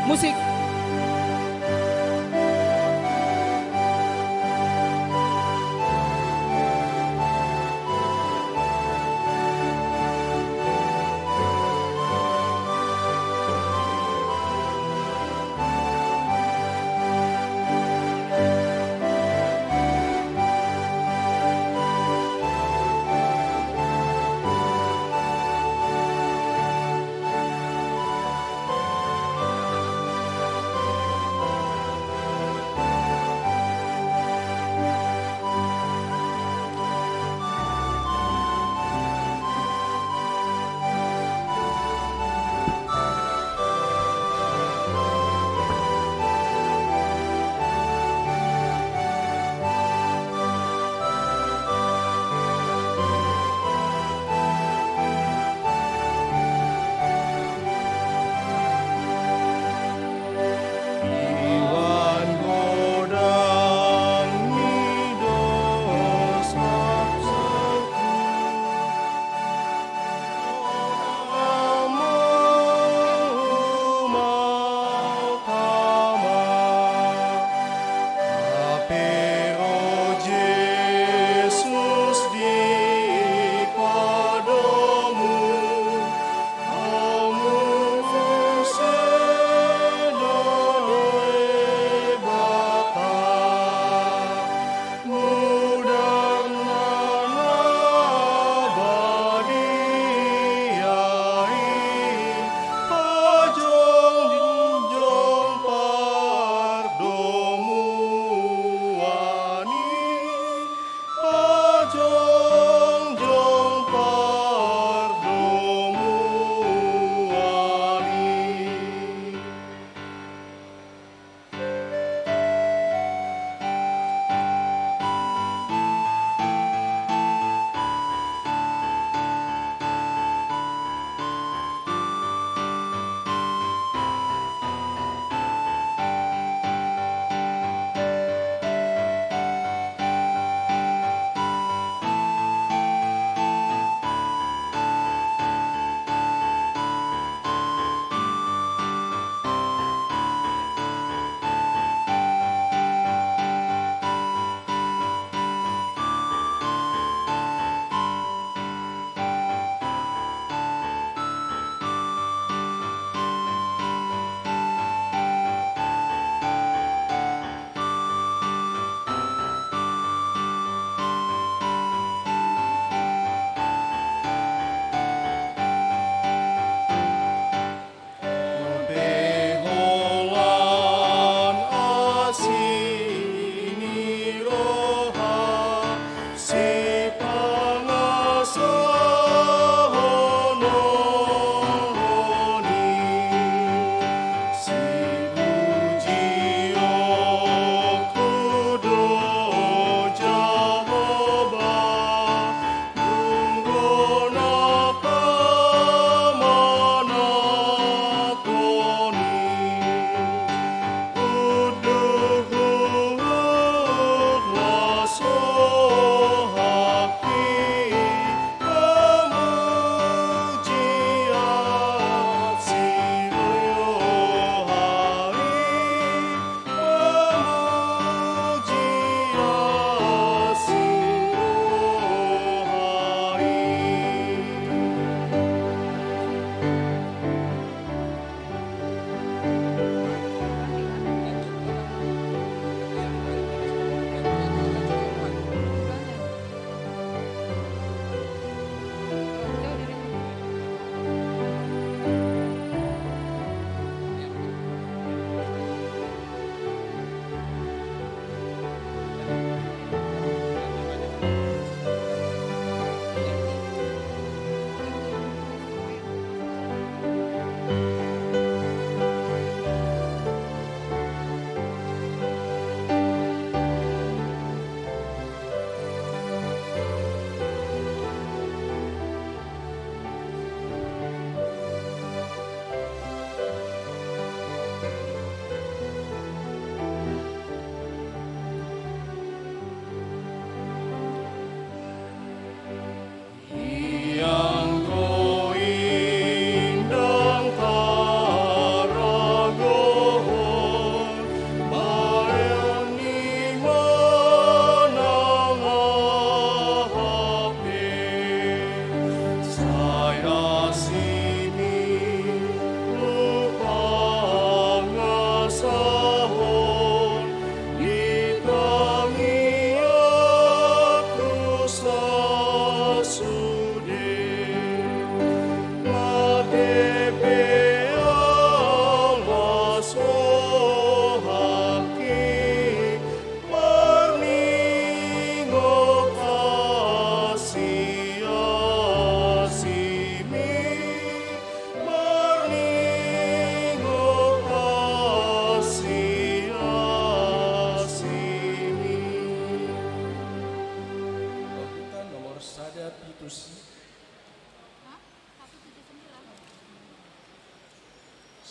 Musik.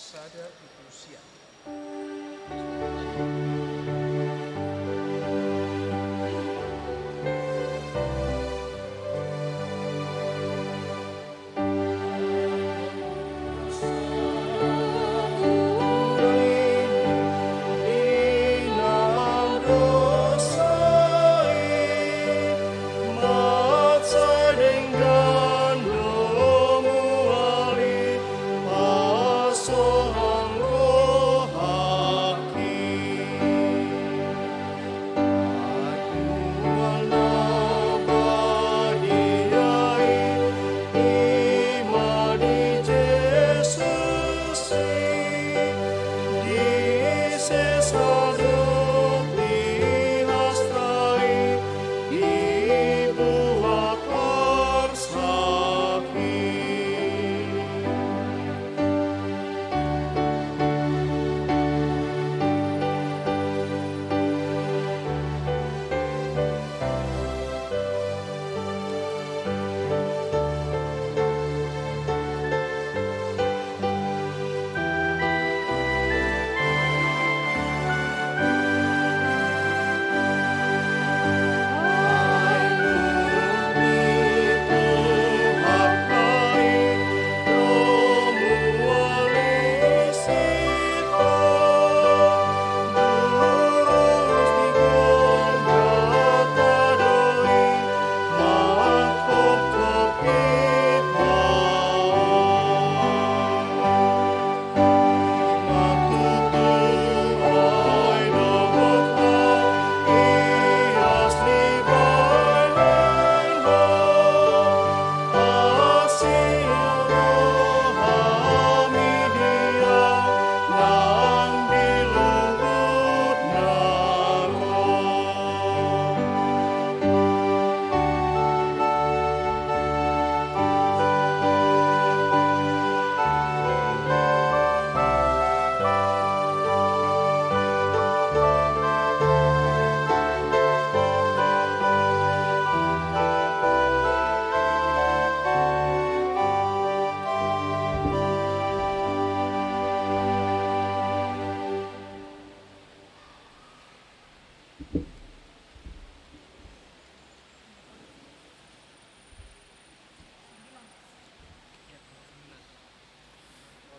sada itu siap.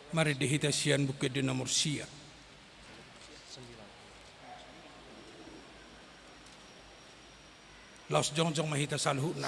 Mari dihita sian bukit di nomor siap. Laos jong mahita salhuna.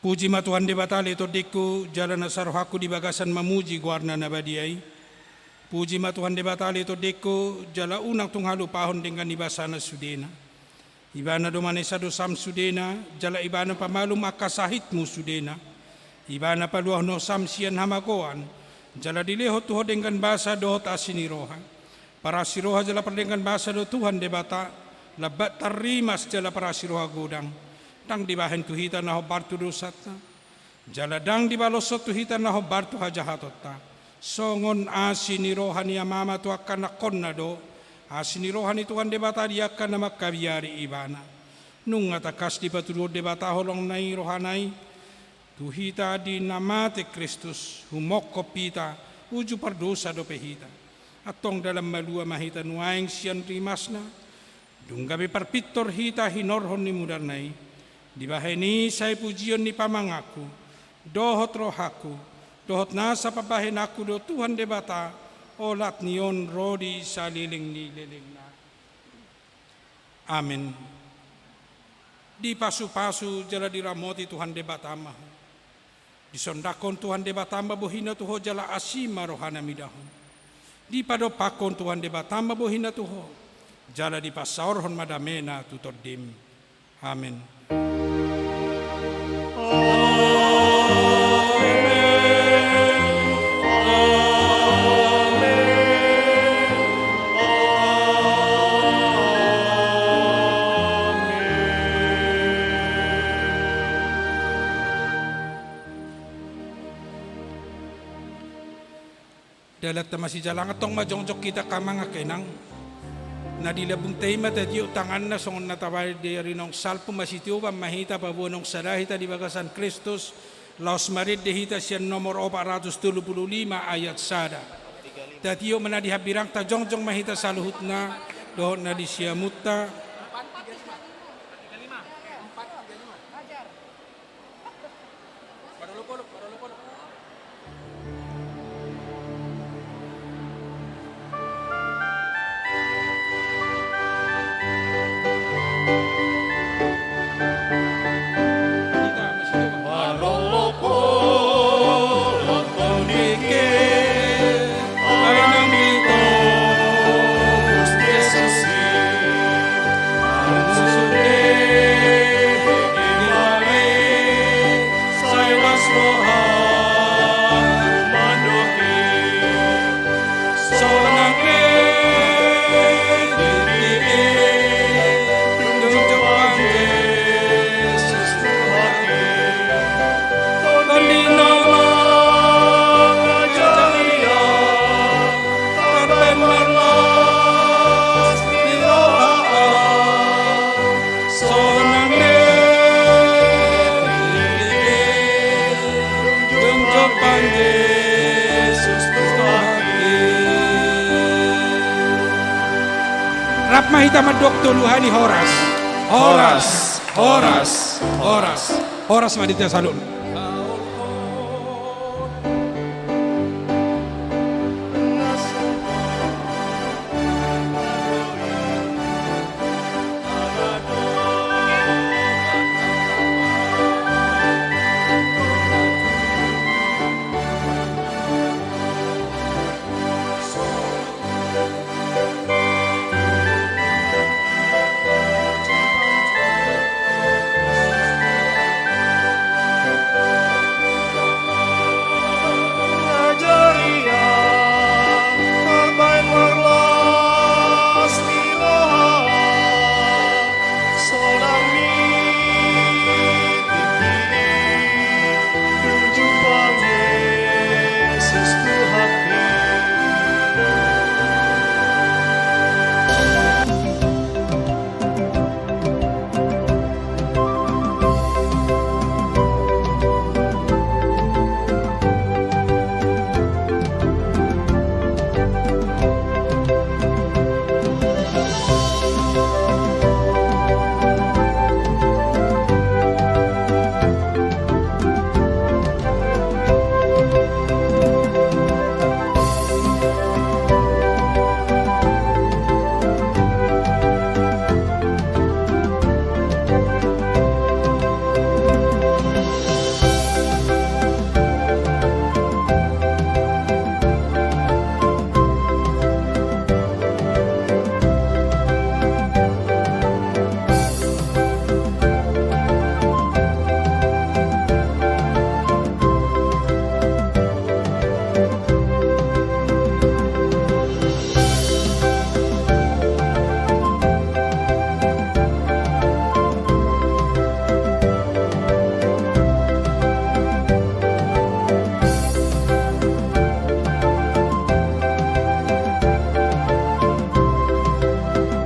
Puji ma Tuhan debatali to diku jalan sarohaku di bagasan memuji guarna nabadiai. Puji ma Tuhan debatali to diku jala unang tunghalu pahon dengan ibasana sudena. Ibana domane sadu sam sudena jala ibana pamalum akasahitmu sudena. Ibana paluah no sam sian hamagoan jala dileho tuho dengan bahasa dohot asiniroha. Para siroha jala perdengan bahasa do Tuhan debata labat tarimas jala para siroha godang. Dang di bahen tuhita naho bartu dosata jala dang di balosot tuhita naho bartu hajahatota songon asini rohani amama tu akan nakonna do asini rohani Tuhan debata dia akan nama kabiari ibana nung atakas di batu debata holong nai rohanai tuhita di namate Kristus humokko pita uju perdosa do pehita. Atong dalam malua mahita nuaing sian rimasna, dunggabe parpitor hita hinorhon ni mudarnai, dibaheni say pujion ni pamangaku, dohot rohaku, dohot nasa pabahen aku do Tuhan debata, olat nion rodi saliling ni lelingna. Amin. Di pasu-pasu jala diramoti Tuhan debatama. Disondakon Tuhan debatama bohina tuho jala asima rohana midahon. Di padopakon Tuhan debatama bohina tuho jala di pasaorhon madamena tutor dim. Amin. Dalat masih jalan atong majongjok kita kamang akenang na dilabung tema tadi utangan na songon natawal dari nong salpo masitiyo pa mahita pabuanong salahita di bagasan Kristus laos marid dehita siya nomor 435 ayat sada. Tatiyo manadihabirang ta jongjong mahita saluhut na doon na di siya mutta. Rap mahita madok tuluhani Horas. Horas maditya salun.